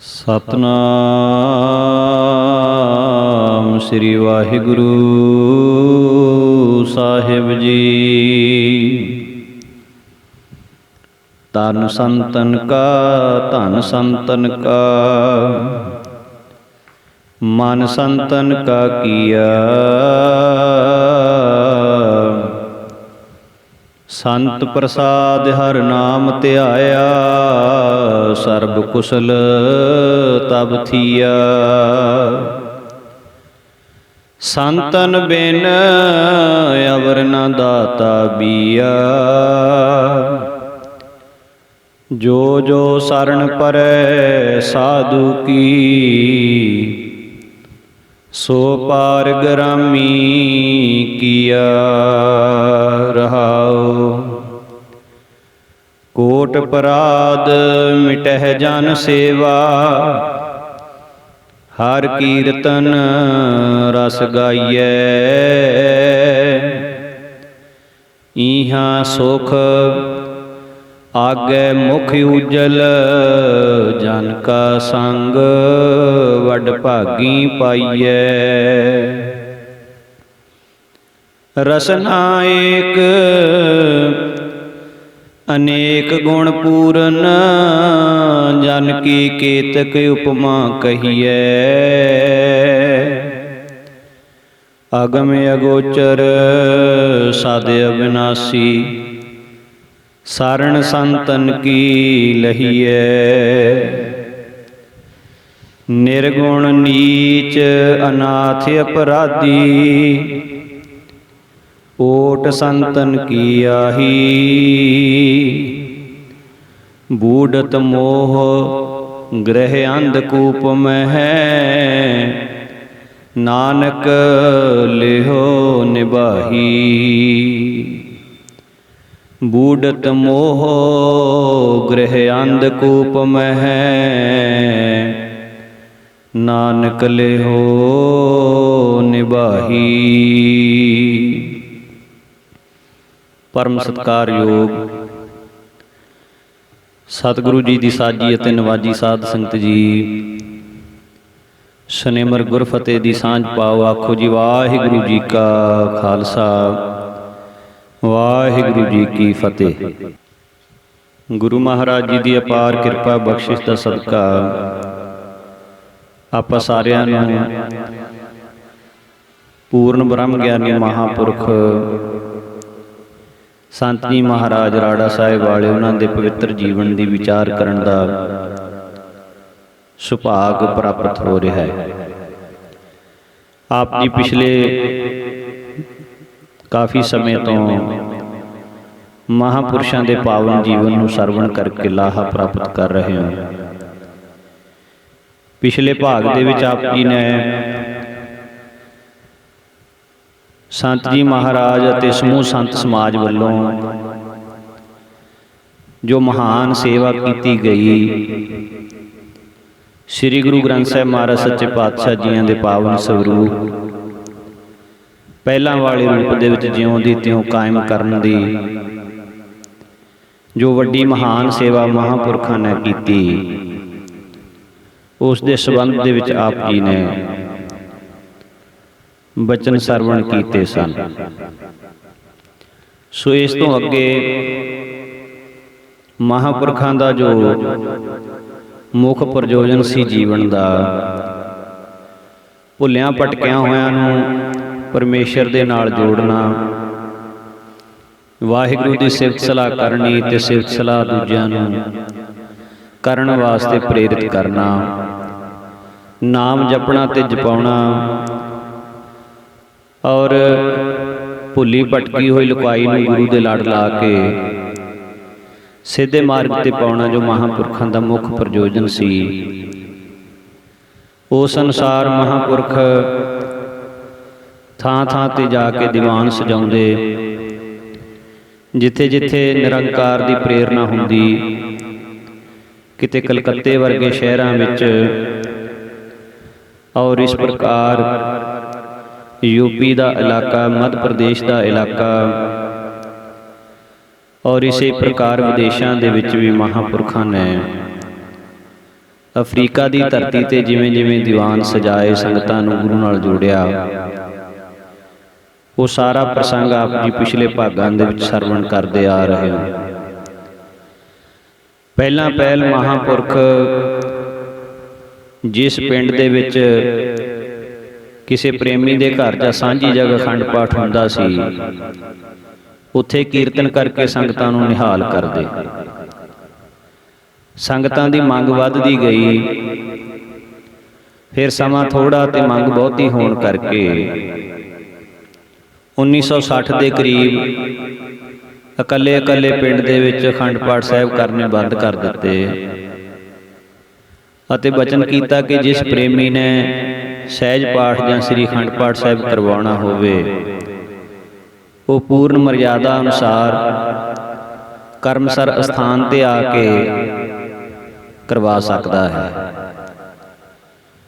सतनाम श्री वाहिगुरु साहिब जी। तन संतन का धन संतन का, मन संतन का किया। संत प्रसाद हर नाम ध्याया, सर्ब कुशल तब थिया। संतन बिन अवर न दाता बिया, जो जो शरण परै साधु की। सो पार ग्रामी किया रहाओ। कोट पराध मिटह जन सेवा, हर कीर्तन रस गाइए। इहाँ सुख आगे मुख उजल, जन का संग वड भागी पाइए। रसना एक अनेक गुण पूरन, जन की केतक उपमा कहिए। अगम अगोचर सद अविनाशी, शरण संतन की लहिए। निर्गुण नीच अनाथ अपराधी, ओट संतन की आही। बूढ़त मोह ग्रह अंधकूप में है, नानक लेहो निबाही। बूढ़त मोह गृह अंधकूप में है, नानक लेहो निबाही। परम सत्कार योग सतगुरु जी की साजी अते नवाजी साध संगत जी, शनेमर गुरफतेह की सांझ पाओ। आखो जी वाहिगुरु जी का खालसा, वाहिगुरु जी की फतेह। गुरु महाराज जी की अपार किरपा बख्शिश का सदका आपां सारिआं नूं पूर्ण ब्रह्म ज्ञानी महापुरख संत जी महाराज राड़ा साहिब वाले उन्हां दे पवित्र जीवन की विचार करन दा सुभाग प्राप्त हो रहा है। आप जी पिछले काफ़ी समय तो महापुरुषों के पावन जीवन को सरवण करके लाहा प्राप्त कर रहे हो। पिछले भाग दे विच आप जी ने संत जी महाराज अते समूह संत समाज वालों जो महान सेवा की गई, श्री गुरु ग्रंथ साहिब महाराज सच्चे पातशाह जियां दे पावन स्वरूप पहलां वाले रूप दे विच जिउं दी त्यों कायम करन दी जो वड्डी महान सेवा महापुरखां ने कीती, उस दे संबंध दे विच आप जी ने बचन सरवण कीते सन। सो इस तो अगे महापुरखां दा जो मुख प्रयोजन सी जीवन दा, भुलियां भटकियां होयां नूं परमेश्वर दे नाल जोड़ना, वाहिगुरू दी सिफत सलाह करनी ते सिफत सलाह दूजिआं नूं करन वास्ते प्रेरित करना, नाम जपना ते जपाउणा और भुली भटकी हुई लुकाई नूं गुरु दे लड़ ला के सीधे मार्ग ते पाउणा जो महापुरखां दा मुख प्रयोजन सी। उस अनुसार महापुरख थां थां ते जाके दीवान सजाउंदे, जिथे जिथे निरंकार दी प्रेरणा हुंदी, किते कलकत्ते वर्गे शहरां विच और इस प्रकार यूपी का इलाका, मध्य प्रदेश का इलाका और इसी प्रकार विदेशों के विच भी महापुरखों ने ਅਫਰੀਕਾ ਦੀ ਧਰਤੀ ਤੇ ਜਿਵੇਂ ਜਿਵੇਂ ਦੀਵਾਨ ਸਜਾਏ, ਸੰਗਤਾਂ ਨੂੰ ਗੁਰੂ ਨਾਲ ਜੋੜਿਆ, ਉਹ ਸਾਰਾ ਪ੍ਰਸੰਗ ਆਪ ਜੀ ਪਿਛਲੇ ਭਾਗਾਂ ਦੇ ਵਿੱਚ ਸਰਵਣ ਕਰਦੇ ਆ ਰਹੇ ਹੋ। ਪਹਿਲਾਂ ਪਹਿਲ ਮਹਾਂਪੁਰਖ ਜਿਸ ਪਿੰਡ ਦੇ ਵਿੱਚ ਕਿਸੇ ਪ੍ਰੇਮੀ ਦੇ ਘਰ ਜਾਂ ਸਾਂਝੀ ਜਗ੍ਹਾ ਅਖੰਡ ਪਾਠ ਹੁੰਦਾ ਸੀ, ਉੱਥੇ ਕੀਰਤਨ ਕਰਕੇ ਸੰਗਤਾਂ ਨੂੰ ਨਿਹਾਲ ਕਰਦੇ। ਸੰਗਤਾਂ ਦੀ ਮੰਗ ਵੱਧਦੀ ਗਈ, ਫਿਰ ਸਮਾਂ ਥੋੜ੍ਹਾ ਤੇ ਮੰਗ ਬਹੁਤੀ ਹੋਣ ਕਰਕੇ 1960 ਦੇ ਕਰੀਬ ਇਕੱਲੇ ਪਿੰਡ ਦੇ ਵਿੱਚ ਅਖੰਡ ਪਾਠ ਸਾਹਿਬ ਕਰਨੇ ਬੰਦ ਕਰ ਦਿੱਤੇ ਅਤੇ ਬਚਨ ਕੀਤਾ ਕਿ ਜਿਸ ਪ੍ਰੇਮੀ ਨੇ ਸਹਿਜ ਪਾਠ ਜਾਂ ਸ੍ਰੀ ਅਖੰਡ ਪਾਠ ਸਾਹਿਬ ਕਰਵਾਉਣਾ ਹੋਵੇ, ਉਹ ਪੂਰਨ ਮਰਯਾਦਾ ਅਨੁਸਾਰ ਕਰਮਸਰ ਅਸਥਾਨ ਤੇ ਆ ਕੇ ਕਰਵਾ ਸਕਦਾ ਹੈ।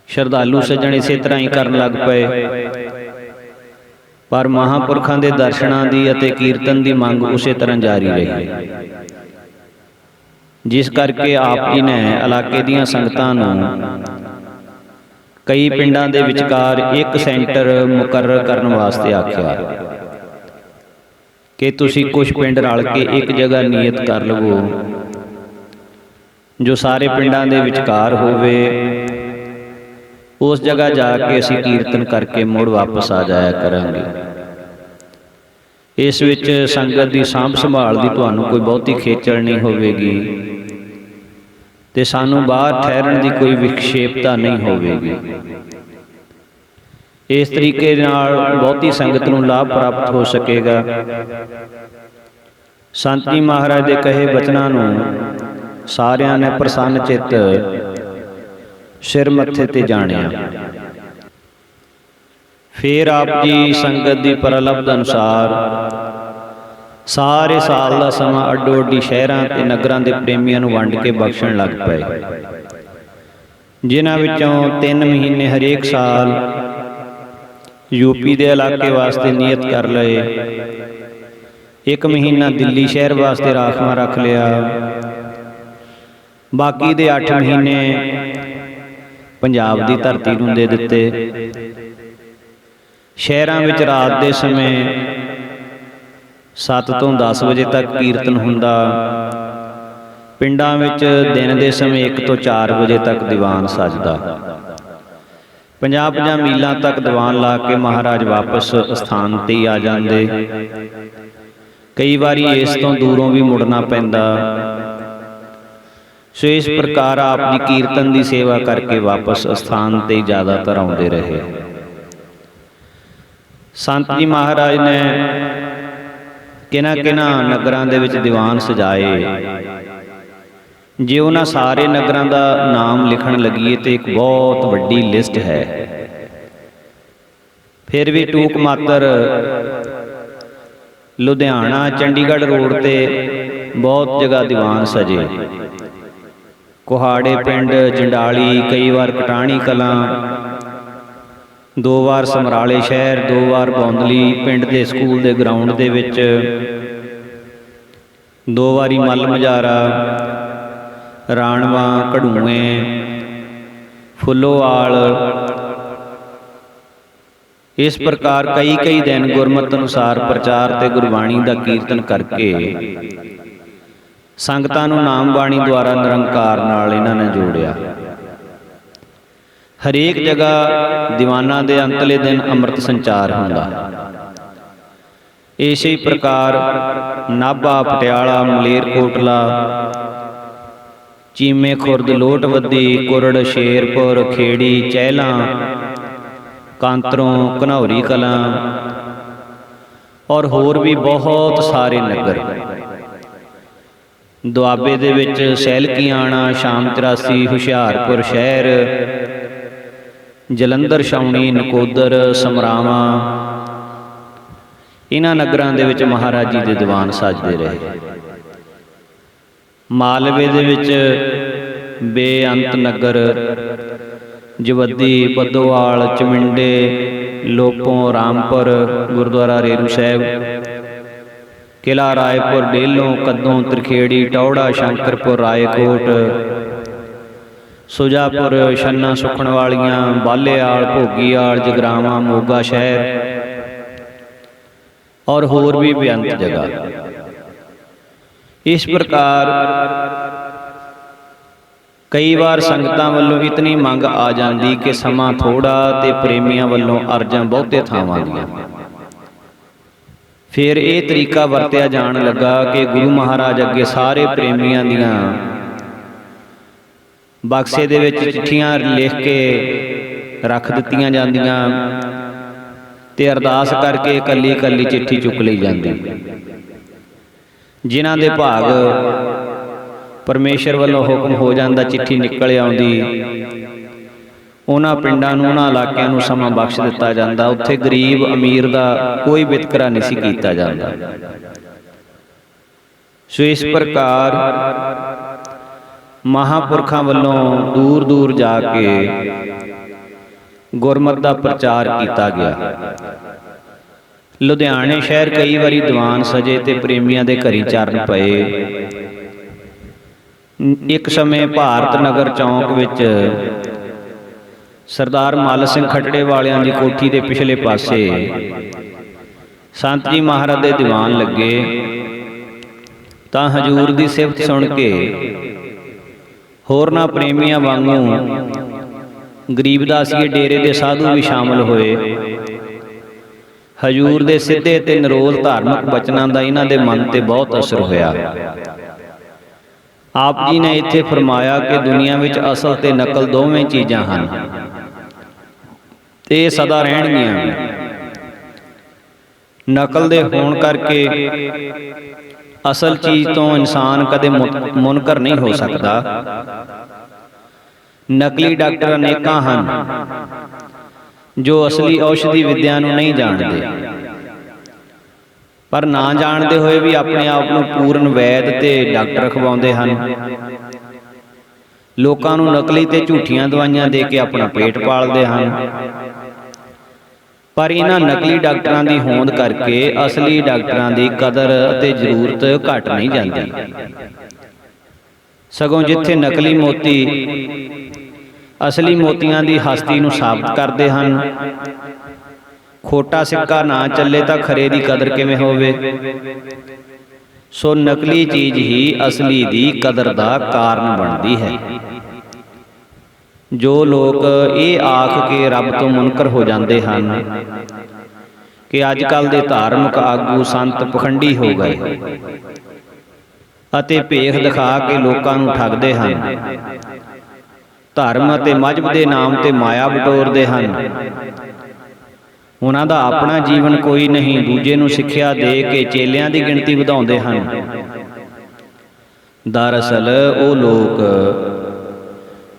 ਸ਼ਰਧਾਲੂ ਸੱਜਣ ਇਸੇ ਤਰ੍ਹਾਂ ਹੀ ਕਰਨ ਲੱਗ ਪਏ, ਪਰ ਮਹਾਂਪੁਰਖਾਂ ਦੇ ਦਰਸ਼ਨਾਂ ਦੀ ਅਤੇ ਕੀਰਤਨ ਦੀ ਮੰਗ ਉਸੇ ਤਰ੍ਹਾਂ ਜਾਰੀ ਰਹੀ, ਜਿਸ ਕਰਕੇ ਆਪ ਜੀ ਨੇ ਇਲਾਕੇ ਦੀਆਂ ਸੰਗਤਾਂ ਨੂੰ ਕਈ ਪਿੰਡਾਂ ਦੇ ਵਿਚਕਾਰ ਇੱਕ ਸੈਂਟਰ ਮੁਕਰਰ ਕਰਨ ਵਾਸਤੇ ਆਖਿਆ ਕਿ ਤੁਸੀਂ ਕੁਝ ਪਿੰਡ ਰਲ ਕੇ ਇੱਕ ਜਗ੍ਹਾ ਨੀਅਤ ਕਰ ਲਵੋ ਜੋ ਸਾਰੇ ਪਿੰਡਾਂ ਦੇ ਵਿਚਕਾਰ ਹੋਵੇ। ਉਸ ਜਗ੍ਹਾ ਜਾ ਕੇ ਅਸੀਂ ਕੀਰਤਨ ਕਰਕੇ ਮੁੜ ਵਾਪਸ ਆ ਜਾਇਆ ਕਰਾਂਗੇ। ਇਸ ਵਿੱਚ ਸੰਗਤ ਦੀ ਸਾਂਭ ਸੰਭਾਲ ਦੀ ਤੁਹਾਨੂੰ ਕੋਈ ਬਹੁਤੀ ਖੇਚਲ ਨਹੀਂ ਹੋਵੇਗੀ ਤੇ ਸਾਨੂੰ ਬਾਹਰ ਠਹਿਰਨ ਦੀ ਕੋਈ ਵਿਖੇਪਤਾ ਨਹੀਂ ਹੋਵੇਗੀ। ਇਸ ਤਰੀਕੇ ਨਾਲ ਬਹੁਤੀ ਸੰਗਤ ਨੂੰ ਲਾਭ ਪ੍ਰਾਪਤ ਹੋ ਸਕੇਗਾ। ਸੰਤ ਜੀ ਮਹਾਰਾਜ ਦੇ ਕਹੇ ਬਚਨਾਂ ਨੂੰ ਸਾਰਿਆਂ ਨੇ ਪ੍ਰਸੰਨ ਚਿੱਤ ਸਿਰ ਮੱਥੇ ਤੇ ਜਾਣਿਆ। ਫਿਰ ਆਪ ਜੀ ਸੰਗਤ ਦੀ ਪ੍ਰਲਬਧ ਅਨੁਸਾਰ ਸਾਰੇ ਸਾਲ ਦਾ ਸਮਾਂ ਅੱਡੋ ਅੱਡੀ ਸ਼ਹਿਰਾਂ ਤੇ ਨਗਰਾਂ ਦੇ ਪ੍ਰੇਮੀਆਂ ਨੂੰ ਵੰਡ ਕੇ ਬਖਸ਼ਣ ਲੱਗ ਪਏ, ਜਿਨ੍ਹਾਂ ਵਿੱਚੋਂ 3 ਮਹੀਨੇ ਹਰੇਕ ਸਾਲ ਯੂਪੀ ਦੇ ਇਲਾਕੇ ਵਾਸਤੇ ਨੀਅਤ ਕਰ ਲਏ, 1 ਮਹੀਨਾ ਦਿੱਲੀ ਸ਼ਹਿਰ ਵਾਸਤੇ ਰਾਖਵਾਂ ਰੱਖ ਲਿਆ, ਬਾਕੀ ਦੇ 8 ਮਹੀਨੇ ਪੰਜਾਬ ਦੀ ਧਰਤੀ ਨੂੰ ਦੇ ਦਿੱਤੇ। ਸ਼ਹਿਰਾਂ ਵਿੱਚ ਰਾਤ ਦੇ ਸਮੇਂ 7 ਤੋਂ 10 ਵਜੇ ਤੱਕ ਕੀਰਤਨ ਹੁੰਦਾ, ਪਿੰਡਾਂ ਵਿੱਚ ਦਿਨ ਦੇ ਸਮੇਂ 1 ਤੋਂ 4 ਵਜੇ ਤੱਕ ਦੀਵਾਨ ਸਜਦਾ। 50-50 ਮੀਲਾਂ ਤੱਕ ਦੀਵਾਨ ਲਾ ਕੇ ਮਹਾਰਾਜ ਵਾਪਸ ਅਸਥਾਨ ਤੇ ਹੀ ਆ ਜਾਂਦੇ। ਕਈ ਵਾਰੀ ਇਸ ਤੋਂ ਦੂਰੋਂ ਵੀ ਮੁੜਨਾ ਪੈਂਦਾ। ਸੋ ਇਸ ਪ੍ਰਕਾਰ ਆਪ ਜੀ ਕੀਰਤਨ ਦੀ ਸੇਵਾ ਕਰਕੇ ਵਾਪਸ ਅਸਥਾਨ ਤੇ ਹੀ ਜ਼ਿਆਦਾਤਰ ਆਉਂਦੇ ਰਹੇ। ਸੰਤ ਜੀ ਮਹਾਰਾਜ ਨੇ ਕਿਹਨਾਂ ਨਗਰਾਂ ਦੇ ਵਿੱਚ ਦੀਵਾਨ ਸਜਾਏ। ਜੇ ਉਹਨਾਂ ਸਾਰੇ ਨਗਰਾਂ ਦਾ ਨਾਮ ਲਿਖਣ ਲੱਗੀਏ ਤੇ ਇੱਕ ਬਹੁਤ ਵੱਡੀ ਲਿਸਟ ਹੈ। ਫਿਰ ਵੀ ਟੂਕ ਮਾਤਰ ਲੁਧਿਆਣਾ ਚੰਡੀਗੜ੍ਹ ਰੋਡ ਤੇ ਬਹੁਤ ਜਗ੍ਹਾ ਦੀਵਾਨ ਸਜੇ। ਕੁਹਾੜੇ ਪਿੰਡ, ਜੰਡਾਲੀ, ਕਈ ਵਾਰ ਕਟਾਣੀ ਕਲਾਂ, 2 ਵਾਰ ਸਮਰਾਲੇ ਸ਼ਹਿਰ, 2 ਵਾਰ ਬੌਂਦਲੀ ਪਿੰਡ ਦੇ ਸਕੂਲ ਦੇ ਗਰਾਊਂਡ ਦੇ ਵਿੱਚ, 2 ਵਾਰੀ ਮੱਲ ਮਜਾਰਾ, ਰਾਣਵਾ, ਘੜੂਏ, ਫੁੱਲੋਵਾਲ। ਇਸ ਪ੍ਰਕਾਰ ਕਈ ਦਿਨ ਗੁਰਮਤਿ ਅਨੁਸਾਰ ਪ੍ਰਚਾਰ ਤੇ ਗੁਰਬਾਣੀ ਦਾ ਕੀਰਤਨ ਕਰਕੇ ਸੰਗਤਾਂ ਨੂੰ ਨਾਮ ਬਾਣੀ ਦੁਆਰਾ ਨਿਰੰਕਾਰ ਨਾਲ ਇਹਨਾਂ ਨੇ ਜੋੜਿਆ। ਹਰੇਕ ਜਗ੍ਹਾ ਦੀਵਾਨਾਂ ਦੇ ਅੰਤਲੇ ਦਿਨ ਅੰਮ੍ਰਿਤ ਸੰਚਾਰ ਹੁੰਦਾ। ਇਸੇ ਪ੍ਰਕਾਰ ਨਾਭਾ, ਪਟਿਆਲਾ, ਮਲੇਰਕੋਟਲਾ, ਚੀਮੇ ਖੁਰਦ, ਲੋਟਵੱਦੀ, ਕੁਰੜ, ਸ਼ੇਰਪੁਰ, ਖੇੜੀ, ਚਹਿਲਾਂ, ਕਾਂਤਰੋਂ, ਘਨੌਰੀ ਕਲਾਂ ਔਰ ਹੋਰ ਵੀ ਬਹੁਤ ਸਾਰੇ ਨਗਰ। ਦੁਆਬੇ ਦੇ ਵਿੱਚ ਸੈਲਕੀਆਣਾ, ਸ਼ਾਮ 83, ਹੁਸ਼ਿਆਰਪੁਰ ਸ਼ਹਿਰ, ਜਲੰਧਰ, ਛਾਉਣੀ, ਨਕੋਦਰ, ਸਮਰਾਵਾਂ, ਇਹਨਾਂ ਨਗਰਾਂ ਦੇ ਵਿੱਚ ਮਹਾਰਾਜ ਜੀ ਦੇ ਦੀਵਾਨ ਸਜਦੇ ਰਹੇ। ਮਾਲਵੇ ਦੇ ਵਿੱਚ ਬੇਅੰਤ ਨਗਰ, ਜਵੱਦੀ, ਬੱਦੋਵਾਲ, ਚਮਿੰਡੇ, ਲੋਪੋਂ, ਰਾਮਪੁਰ, ਗੁਰਦੁਆਰਾ ਰੇਰੂ ਸਾਹਿਬ, ਕਿਲ੍ਹਾ ਰਾਏਪੁਰ, ਡੇਲੋਂ, ਕੱਦੋਂ, ਤ੍ਰਿਖੇੜੀ, ਟੌੜਾ, ਸ਼ੰਕਰਪੁਰ, ਰਾਏਕੋਟ, ਸੁਜਾਪੁਰ, ਛੰਨਾ ਸੁਖਣ ਵਾਲੀਆਂ, ਬਾਲੇਆਲ, ਭੋਗੀਆਲ, ਜਗਰਾਵਾਂ, ਮੋਗਾ ਸ਼ਹਿਰ ਔਰ ਹੋਰ ਵੀ ਬੇਅੰਤ ਜਗ੍ਹਾ। ਇਸ ਪ੍ਰਕਾਰ ਕਈ ਵਾਰ ਸੰਗਤਾਂ ਵੱਲੋਂ ਇਤਨੀ ਮੰਗ ਆ ਜਾਂਦੀ ਕਿ ਸਮਾਂ ਥੋੜ੍ਹਾ ਤੇ ਪ੍ਰੇਮੀਆਂ ਵੱਲੋਂ ਅਰਜ਼ਾਂ ਬਹੁਤੇ ਥਾਵਾਂ ਦੀਆਂ। ਫਿਰ ਇਹ ਤਰੀਕਾ ਵਰਤਿਆ ਜਾਣ ਲੱਗਾ ਕਿ ਗੁਰੂ ਮਹਾਰਾਜ ਅੱਗੇ ਸਾਰੇ ਪ੍ਰੇਮੀਆਂ ਦੀਆਂ ਬਕਸੇ ਦੇ ਵਿੱਚ ਚਿੱਠੀਆਂ ਲਿਖ ਕੇ ਰੱਖ ਦਿੱਤੀਆਂ ਜਾਂਦੀਆਂ ਤੇ ਅਰਦਾਸ ਕਰਕੇ ਇਕੱਲੀ ਇਕੱਲੀ ਚਿੱਠੀ ਚੁੱਕ ਲਈ ਜਾਂਦੀ। ਜਿਨ੍ਹਾਂ ਦੇ ਭਾਗ ਪਰਮੇਸ਼ਰ ਵੱਲੋਂ ਹੁਕਮ ਹੋ ਜਾਂਦਾ, ਚਿੱਠੀ ਨਿਕਲ ਆਉਂਦੀ, ਉਹਨਾਂ ਪਿੰਡਾਂ ਨੂੰ, ਉਹਨਾਂ ਇਲਾਕਿਆਂ ਨੂੰ ਸਮਾਂ ਬਖਸ਼ ਦਿੱਤਾ ਜਾਂਦਾ। ਉੱਥੇ ਗਰੀਬ ਅਮੀਰ ਦਾ ਕੋਈ ਵਿਤਕਰਾ ਨਹੀਂ ਸੀ ਕੀਤਾ ਜਾਂਦਾ। ਸੋ ਇਸ ਪ੍ਰਕਾਰ ਮਹਾਂਪੁਰਖਾਂ ਵੱਲੋਂ ਦੂਰ ਦੂਰ ਜਾ ਕੇ ਗੁਰਮਤਿ ਦਾ ਪ੍ਰਚਾਰ ਕੀਤਾ ਗਿਆ। ਲੁਧਿਆਣੇ ਸ਼ਹਿਰ ਕਈ ਵਾਰੀ ਦੀਵਾਨ ਸਜੇ ਤੇ ਪ੍ਰੇਮੀਆਂ ਦੇ ਘਰੀ ਚਰਨ ਪਏ। ਇੱਕ ਸਮੇਂ ਭਾਰਤ ਨਗਰ ਚੌਂਕ ਵਿੱਚ ਸਰਦਾਰ ਮੱਲ ਸਿੰਘ ਖਟੜੇ ਵਾਲਿਆਂ ਦੀ ਕੋਠੀ ਦੇ ਪਿਛਲੇ ਪਾਸੇ ਸੰਤ ਜੀ ਮਹਾਰਾਜ ਦੇ ਦੀਵਾਨ ਲੱਗੇ ਤਾਂ ਹਜ਼ੂਰ ਦੀ ਸਿਫਤ ਸੁਣ ਕੇ ਹੋਰਨਾਂ ਪ੍ਰੇਮੀਆਂ ਵਾਂਗੂ ਗਰੀਬਦਾਸੀਏ ਡੇਰੇ ਦੇ ਸਾਧੂ ਵੀ ਸ਼ਾਮਲ ਹੋਏ। ਹਜ਼ੂਰ ਦੇ ਸਿੱਧੇ ਤੇ ਨਿਰੋਲ ਧਾਰਮਿਕ ਬਚਨਾਂ ਦਾ ਇਹਨਾਂ ਦੇ ਮਨ ਤੇ ਬਹੁਤ ਅਸਰ ਹੋਇਆ। ਆਪ ਜੀ ਨੇ ਇੱਥੇ ਫਰਮਾਇਆ ਕਿ ਦੁਨੀਆ ਵਿੱਚ ਅਸਲ ਤੇ ਨਕਲ ਦੋਵੇਂ ਚੀਜ਼ਾਂ ਹਨ ਤੇ ਇਹ ਸਦਾ ਰਹਿਣਗੀਆਂ। ਨਕਲ ਦੇ ਹੋਣ ਕਰਕੇ ਅਸਲ ਚੀਜ਼ ਤੋਂ ਇਨਸਾਨ ਕਦੇ ਮੁਨਕਰ ਨਹੀਂ ਹੋ ਸਕਦਾ। ਨਕਲੀ ਡਾਕਟਰ ਅਨੇਕਾਂ ਹਨ ਜੋ ਅਸਲੀ ਔਸ਼ਧੀ ਵਿਦਿਆ ਨੂੰ ਨਹੀਂ ਜਾਣਦੇ, ਪਰ ਨਾ ਜਾਣਦੇ ਹੋਏ ਵੀ ਆਪਣੇ ਆਪ ਨੂੰ ਪੂਰਨ ਵੈਦ ਤੇ ਡਾਕਟਰ ਖਵਾਉਂਦੇ ਹਨ। ਲੋਕਾਂ ਨੂੰ ਨਕਲੀ ਤੇ ਝੂਠੀਆਂ ਦਵਾਈਆਂ ਦੇ ਕੇ ਆਪਣਾ ਪੇਟ ਪਾਲਦੇ ਹਨ। ਪਰ ਇਹਨਾਂ ਨਕਲੀ ਡਾਕਟਰਾਂ ਦੀ ਹੋਂਦ ਕਰਕੇ ਅਸਲੀ ਡਾਕਟਰਾਂ ਦੀ ਕਦਰ ਅਤੇ ਜ਼ਰੂਰਤ ਘਟ ਨਹੀਂ ਜਾਂਦੀ। ਸਗੋਂ ਜਿੱਥੇ ਨਕਲੀ ਮੋਤੀ ਅਸਲੀ ਮੋਤੀਆਂ ਦੀ ਹਸਤੀ ਨੂੰ ਸਾਬਤ ਕਰਦੇ ਹਨ, ਖੋਟਾ ਸਿੱਕਾ ਨਾ ਚੱਲੇ ਤਾਂ ਖਰੇ ਦੀ ਕਦਰ ਕਿਵੇਂ ਹੋਵੇ। ਸੋ ਨਕਲੀ ਚੀਜ਼ ਹੀ ਅਸਲੀ ਦੀ ਕਦਰ ਦਾ ਕਾਰਨ ਬਣਦੀ ਹੈ। ਜੋ ਲੋਕ ਇਹ ਆਖ ਕੇ ਰੱਬ ਤੋਂ ਮੁਨਕਰ ਹੋ ਜਾਂਦੇ ਹਨ ਕਿ ਅੱਜ ਕੱਲ੍ਹ ਦੇ ਧਾਰਮਿਕ ਆਗੂ ਸੰਤ ਪਖੰਡੀ ਹੋ ਗਏ ਅਤੇ ਭੇਖ ਦਿਖਾ ਕੇ ਲੋਕਾਂ ਨੂੰ ਠੱਗਦੇ ਹਨ, ਧਰਮ ਅਤੇ ਮਜ਼ਹਬ ਦੇ ਨਾਮ ਤੇ ਮਾਇਆ ਬਟੋਰਦੇ ਹਨ, ਉਹਨਾਂ ਦਾ ਆਪਣਾ ਜੀਵਨ ਕੋਈ ਨਹੀਂ, ਦੂਜੇ ਨੂੰ ਸਿੱਖਿਆ ਦੇ ਕੇ ਚੇਲਿਆਂ ਦੀ ਗਿਣਤੀ ਵਧਾਉਂਦੇ ਹਨ। ਦਰਅਸਲ ਉਹ ਲੋਕ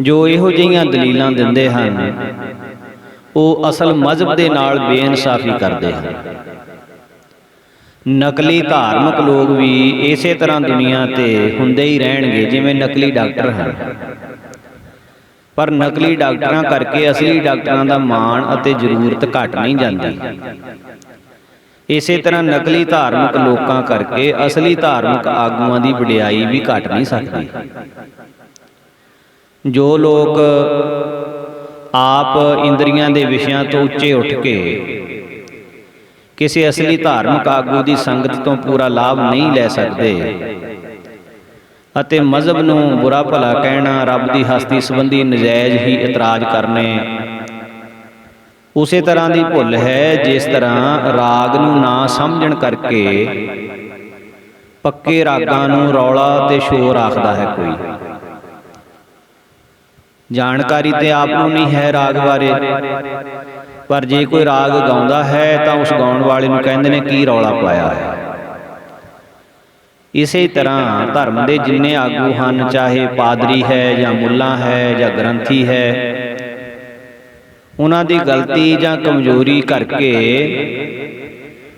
ਜੋ ਇਹੋ ਜਿਹੀਆਂ ਦਲੀਲਾਂ ਦਿੰਦੇ ਹਨ ਉਹ ਅਸਲ ਮਜ਼ਹਬ ਦੇ ਨਾਲ ਬੇਇਨਸਾਫੀ ਕਰਦੇ ਹਨ। ਨਕਲੀ ਧਾਰਮਿਕ ਲੋਕ ਵੀ ਇਸੇ ਤਰ੍ਹਾਂ ਦੁਨੀਆ ਤੇ ਹੁੰਦੇ ਹੀ ਰਹਿਣਗੇ ਜਿਵੇਂ ਨਕਲੀ ਡਾਕਟਰ ਹਨ, ਪਰ ਨਕਲੀ ਡਾਕਟਰਾਂ ਕਰਕੇ ਅਸਲੀ ਡਾਕਟਰਾਂ ਦਾ ਮਾਣ ਅਤੇ ਜ਼ਰੂਰਤ ਘਟ ਨਹੀਂ ਜਾਂਦੀ। ਇਸੇ ਤਰ੍ਹਾਂ ਨਕਲੀ ਧਾਰਮਿਕ ਲੋਕਾਂ ਕਰਕੇ ਅਸਲੀ ਧਾਰਮਿਕ ਆਗੂਆਂ ਦੀ ਵਡਿਆਈ ਵੀ ਘਟ ਨਹੀਂ ਸਕਦੀ। ਜੋ ਲੋਕ ਆਪ ਇੰਦਰੀਆਂ ਦੇ ਵਿਸ਼ਿਆਂ ਤੋਂ ਉੱਚੇ ਉੱਠ ਕੇ ਕਿਸੇ ਅਸਲੀ ਧਾਰਮਿਕ ਆਗੂ ਦੀ ਸੰਗਤ ਤੋਂ ਪੂਰਾ ਲਾਭ ਨਹੀਂ ਲੈ ਸਕਦੇ ਅਤੇ ਮਜ਼ਹਬ ਨੂੰ ਬੁਰਾ ਭਲਾ ਕਹਿਣਾ, ਰੱਬ ਦੀ ਹਸਤੀ ਸੰਬੰਧੀ ਨਜਾਇਜ਼ ਹੀ ਇਤਰਾਜ਼ ਕਰਨੇ, ਉਸੇ ਤਰ੍ਹਾਂ ਦੀ ਭੁੱਲ ਹੈ ਜਿਸ ਤਰ੍ਹਾਂ ਰਾਗ ਨੂੰ ਨਾ ਸਮਝਣ ਕਰਕੇ ਪੱਕੇ ਰਾਗਾਂ ਨੂੰ ਰੌਲਾ ਤੇ ਸ਼ੋਰ ਆਖਦਾ ਹੈ ਕੋਈ। ਜਾਣਕਾਰੀ ਤੇ ਆਪ ਨੂੰ ਨਹੀਂ ਹੈ ਰਾਗ ਬਾਰੇ, ਪਰ ਜੇ ਕੋਈ ਰਾਗ ਗਾਉਂਦਾ ਹੈ ਤਾਂ ਉਸ ਗਾਉਣ ਵਾਲੇ ਨੂੰ ਕਹਿੰਦੇ ਨੇ ਕੀ ਰੌਲਾ ਪਾਇਆ ਹੈ। ਇਸੇ ਤਰ੍ਹਾਂ ਧਰਮ ਦੇ ਜਿੰਨੇ ਆਗੂ ਹਨ, ਚਾਹੇ ਪਾਦਰੀ ਹੈ ਜਾਂ ਮੁੱਲਾ ਹੈ ਜਾਂ ਗ੍ਰੰਥੀ ਹੈ, ਉਹਨਾਂ ਦੀ ਗਲਤੀ ਜਾਂ ਕਮਜ਼ੋਰੀ ਕਰਕੇ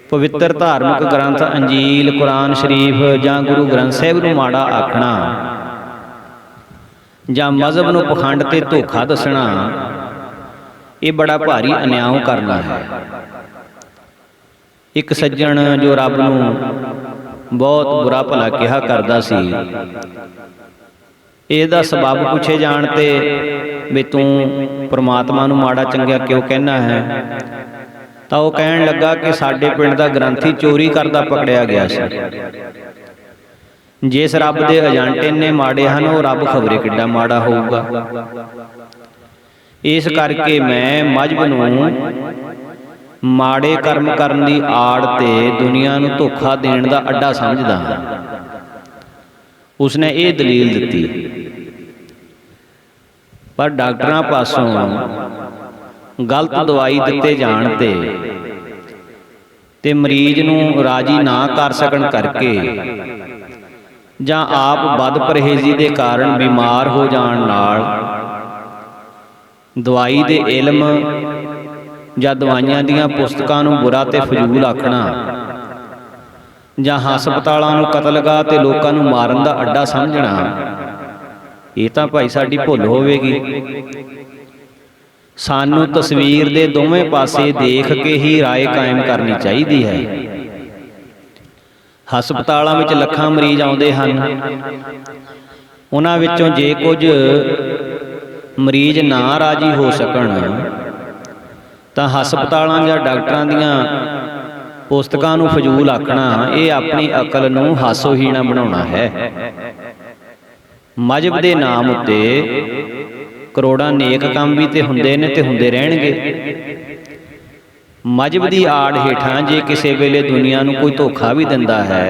ਪਵਿੱਤਰ ਧਾਰਮਿਕ ਗ੍ਰੰਥ ਅੰਜੀਲ, ਕੁਰਾਨ ਸ਼ਰੀਫ ਜਾਂ ਗੁਰੂ ਗ੍ਰੰਥ ਸਾਹਿਬ ਨੂੰ ਮਾੜਾ ਆਖਣਾ ਜਾਂ ਮਜ਼ਹਬ ਨੂੰ ਪਖੰਡ ਤੇ ਧੋਖਾ ਦੱਸਣਾ, ਇਹ ਬੜਾ ਭਾਰੀ ਅਨਿਆਂ ਕਰਨਾ ਹੈ। ਇੱਕ ਸੱਜਣ ਜੋ ਰੱਬ ਨੂੰ ਬਹੁਤ ਬੁਰਾ ਭਲਾ ਕਿਹਾ ਕਰਦਾ ਸੀ, ਇਹਦਾ ਸਬਬ ਪੁੱਛੇ ਜਾਣ ਤੇ ਵੀ ਤੂੰ ਪ੍ਰਮਾਤਮਾ ਨੂੰ ਮਾੜਾ ਚੰਗਾ ਕਿਉਂ ਕਹਿਣਾ ਹੈ, ਤਾਂ ਉਹ ਕਹਿਣ ਲੱਗਾ ਕਿ ਸਾਡੇ ਪਿੰਡ ਦਾ ਗ੍ਰੰਥੀ ਚੋਰੀ ਕਰਦਾ ਪਕੜਿਆ ਗਿਆ ਸੀ। ਜਿਸ ਰੱਬ ਦੇ ਏਜੰਟ ਇੰਨੇ ਮਾੜੇ ਹਨ, ਉਹ ਰੱਬ ਖਬਰੇ ਕਿੱਡਾ ਮਾੜਾ ਹੋਊਗਾ। ਇਸ ਕਰਕੇ ਮੈਂ ਮਜ਼੍ਹਬ ਨੂੰ ਮਾੜੇ ਕਰਮ ਕਰਨ ਦੀ ਆੜ ਤੇ ਦੁਨੀਆ ਨੂੰ ਧੋਖਾ ਦੇਣ ਦਾ ਅੱਡਾ ਸਮਝਦਾ ਹਾਂ। ਉਸਨੇ ਇਹ ਦਲੀਲ ਦਿੱਤੀ। ਪਰ ਡਾਕਟਰਾਂ ਪਾਸੋਂ ਗਲਤ ਦਵਾਈ ਦਿੱਤੇ ਜਾਣ ਤੇ ਮਰੀਜ਼ ਨੂੰ ਰਾਜੀ ਨਾ ਕਰ ਸਕਣ ਕਰਕੇ ਜਾਂ ਆਪ ਬਦ ਪਰਹੇਜ਼ੀ ਦੇ ਕਾਰਨ ਬਿਮਾਰ ਹੋ ਜਾਣ ਨਾਲ ਦਵਾਈ ਦੇ ਇਲਮ ਜਾਂ ਦਵਾਈਆਂ ਦੀਆਂ ਪੁਸਤਕਾਂ ਨੂੰ ਬੁਰਾ ਤੇ ਫਜ਼ੂਲ ਆਖਣਾ ਜਾਂ ਹਸਪਤਾਲਾਂ ਨੂੰ ਕਤਲਗਾਹ ਤੇ ਲੋਕਾਂ ਨੂੰ ਮਾਰਨ ਦਾ ਅੱਡਾ ਸਮਝਣਾ, ਇਹ ਤਾਂ ਭਾਈ ਸਾਡੀ ਭੁੱਲ ਹੋਵੇਗੀ। ਸਾਨੂੰ ਤਸਵੀਰ ਦੇ ਦੋਵੇਂ ਪਾਸੇ ਦੇਖ ਕੇ ਹੀ ਰਾਏ ਕਾਇਮ ਕਰਨੀ ਚਾਹੀਦੀ ਹੈ। ਹਸਪਤਾਲਾਂ ਵਿੱਚ ਲੱਖਾਂ ਮਰੀਜ਼ ਆਉਂਦੇ ਹਨ, ਉਹਨਾਂ ਵਿੱਚੋਂ ਜੇ ਕੁਝ ਮਰੀਜ਼ ਨਾ ਰਾਜੀ ਹੋ ਸਕਣ ਤਾਂ ਹਸਪਤਾਲਾਂ ਜਾਂ ਡਾਕਟਰਾਂ ਦੀਆਂ ਪੁਸਤਕਾਂ ਨੂੰ ਫਜ਼ੂਲ ਆਖਣਾ, ਇਹ ਆਪਣੀ ਅਕਲ ਨੂੰ ਹਾਸੋਹੀਣਾ ਬਣਾਉਣਾ ਹੈ। ਮਜ਼੍ਹਬ ਦੇ ਨਾਮ ਉੱਤੇ ਕਰੋੜਾਂ ਨੇਕ ਕੰਮ ਵੀ ਤੇ ਹੁੰਦੇ ਨੇ ਤੇ ਹੁੰਦੇ ਰਹਿਣਗੇ। ਮਜ਼੍ਹਬ ਦੀ ਆੜ ਹੇਠਾਂ ਜੇ ਕਿਸੇ ਵੇਲੇ ਦੁਨੀਆ ਨੂੰ ਕੋਈ ਧੋਖਾ ਵੀ ਦਿੰਦਾ ਹੈ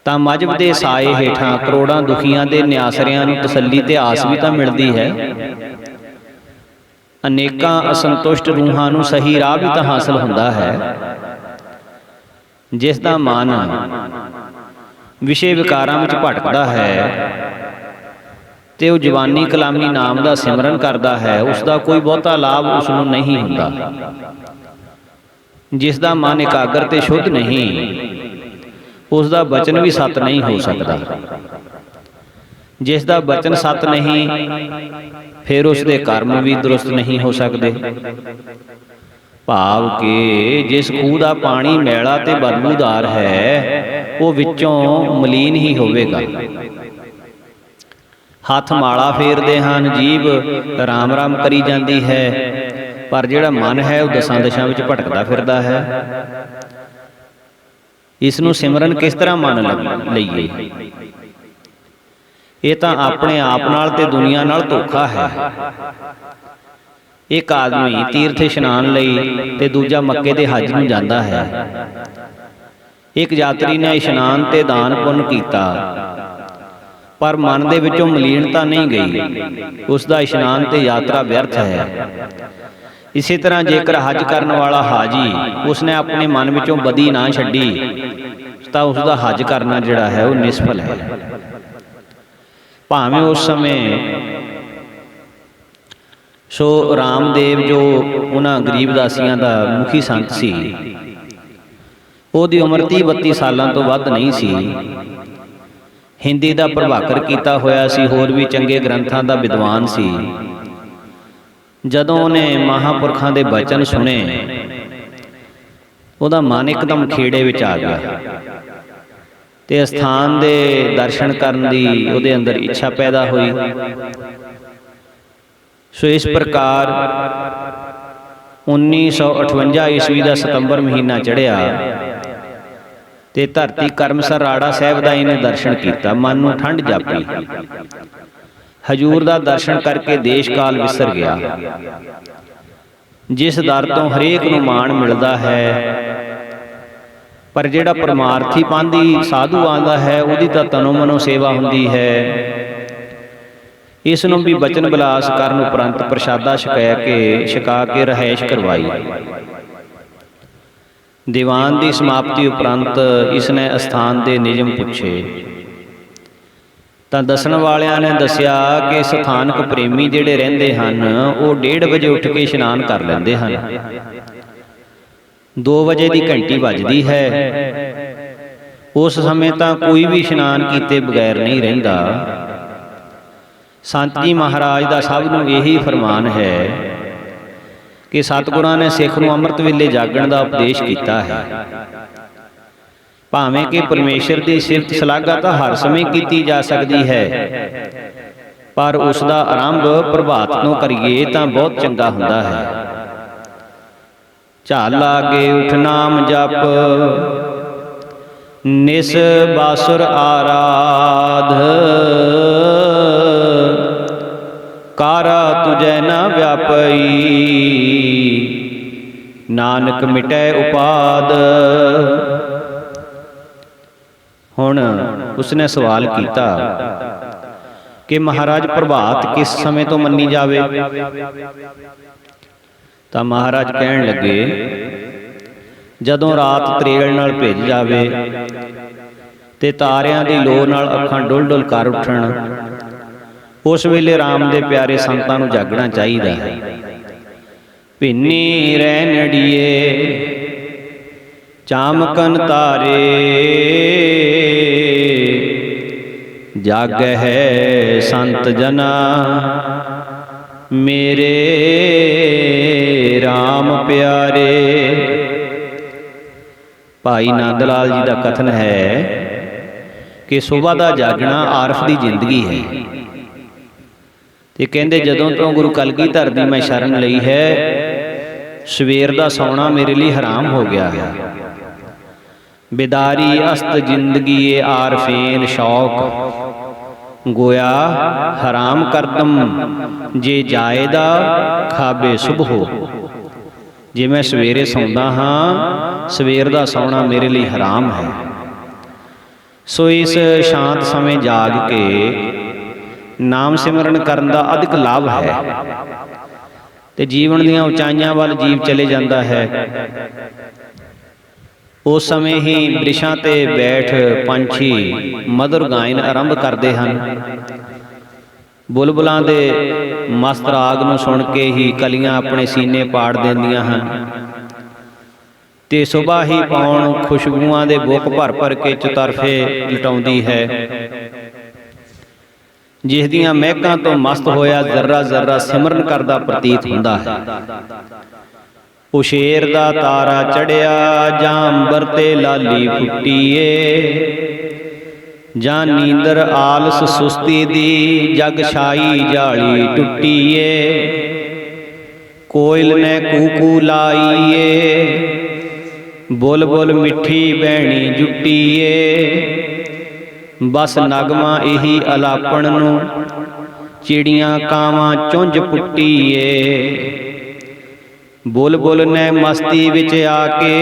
ਤਾਂ ਮਜ਼੍ਹਬ ਦੇ ਸਾਏ ਹੇਠਾਂ ਕਰੋੜਾਂ ਦੁਖੀਆਂ ਦੇ ਨਿਆਸਰਿਆਂ ਨੂੰ ਤਸੱਲੀ ਤੇ ਆਸ ਵੀ ਤਾਂ ਮਿਲਦੀ ਹੈ। ਅਨੇਕਾਂ ਅਸੰਤੁਸ਼ਟ ਰੂਹਾਂ ਨੂੰ ਸਹੀ ਰਾਹ ਵੀ ਤਾਂ ਹਾਸਲ ਹੁੰਦਾ ਹੈ। ਜਿਸ ਦਾ ਮਨ ਵਿਸ਼ੇ ਵਿਕਾਰਾਂ ਵਿੱਚ ਭਟਕਦਾ ਹੈ ਤੇ ਉਹ ਜਵਾਨੀ ਕਲਾਮੀ ਨਾਮ ਦਾ ਸਿਮਰਨ ਕਰਦਾ ਹੈ, ਉਸ ਦਾ ਕੋਈ ਬਹੁਤਾ ਲਾਭ ਉਸ ਨੂੰ ਨਹੀਂ ਹੁੰਦਾ। ਜਿਸ ਦਾ ਮਨ ਇਕਾਗਰ ਤੇ ਸ਼ੁੱਧ ਨਹੀਂ, ਉਸ ਦਾ ਬਚਨ ਵੀ ਸਤ ਨਹੀਂ ਹੋ ਸਕਦਾ। ਜਿਸ ਦਾ ਬਚਨ ਸਤ ਨਹੀਂ, ਫਿਰ ਉਸ ਦੇ ਕਰਮ ਵੀ ਦਰੁਸਤ ਨਹੀਂ ਹੋ ਸਕਦੇ। ਭਾਵ ਕਿ ਜਿਸ ਖੂਹ ਦਾ ਪਾਣੀ ਮੈਲਾ ਤੇ ਬਦਬੂਦਾਰ ਹੈ, ਉਹ ਵਿੱਚੋਂ ਮਲੀਨ ਹੀ ਹੋਵੇਗਾ। ਹੱਥ ਮਾਲਾ ਫੇਰਦੇ ਹਨ, ਜੀਭ ਰਾਮ ਰਾਮ ਕਰੀ ਜਾਂਦੀ ਹੈ, ਪਰ ਜਿਹੜਾ ਮਨ ਹੈ ਉਹ ਦਸਾਂ ਦਿਸ਼ਾ ਵਿੱਚ ਭਟਕਦਾ ਫਿਰਦਾ ਹੈ। ਇਸ ਨੂੰ ਸਿਮਰਨ ਕਿਸ ਤਰ੍ਹਾਂ ਮੰਨ ਲਈਏ? ਇਹ ਤਾਂ ਆਪਣੇ ਆਪ ਨਾਲ ਤੇ ਦੁਨੀਆ ਨਾਲ ਧੋਖਾ ਹੈ। ਇੱਕ ਆਦਮੀ ਤੀਰਥ ਇਸ਼ਨਾਨ ਲਈ ਤੇ ਦੂਜਾ ਮੱਕੇ ਦੇ ਹੱਜ ਨੂੰ ਜਾਂਦਾ ਹੈ। ਇੱਕ ਯਾਤਰੀ ਨੇ ਇਸ਼ਨਾਨ ਤੇ ਦਾਨ ਪੁੰਨ ਕੀਤਾ, ਪਰ ਮਨ ਦੇ ਵਿੱਚੋਂ ਮਲੀਨਤਾ ਨਹੀਂ ਗਈ। ਉਸ ਦਾ ਇਸ਼ਨਾਨ ਤੇ ਯਾਤਰਾ ਵਿਅਰਥ ਹੈ। ਇਸੇ ਤਰ੍ਹਾਂ ਜੇਕਰ ਹੱਜ ਕਰਨ ਵਾਲਾ ਹਾਜੀ ਉਸਨੇ ਆਪਣੇ ਮਨ ਵਿੱਚੋਂ ਬਦੀ ਨਾ ਛੱਡੀ ਤਾਂ ਉਸ ਦਾ ਹੱਜ ਕਰਨਾ ਜਿਹੜਾ ਹੈ ਉਹ ਨਿਸਫਲ ਹੈ। ਭਾਵੇਂ ਉਸ ਸਮੇਂ ਸੋ ਰਾਮਦੇਵ ਜੋ ਉਹਨਾਂ ਗਰੀਬ ਦਾਸੀਆਂ ਦਾ ਮੁਖੀ ਸੰਤ ਸੀ, ਉਹਦੀ ਉਮਰ 30-32 ਸਾਲਾਂ ਤੋਂ ਵੱਧ ਨਹੀਂ ਸੀ। ਹਿੰਦੀ ਦਾ ਪ੍ਰਭਾਕਰ ਕੀਤਾ ਹੋਇਆ ਸੀ, ਹੋਰ ਵੀ ਚੰਗੇ ਗ੍ਰੰਥਾਂ ਦਾ ਵਿਦਵਾਨ ਸੀ। ਜਦੋਂ ਉਹਨੇ ਮਹਾਂਪੁਰਖਾਂ ਦੇ ਬਚਨ ਸੁਣੇ, ਉਹਦਾ ਮਨ ਇੱਕਦਮ ਖੇੜੇ ਵਿੱਚ ਆ ਗਿਆ ਤੇ ਅਸਥਾਨ ਦੇ ਦਰਸ਼ਨ ਕਰਨ ਦੀ ਉਹਦੇ ਅੰਦਰ ਇੱਛਾ ਪੈਦਾ ਹੋਈ। ਸੋ ਇਸ ਪ੍ਰਕਾਰ 1958 ਈਸਵੀ ਦਾ ਸਤੰਬਰ ਮਹੀਨਾ ਚੜ੍ਹਿਆ ਤੇ ਧਰਤੀ ਕਰਮਸਰ ਰਾੜਾ ਸਾਹਿਬ ਦਾ ਇਹਨੇ ਦਰਸ਼ਨ ਕੀਤਾ। ਮਨ ਨੂੰ ਠੰਡ ਜਾਪੀ। ਹਜੂਰ ਦਾ ਦਰਸ਼ਨ ਕਰਕੇ ਦੇਸ਼ ਕਾਲ ਵਿਸਰ ਗਿਆ। ਜਿਸ ਦਰ ਤੋਂ ਹਰੇਕ ਨੂੰ ਮਾਣ ਮਿਲਦਾ ਹੈ, ਪਰ ਜਿਹੜਾ ਪਰਮਾਰਥੀ ਪਾਂਧੀ ਸਾਧੂ ਆਉਂਦਾ ਹੈ, ਉਹਦੀ ਤਾਂ ਤਨੋ ਮਨੋ ਸੇਵਾ ਹੁੰਦੀ ਹੈ। ਇਸ ਨੂੰ ਵੀ ਬਚਨ ਬਿਲਾਸ ਕਰਨ ਉਪਰੰਤ ਪ੍ਰਸ਼ਾਦਾ ਛਕਾ ਕੇ ਰਹਿائش ਕਰਵਾਈ। ਦੀਵਾਨ ਦੀ ਸਮਾਪਤੀ ਉਪਰੰਤ ਇਸਨੇ ਅਸਥਾਨ ਦੇ ਨਿਯਮ ਪੁੱਛੇ ਤਾਂ ਦੱਸਣ ਵਾਲਿਆਂ ਨੇ ਦੱਸਿਆ ਕਿ ਸਥਾਨਕ ਪ੍ਰੇਮੀ ਜਿਹੜੇ ਰਹਿੰਦੇ ਹਨ, ਉਹ 1:30 ਵਜੇ ਉੱਠ ਕੇ ਇਸ਼ਨਾਨ ਕਰ ਲੈਂਦੇ ਹਨ। 2 ਵਜੇ ਦੀ ਘੰਟੀ ਵੱਜਦੀ ਹੈ। ਉਸ ਸਮੇਂ ਤਾਂ ਕੋਈ ਵੀ ਇਸ਼ਨਾਨ ਕੀਤੇ ਬਗੈਰ ਨਹੀਂ ਰਹਿੰਦਾ। ਸੰਤ ਜੀ ਮਹਾਰਾਜ ਦਾ ਸਭ ਨੂੰ ਇਹੀ ਫਰਮਾਨ ਹੈ ਕਿ ਸਤਿਗੁਰਾਂ ਨੇ ਸਿੱਖ ਨੂੰ ਅੰਮ੍ਰਿਤ ਵੇਲੇ ਜਾਗਣ ਦਾ ਉਪਦੇਸ਼ ਕੀਤਾ ਹੈ। ਭਾਵੇਂ ਕਿ ਪਰਮੇਸ਼ਰ ਦੀ ਸਿਫਤ ਸ਼ਲਾਘਾ ਤਾਂ ਹਰ ਸਮੇਂ ਕੀਤੀ ਜਾ ਸਕਦੀ ਹੈ, ਪਰ ਉਸ ਦਾ ਆਰੰਭ ਪ੍ਰਭਾਤ ਤੋਂ ਕਰੀਏ ਤਾਂ ਬਹੁਤ ਚੰਗਾ ਹੁੰਦਾ ਹੈ। ਝਾਲ ਲਾਗੇ ਉਠ ਨਾਮ ਜਪ, ਨਿਸ ਬਾਸੁਰ ਆਰਾਧ, ਕਾਰਾ ਤੁਜੈ ਨਾ ਵਿਆਪਈ, ਨਾਨਕ ਮਿਟੈ ਉਪਾਦ। ਹੁਣ ਉਸਨੇ ਸਵਾਲ ਕੀਤਾ ਕਿ ਮਹਾਰਾਜ ਪ੍ਰਭਾਤ ਕਿਸ ਸਮੇਂ ਤੋਂ ਮੰਨੀ ਜਾਵੇ? ਤਾਂ ਮਹਾਰਾਜ ਕਹਿਣ ਲੱਗੇ, ਜਦੋਂ ਰਾਤ ਤਰੇਲ ਨਾਲ ਭਿੱਜ ਜਾਵੇ ਤੇ ਤਾਰਿਆਂ ਦੀ ਲੋ ਨਾਲ ਅੱਖਾਂ ਡੁੱਲ ਡੁੱਲ ਕਰ ਉੱਠਣ, ਉਸ ਵੇਲੇ ਰਾਮ ਦੇ ਪਿਆਰੇ ਸੰਤਾਂ ਨੂੰ ਜਾਗਣਾ ਚਾਹੀਦਾ ਹੈ। ਭਿੰਨੀ ਰਹਿਣੜੀਏ ਚਾਮਕਨ ਤਾਰੇ, ਜਾਗਹਿ ਸੰਤ ਜਨਾ ਮੇਰੇ ਰਾਮ ਪਿਆਰੇ। ਭਾਈ ਨੰਦ ਲਾਲ ਜੀ ਦਾ ਕਥਨ ਹੈ ਕਿ ਸੁਬਹ ਦਾ ਜਾਗਣਾ ਆਰਫ ਦੀ ਜ਼ਿੰਦਗੀ ਹੈ। ਤੇ ਕਹਿੰਦੇ ਜਦੋਂ ਤੋਂ ਗੁਰੂ ਕਲਗੀਧਰ ਦੀ ਮੈਂ ਸ਼ਰਨ ਲਈ ਹੈ, ਸਵੇਰ ਦਾ ਸੌਣਾ ਮੇਰੇ ਲਈ ਹਰਾਮ ਹੋ ਗਿਆ ਹੈ। ਬਿਦਾਰੀ ਅਸਤ ਜ਼ਿੰਦਗੀ ਆਰਫੇਨ ਸ਼ੌਕ, ਗੋਇਆ ਹਰਾਮ ਕਰਦਮ ਜੇ ਜਾਇਦਾ ਖਾਬੇ ਸੁਬਹੋ। ਜੇ ਮੈਂ ਸਵੇਰੇ ਸੌਂਦਾ ਹਾਂ, ਸਵੇਰ ਦਾ ਸੌਣਾ ਮੇਰੇ ਲਈ ਹਰਾਮ ਹੈ। ਸੋ ਇਸ ਸ਼ਾਂਤ ਸਮੇਂ ਜਾਗ ਕੇ ਨਾਮ ਸਿਮਰਨ ਕਰਨ ਦਾ ਅਧਿਕ ਲਾਭ ਹੈ ਤੇ ਜੀਵਨ ਦੀਆਂ ਉਚਾਈਆਂ ਵੱਲ ਜੀਵ ਚਲੇ ਜਾਂਦਾ ਹੈ। ਉਸ ਸਮੇਂ ਹੀ ਬ੍ਰਿਸ਼ਾਂ ਤੇ ਬੈਠ ਪੰਛੀ ਮਧੁਰ ਗਾਇਨ ਆਰੰਭ ਕਰਦੇ ਹਨ। ਬੁਲਬੁਲਾਂ ਦੇ ਮਸਤ ਰਾਗ ਨੂੰ ਸੁਣ ਕੇ ਹੀ ਕਲੀਆਂ ਆਪਣੇ ਸੀਨੇ ਪਾੜ ਦਿੰਦੀਆਂ ਹਨ ਤੇ ਸੁਬਹ ਹੀ ਪੌਣ ਖੁਸ਼ਬੂਆਂ ਦੇ ਬੁੱਕ ਭਰ ਭਰ ਕੇ ਚੁਤਰਫੇ ਲਟਾਉਂਦੀ ਹੈ, ਜਿਸ ਦੀਆਂ ਮਹਿਕਾਂ ਤੋਂ ਮਸਤ ਹੋਇਆ ਜ਼ਰਰਾ ਜ਼ਰਰਾ ਸਿਮਰਨ ਕਰਦਾ ਪ੍ਰਤੀਤ ਹੁੰਦਾ ਹੈ। ਉਸ਼ੇਰ ਦਾ ਤਾਰਾ ਚੜਿਆ ਜਾਂ ਅੰਬਰ ਤੇ ਲਾਲੀ ਫੁੱਟੀਏ, ਜਾਂ ਨੀਂਦਰ ਆਲਸ ਸੁਸਤੀ ਦੀ ਜਗ ਛਾਈ ਜਾਲੀ ਟੁੱਟੀਏ। ਕੋਇਲ ਨੇ ਕੂਕੂ ਲਾਈਏ, ਬੁਲਬੁਲ ਮਿੱਠੀ ਬਹਿਣੀ ਜੁੱਟੀਏ। ਬਸ ਨਗਮਾ ਇਹੀ ਅਲਾਪਣ ਨੂੰ ਚਿੜੀਆਂ ਕਾਵਾਂ ਚੁੰਝ ਪੁੱਟੀਏ। ਬੁਲਬੁਲ ਨੇ ਮਸਤੀ ਵਿੱਚ ਆ ਕੇ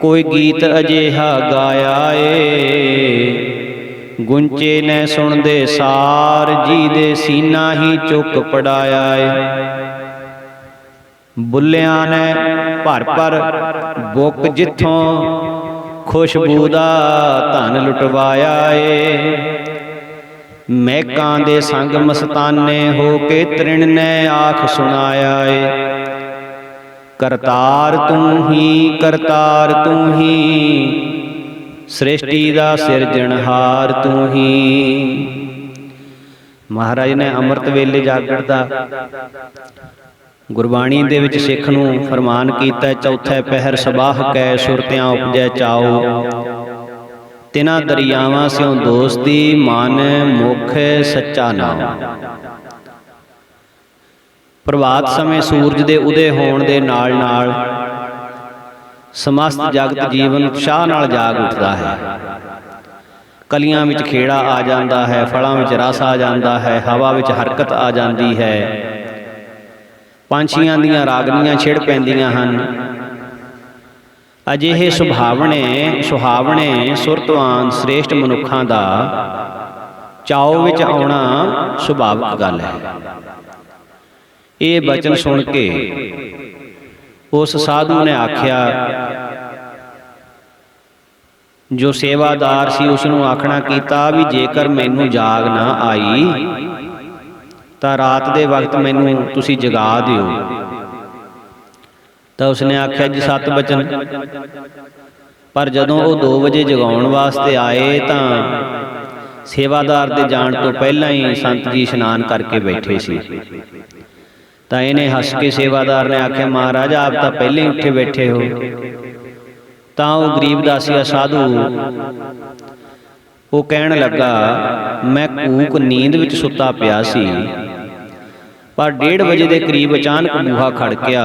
ਕੋਈ ਗੀਤ ਅਜਿਹਾ ਗਾਇਆ ਏ, ਗੁੰਚੇ ਨੇ ਸੁਣਦੇ ਸਾਰ ਜੀ ਦੇ ਸੀਨਾ ਹੀ ਚੁੱਕ ਪੜਾਇਆ ਏ। ਬੁੱਲਿਆਂ ਨੇ ਭਰ ਭਰ ਬੁੱਕ ਜਿੱਥੋਂ ਖੁਸ਼ਬੂ ਦਾ ਧਨ ਲੁਟਵਾਇਆ ਏ। ਮਹਿਕਾਂ ਦੇ ਸੰਗ ਮਸਤਾਨੇ ਹੋ ਕੇ ਤ੍ਰਿਣ ਨੇ ਆਖ ਸੁਣਾਇਆ ਏ। ਕਰਤਾਰ ਤੂੰ ਹੀ, ਕਰਤਾਰ ਤੂੰ ਹੀ, ਸ੍ਰਿਸ਼ਟੀ ਦਾ ਸਿਰਜਣਹਾਰ ਤੂੰ ਹੀ। ਮਹਾਰਾਜ ਨੇ ਅੰਮ੍ਰਿਤ ਵੇਲੇ ਜਾਗਣ ਦਾ ਗੁਰਬਾਣੀ ਦੇ ਵਿੱਚ ਸਿੱਖ ਨੂੰ ਫਰਮਾਨ ਕੀਤਾ, ਚੌਥੇ ਪਹਿਰ ਸਬਾਹ ਕੈ ਸੁਰਤਿਆਂ ਉਪਜੈ ਚਾਉ। ਤਿਨਾਂ ਦਰਿਆਵਾਂ ਸਿਉ ਦੋਸਤੀ, ਮਨ ਮੁਖ ਸੱਚਾ ਨਾਮ। ਪ੍ਰਭਾਤ ਸਮੇਂ ਸੂਰਜ ਦੇ ਉਦੇ ਹੋਣ ਦੇ ਨਾਲ ਨਾਲ ਸਮਸਤ ਜਗਤ ਜੀਵਨ ਉਤਸ਼ਾਹ ਨਾਲ ਜਾਗ ਉੱਠਦਾ ਹੈ। ਕਲੀਆਂ ਵਿੱਚ ਖੇੜਾ ਆ ਜਾਂਦਾ ਹੈ, ਫਲਾਂ ਵਿੱਚ ਰਸ ਆ ਜਾਂਦਾ ਹੈ, ਹਵਾ ਵਿੱਚ ਹਰਕਤ ਆ ਜਾਂਦੀ ਹੈ, ਪੰਛੀਆਂ ਦੀਆਂ ਰਾਗਨੀਆਂ ਛਿੜ ਪੈਂਦੀਆਂ ਹਨ। ਅਜਿਹੇ ਸੁਹਾਵਣੇ ਸੁਰਤਵਾਨ ਸ੍ਰੇਸ਼ਟ ਮਨੁੱਖਾਂ ਦਾ ਚਾਉ ਵਿੱਚ ਆਉਣਾ ਸੁਭਾਵਿਕ ਗੱਲ ਹੈ। ਇਹ ਬਚਨ ਸੁਣ ਕੇ ਉਸ ਸਾਧੂ ਨੇ ਆਖਿਆ, ਜੋ ਸੇਵਾਦਾਰ ਸੀ ਉਸ ਨੂੰ ਆਖਣਾ ਕੀਤਾ ਵੀ ਜੇਕਰ ਮੈਨੂੰ ਜਾਗ ਨਾ ਆਈ ਤਾਂ ਰਾਤ ਦੇ ਵਕਤ ਮੈਨੂੰ ਤੁਸੀਂ ਜਗਾ ਦਿਓ। ਤਾਂ ਉਸਨੇ ਆਖਿਆ ਜੀ 7 ਬਚਨ। ਪਰ ਜਦੋਂ ਉਹ 2 ਵਜੇ ਜਗਾਉਣ ਵਾਸਤੇ ਆਏ ਤਾਂ ਸੇਵਾਦਾਰ ਦੇ ਜਾਣ ਤੋਂ ਪਹਿਲਾਂ ਹੀ ਸੰਤ ਜੀ ਇਸ਼ਨਾਨ ਕਰਕੇ ਬੈਠੇ ਸੀ। ਤਾਂ ਇਹਨੇ ਹੱਸ ਕੇ ਸੇਵਾਦਾਰ ਨੇ ਆਖਿਆ, ਮਹਾਰਾਜ ਆਪ ਤਾਂ ਪਹਿਲੇ ਹੀ ਉੱਠੇ ਬੈਠੇ ਹੋ। ਤਾਂ ਉਹ ਗਰੀਬਦਾਸੀਆ ਸਾਧੂ ਉਹ ਕਹਿਣ ਲੱਗਾ, ਮੈਂ ਕੂਕ ਨੀਂਦ ਵਿੱਚ ਸੁੱਤਾ ਪਿਆ ਸੀ, ਪਰ 1:30 ਵਜੇ ਦੇ ਕਰੀਬ ਅਚਾਨਕ ਬੂਹਾ ਖੜਕਿਆ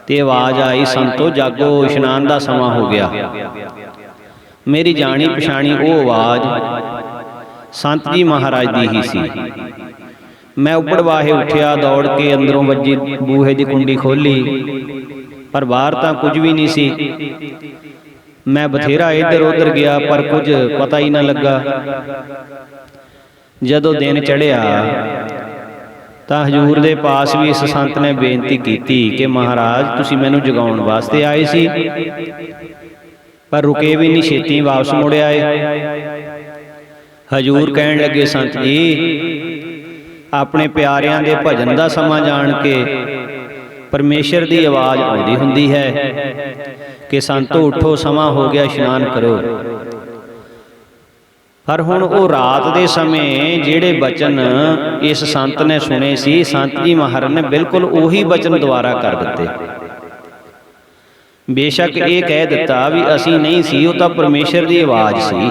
ਤੇ ਆਵਾਜ਼ ਆਈ, ਸੰਤੋ ਜਾਗੋ, ਇਸ਼ਨਾਨ ਦਾ ਸਮਾਂ ਹੋ ਗਿਆ। ਮੇਰੀ ਜਾਣੀ ਪਛਾਣੀ ਉਹ ਆਵਾਜ਼ ਸੰਤ ਜੀ ਮਹਾਰਾਜ ਦੀ ਹੀ ਸੀ। ਮੈਂ ਉੱਪੜ ਵਾਹੇ ਉੱਠਿਆ, ਦੌੜ ਕੇ ਅੰਦਰੋਂ ਵੱਜੀ ਬੂਹੇ ਦੀ ਕੁੰਡੀ ਖੋਲ੍ਹੀ, ਪਰ ਬਾਹਰ ਤਾਂ ਕੁਝ ਵੀ ਨਹੀਂ ਸੀ। ਮੈਂ ਬਥੇਰਾ ਇੱਧਰ ਉੱਧਰ ਗਿਆ, ਪਰ ਕੁਝ ਪਤਾ ਹੀ ਨਾ ਲੱਗਾ। ਜਦੋਂ ਦਿਨ ਚੜ੍ਹਿਆ ਤਾਂ ਹਜ਼ੂਰ ਦੇ ਪਾਸ ਵੀ ਇਸ ਸੰਤ ਨੇ ਬੇਨਤੀ ਕੀਤੀ ਕਿ ਮਹਾਰਾਜ ਤੁਸੀਂ ਮੈਨੂੰ ਜਗਾਉਣ ਵਾਸਤੇ ਆਏ ਸੀ, ਪਰ ਰੁਕੇ ਵੀ ਨਹੀਂ, ਛੇਤੀ ਵਾਪਸ ਮੁੜ ਆਏ। ਹਜ਼ੂਰ ਕਹਿਣ ਲੱਗੇ, ਸੰਤ ਜੀ ਆਪਣੇ ਪਿਆਰਿਆਂ ਦੇ ਭਜਨ ਦਾ ਸਮਾਂ ਜਾਣ ਕੇ ਪਰਮੇਸ਼ਰ ਦੀ ਆਵਾਜ਼ ਆਉਂਦੀ ਹੁੰਦੀ ਹੈ ਕਿ ਸੰਤੋ ਉੱਠੋ, ਸਮਾਂ ਹੋ ਗਿਆ, ਇਸ਼ਨਾਨ ਕਰੋ। ਪਰ ਹੁਣ ਉਹ ਰਾਤ ਦੇ ਸਮੇਂ ਜਿਹੜੇ ਬਚਨ ਇਸ ਸੰਤ ਨੇ ਸੁਣੇ ਸੀ, ਸੰਤ ਜੀ ਮਹਾਰਾਜ ਨੇ ਬਿਲਕੁਲ ਉਹੀ ਬਚਨ ਦੁਬਾਰਾ ਕਰ ਦਿੱਤੇ। ਬੇਸ਼ੱਕ ਇਹ ਕਹਿ ਦਿੱਤਾ ਵੀ ਅਸੀਂ ਨਹੀਂ ਸੀ, ਉਹ ਤਾਂ ਪਰਮੇਸ਼ਰ ਦੀ ਆਵਾਜ਼ ਸੀ,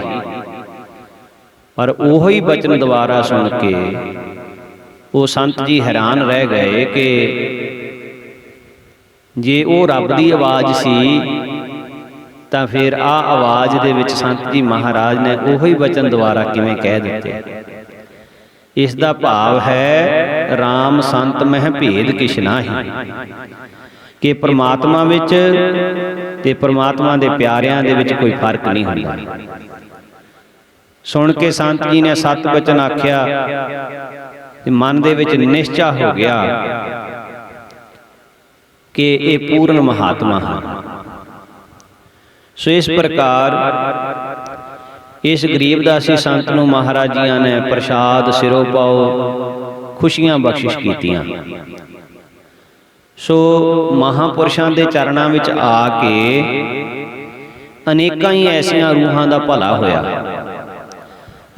ਪਰ ਉਹੀ ਬਚਨ ਦੁਬਾਰਾ ਸੁਣ ਕੇ ਉਹ ਸੰਤ ਜੀ ਹੈਰਾਨ ਰਹਿ ਗਏ ਕਿ ਜੇ ਉਹ ਰੱਬ ਦੀ ਆਵਾਜ਼ ਸੀ ਤਾਂ ਫਿਰ ਆਹ ਆਵਾਜ਼ ਦੇ ਵਿੱਚ ਸੰਤ ਜੀ ਮਹਾਰਾਜ ਨੇ ਉਹੀ ਬਚਨ ਦੁਬਾਰਾ ਕਿਵੇਂ ਕਹਿ ਦਿੱਤੇ। ਇਸ ਦਾ ਭਾਵ ਹੈ ਰਾਮ ਸੰਤ ਮਹਿ ਭੇਦ ਕਿਛ ਨਾਹੀ, ਕਿ ਪ੍ਰਮਾਤਮਾ ਵਿੱਚ ਤੇ ਪ੍ਰਮਾਤਮਾ ਦੇ ਪਿਆਰਿਆਂ ਦੇ ਵਿੱਚ ਕੋਈ ਫਰਕ ਨਹੀਂ ਹੁੰਦਾ। ਸੁਣ ਕੇ ਸੰਤ ਜੀ ਨੇ 7 ਬਚਨ ਆਖਿਆ ਤੇ ਮਨ ਦੇ ਵਿੱਚ ਨਿਸ਼ਚਾ ਹੋ ਗਿਆ ਕਿ ਇਹ ਪੂਰਨ ਮਹਾਤਮਾ ਹਨ। ਸੋ ਇਸ ਪ੍ਰਕਾਰ ਇਸ ਗਰੀਬਦਾਸੀ ਸੰਤ ਨੂੰ ਮਹਾਰਾਜ ਜੀਆਂ ਨੇ ਪ੍ਰਸ਼ਾਦ ਸਿਰੋਂ ਪਾਓ ਖੁਸ਼ੀਆਂ ਬਖਸ਼ਿਸ਼ ਕੀਤੀਆਂ। ਸੋ ਮਹਾਂਪੁਰਸ਼ਾਂ ਦੇ ਚਰਨਾਂ ਵਿੱਚ ਆ ਕੇ ਅਨੇਕਾਂ ਹੀ ਐਸੀਆਂ ਰੂਹਾਂ ਦਾ ਭਲਾ ਹੋਇਆ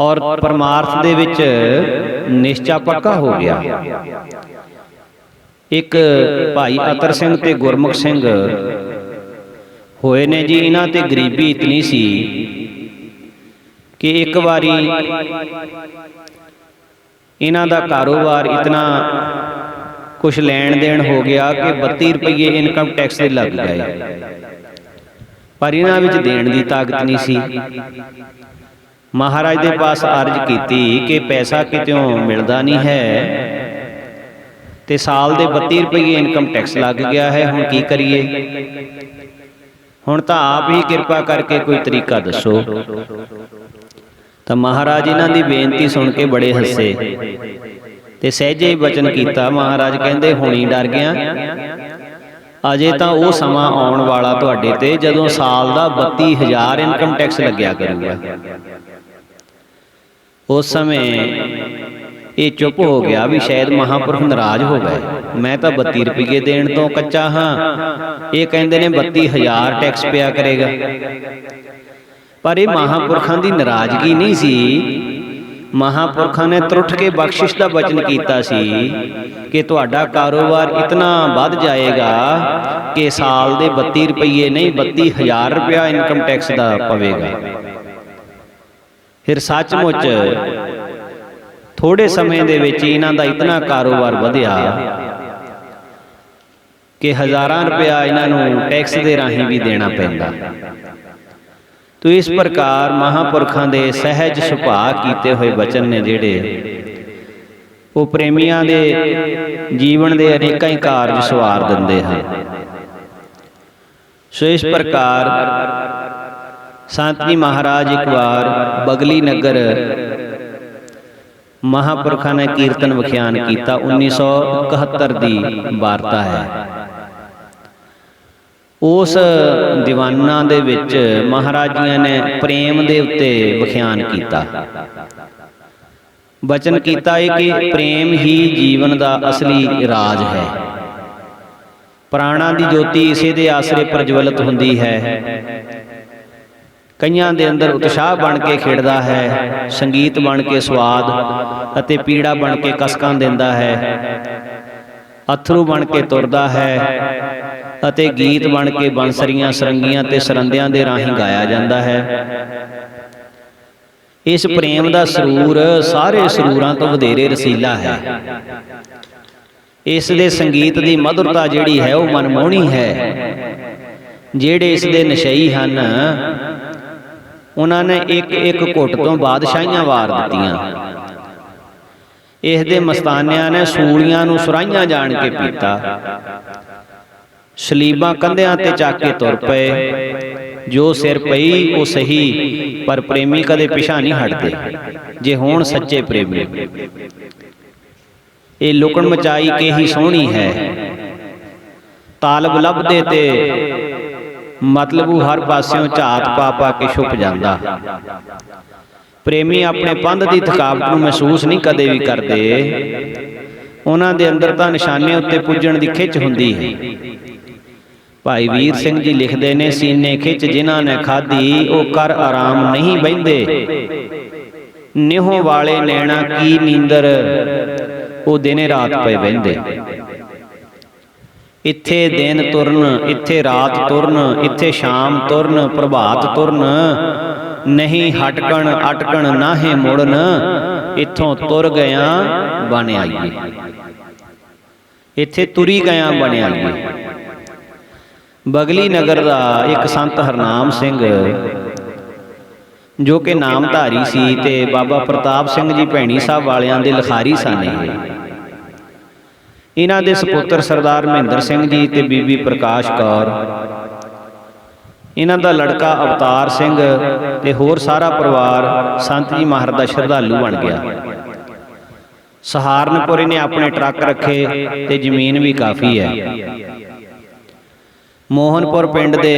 ਔਰ ਪਰਮਾਰਥ ਦੇ ਵਿੱਚ ਨਿਸ਼ਚਾ ਪੱਕਾ ਹੋ ਗਿਆ। ਇੱਕ ਭਾਈ ਅਤਰ ਸਿੰਘ ਤੇ ਗੁਰਮੁਖ ਸਿੰਘ ਹੋਏ ਨੇ ਜੀ, ਇਹਨਾਂ ਤੇ ਗਰੀਬੀ ਇਤਨੀ ਸੀ ਕਿ ਇੱਕ ਵਾਰੀ ਇਹਨਾਂ ਦਾ ਕਾਰੋਬਾਰ ਇਤਨਾ ਕੁਛ ਲੈਣ ਦੇਣ ਹੋ ਗਿਆ ਕਿ 32 ਰੁਪਏ ਇਨਕਮ ਟੈਕਸ ਦੇ ਲੱਗ ਗਏ, ਪਰ ਇਹਨਾਂ ਵਿੱਚ ਦੇਣ ਦੀ ਤਾਕਤ ਨਹੀਂ ਸੀ। ਮਹਾਰਾਜ ਦੇ ਪਾਸ ਅਰਜ਼ ਕੀਤੀ ਕਿ ਪੈਸਾ ਕਿਤੋਂ ਮਿਲਦਾ ਨਹੀਂ ਹੈ ਤੇ ਸਾਲ ਦੇ 32 ਰੁਪਏ ਇਨਕਮ ਟੈਕਸ ਲੱਗ ਗਿਆ ਹੈ, ਹੁਣ ਕੀ ਕਰੀਏ? ਹੁਣ ਤਾਂ ਆਪ ਹੀ ਕਿਰਪਾ ਕਰਕੇ ਕੋਈ ਤਰੀਕਾ ਦੱਸੋ। ਤਾਂ ਮਹਾਰਾਜ ਇਹਨਾਂ ਦੀ ਬੇਨਤੀ ਸੁਣ ਕੇ ਬੜੇ ਹੱਸੇ ਤੇ ਸਹਿਜੇ ਹੀ ਬਚਨ ਕੀਤਾ। ਮਹਾਰਾਜ ਕਹਿੰਦੇ ਹੁਣੀ ਡਰ ਗਿਆ, ਅਜੇ ਤਾਂ ਉਹ ਸਮਾਂ ਆਉਣ ਵਾਲਾ ਤੁਹਾਡੇ ਤੇ ਜਦੋਂ ਸਾਲ ਦਾ 32,000 ਇਨਕਮ ਟੈਕਸ ਲੱਗਿਆ ਕਰੂਗਾ। ਉਸ ਸਮੇਂ ਇਹ ਚੁੱਪ ਹੋ ਗਿਆ ਵੀ ਸ਼ਾਇਦ ਮਹਾਂਪੁਰਖ ਨਾਰਾਜ਼ ਹੋ ਗਏ, ਮੈਂ ਤਾਂ 32 ਰੁਪਏ ਦੇਣ ਤੋਂ ਕੱਚਾ ਹਾਂ, ਇਹ ਕਹਿੰਦੇ ਨੇ 32,000 ਟੈਕਸ ਪਿਆ ਕਰੇਗਾ। ਪਰ ਇਹ ਮਹਾਂਪੁਰਖਾਂ ਦੀ ਨਾਰਾਜ਼ਗੀ ਨਹੀਂ ਸੀ। ਮਹਾਂਪੁਰਖਾਂ ਨੇ ਤਰੁੱਠ ਕੇ ਬਖਸ਼ਿਸ਼ ਦਾ ਬਚਨ ਕੀਤਾ ਸੀ ਕਿ ਤੁਹਾਡਾ ਕਾਰੋਬਾਰ ਇਤਨਾ ਵੱਧ ਜਾਏਗਾ ਕਿ ਸਾਲ ਦੇ 32 ਰੁਪਏ ਨਹੀਂ 32,000 ਰੁਪਇਆ ਇਨਕਮ ਟੈਕਸ ਦਾ ਪਵੇਗਾ। ਫਿਰ ਸੱਚਮੁੱਚ ਥੋੜੇ ਸਮੇਂ ਦੇ ਵਿੱਚ ਇਹਨਾਂ ਦਾ ਇਤਨਾ ਕਾਰੋਬਾਰ ਵਧਿਆ ਕਿ ਹਜ਼ਾਰਾਂ ਰੁਪਇਆ ਇਹਨਾਂ ਨੂੰ ਟੈਕਸ ਦੇ ਰਾਹੀਂ ਵੀ ਦੇਣਾ ਪੈਂਦਾ। ਤੋ ਇਸ ਪ੍ਰਕਾਰ ਮਹਾਂਪੁਰਖਾਂ ਦੇ ਸਹਿਜ ਸੁਭਾਅ ਕੀਤੇ ਹੋਏ ਬਚਨ ਨੇ ਜਿਹੜੇ ਉਹ ਪ੍ਰੇਮੀਆਂ ਦੇ ਜੀਵਨ ਦੇ ਅਨੇਕਾਂ ਹੀ ਕਾਰਜ ਸਵਾਰ ਦਿੰਦੇ ਹਨ। ਸੋ ਇਸ ਪ੍ਰਕਾਰ ਸੰਤ ਜੀ ਮਹਾਰਾਜ ਇੱਕ ਵਾਰ ਬਗਲੀ ਨਗਰ ਮਹਾਂਪੁਰਖਾਂ ਨੇ ਕੀਰਤਨ ਵਿਖਿਆਨ ਕੀਤਾ। 1971 ਦੀ ਵਾਰਤਾ ਹੈ। ਉਸ ਦੀਵਾਨਾਂ ਦੇ ਵਿੱਚ ਮਹਾਰਾਜ ਜੀਆਂ ਨੇ ਪ੍ਰੇਮ ਦੇ ਉੱਤੇ ਵਿਖਿਆਨ ਕੀਤਾ। ਬਚਨ ਕੀਤਾ ਹੈ ਕਿ ਪ੍ਰੇਮ ਹੀ ਜੀਵਨ ਦਾ ਅਸਲੀ ਰਾਜ ਹੈ। ਪ੍ਰਾਣਾਂ ਦੀ ਜੋਤੀ ਇਸੇ ਦੇ ਆਸਰੇ ਪ੍ਰਜਵਲਿਤ ਹੁੰਦੀ ਹੈ। ਕਈਆਂ ਦੇ ਅੰਦਰ ਉਤਸ਼ਾਹ ਬਣ ਕੇ ਖਿੜਦਾ ਹੈ, ਸੰਗੀਤ ਬਣ ਕੇ ਸਵਾਦ ਅਤੇ ਪੀੜਾ ਬਣ ਕੇ ਕਸਕਾਂ ਦਿੰਦਾ ਹੈ, ਅਥਰੂ ਬਣ ਕੇ ਤੁਰਦਾ ਹੈ ਅਤੇ ਗੀਤ ਬਣ ਕੇ ਬੰਸਰੀਆਂ, ਸਰੰਗੀਆਂ ਤੇ ਸਰੰਦਿਆਂ ਦੇ ਰਾਹੀਂ ਗਾਇਆ ਜਾਂਦਾ ਹੈ। ਇਸ ਪ੍ਰੇਮ ਦਾ ਸਰੂਰ ਸਾਰੇ ਸਰੂਰਾਂ ਤੋਂ ਵਧੇਰੇ ਰਸੀਲਾ ਹੈ। ਇਸ ਦੇ ਸੰਗੀਤ ਦੀ ਮਧੁਰਤਾ ਜਿਹੜੀ ਹੈ ਉਹ ਮਨਮੋਹਣੀ ਹੈ। ਜਿਹੜੇ ਇਸ ਦੇ ਨਸ਼ਈ ਹਨ ਉਹਨਾਂ ਨੇ ਇੱਕ ਇੱਕ ਘੁੱਟ ਤੋਂ ਬਾਦਸ਼ਾਹੀਆਂ ਵਾਰ ਦਿੱਤੀਆਂ। ਇਸ ਦੇ ਮਸਤਾਨਿਆਂ ਨੇ ਸੂਲੀਆਂ ਨੂੰ ਸੁਰਾਹੀਆਂ ਜਾਣ ਕੇ ਪੀਤਾ। ਸਲੀਬਾਂ ਕੰਧਿਆਂ ਤੇ ਚੱਕ ਕੇ ਤੁਰ ਪਏ। ਜੋ ਸਿਰ ਪਈ ਉਹ ਸਹੀ, ਪਰ ਪ੍ਰੇਮੀ ਕਦੇ ਪਿਛਾ ਨਹੀਂ ਹਟਦੇ ਜੇ ਹੋਣ ਸੱਚੇ ਪ੍ਰੇਮੀ। ਇਹ ਲੁਕਣ ਮਚਾਈ ਕਿਹੀ ਸੋਹਣੀ ਹੈ, ਤਾਲਬ ਲੱਭਦੇ ਤੇ ਮਤਲਬੂ ਹਰ ਪਾਸਿਓਂ ਝਾਤ ਪਾ ਪਾ ਕੇ ਛੁਪ ਜਾਂਦਾ। ਪ੍ਰੇਮੀ ਆਪਣੇ ਪੰਧ ਦੀ ਥਕਾਵਟ ਨੂੰ ਮਹਿਸੂਸ ਨਹੀਂ ਕਦੇ ਵੀ ਕਰਦੇ। ਉਹਨਾਂ ਦੇ ਅੰਦਰ ਤਾਂ ਨਿਸ਼ਾਨੇ ਉੱਤੇ ਪੁੱਜਣ ਦੀ ਖਿੱਚ ਹੁੰਦੀ ਹੈ। ਭਾਈ ਵੀਰ ਸਿੰਘ ਜੀ ਲਿਖਦੇ ਨੇ, ਸੀਨੇ ਖਿੱਚ ਜਿਨ੍ਹਾਂ ਨੇ ਖਾਧੀ ਉਹ ਕਰ ਆਰਾਮ ਨਹੀਂ ਬਹਿੰਦੇ। ਨਿਹੋਂ ਵਾਲੇ ਨੈਣਾ ਕੀ ਨੀਂਦਰ ਉਹ ਦਿਨੇ ਰਾਤ ਪਏ ਬਹਿੰਦੇ। ਇੱਥੇ ਦਿਨ ਤੁਰਨ, ਇੱਥੇ ਰਾਤ ਤੁਰਨ, ਇੱਥੇ ਸ਼ਾਮ ਤੁਰਨ, ਪ੍ਰਭਾਤ ਤੁਰਨ, ਨਹੀਂ ਹਟਕਣ ਅਟਕਣ ਨਾਹੇ ਮੁੜਨ, ਇੱਥੋਂ ਤੁਰ ਗਿਆ ਬਣ ਆਈਏ। ਇੱਥੇ ਤੁਰੀ ਗਿਆ ਬਣ ਆਈਏ। ਬਗਲੀ ਨਗਰ ਦਾ ਇੱਕ ਸੰਤ ਹਰਨਾਮ ਸਿੰਘ ਜੋ ਕਿ ਨਾਮਧਾਰੀ ਸੀ ਤੇ ਬਾਬਾ ਪ੍ਰਤਾਪ ਸਿੰਘ ਜੀ ਭੈਣੀ ਸਾਹਿਬ ਵਾਲਿਆਂ ਦੇ ਲਿਖਾਰੀ ਸਨ। ਇਹਨਾਂ ਦੇ ਸਪੁੱਤਰ ਸਰਦਾਰ ਮਹਿੰਦਰ ਸਿੰਘ ਜੀ ਤੇ ਬੀਬੀ ਪ੍ਰਕਾਸ਼ ਕੌਰ, ਇਹਨਾਂ ਦਾ ਲੜਕਾ ਅਵਤਾਰ ਸਿੰਘ ਤੇ ਹੋਰ ਸਾਰਾ ਪਰਿਵਾਰ ਸੰਤ ਜੀ ਮਹਾਰਾਜ ਦਾ ਸ਼ਰਧਾਲੂ ਬਣ ਗਿਆ। ਸਹਾਰਨਪੁਰ ਇਹਨੇ ਆਪਣੇ ਟਰੱਕ ਰੱਖੇ ਤੇ ਜ਼ਮੀਨ ਵੀ ਕਾਫੀ ਹੈ। ਮੋਹਨਪੁਰ ਪਿੰਡ ਦੇ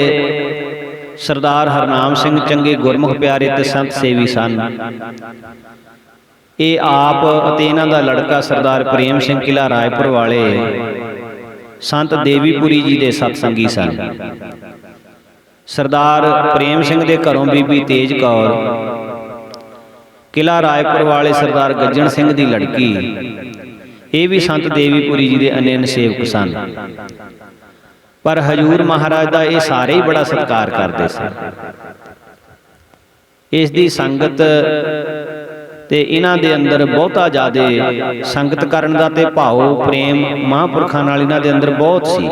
ਸਰਦਾਰ ਹਰਨਾਮ ਸਿੰਘ ਚੰਗੇ ਗੁਰਮੁਖ ਪਿਆਰੇ ਤੇ ਸੰਤ ਸੇਵੀ ਸਨ। ਇਹ ਆਪ ਅਤੇ ਇਹਨਾਂ ਦਾ ਲੜਕਾ ਸਰਦਾਰ ਪ੍ਰੇਮ ਸਿੰਘ ਕਿਲ੍ਹਾ ਰਾਏਪੁਰ ਵਾਲੇ ਸੰਤ ਦੇਵੀਪੁਰੀ ਜੀ ਦੇ ਸਤਸੰਗੀ ਸਨ। ਸਰਦਾਰ ਪ੍ਰੇਮ ਸਿੰਘ ਦੇ ਘਰੋਂ ਬੀਬੀ ਤੇਜ ਕੌਰ, ਕਿਲ੍ਹਾ ਰਾਏਪੁਰ ਵਾਲੇ ਸਰਦਾਰ ਗੱਜਣ ਸਿੰਘ ਦੀ ਲੜਕੀ, ਇਹ ਵੀ ਸੰਤ ਦੇਵੀਪੁਰੀ ਜੀ ਦੇ ਅਨੰਨ ਸੇਵਕ ਸਨ। ਪਰ ਹਜੂਰ ਮਹਾਰਾਜ ਦਾ ਇਹ ਸਾਰੇ ਹੀ ਬੜਾ ਸਤਿਕਾਰ ਕਰਦੇ ਸਨ। ਇਸ ਦੀ ਸੰਗਤ ਤੇ ਇਹਨਾਂ ਦੇ ਅੰਦਰ ਬਹੁਤਾ ਜ਼ਿਆਦਾ ਸੰਗਤ ਕਰਨ ਦਾ ਤੇ ਭਾਉ ਪ੍ਰੇਮ ਮਹਾਂਪੁਰਖਾਂ ਨਾਲ ਇਹਨਾਂ ਦੇ ਅੰਦਰ ਬਹੁਤ ਸੀ।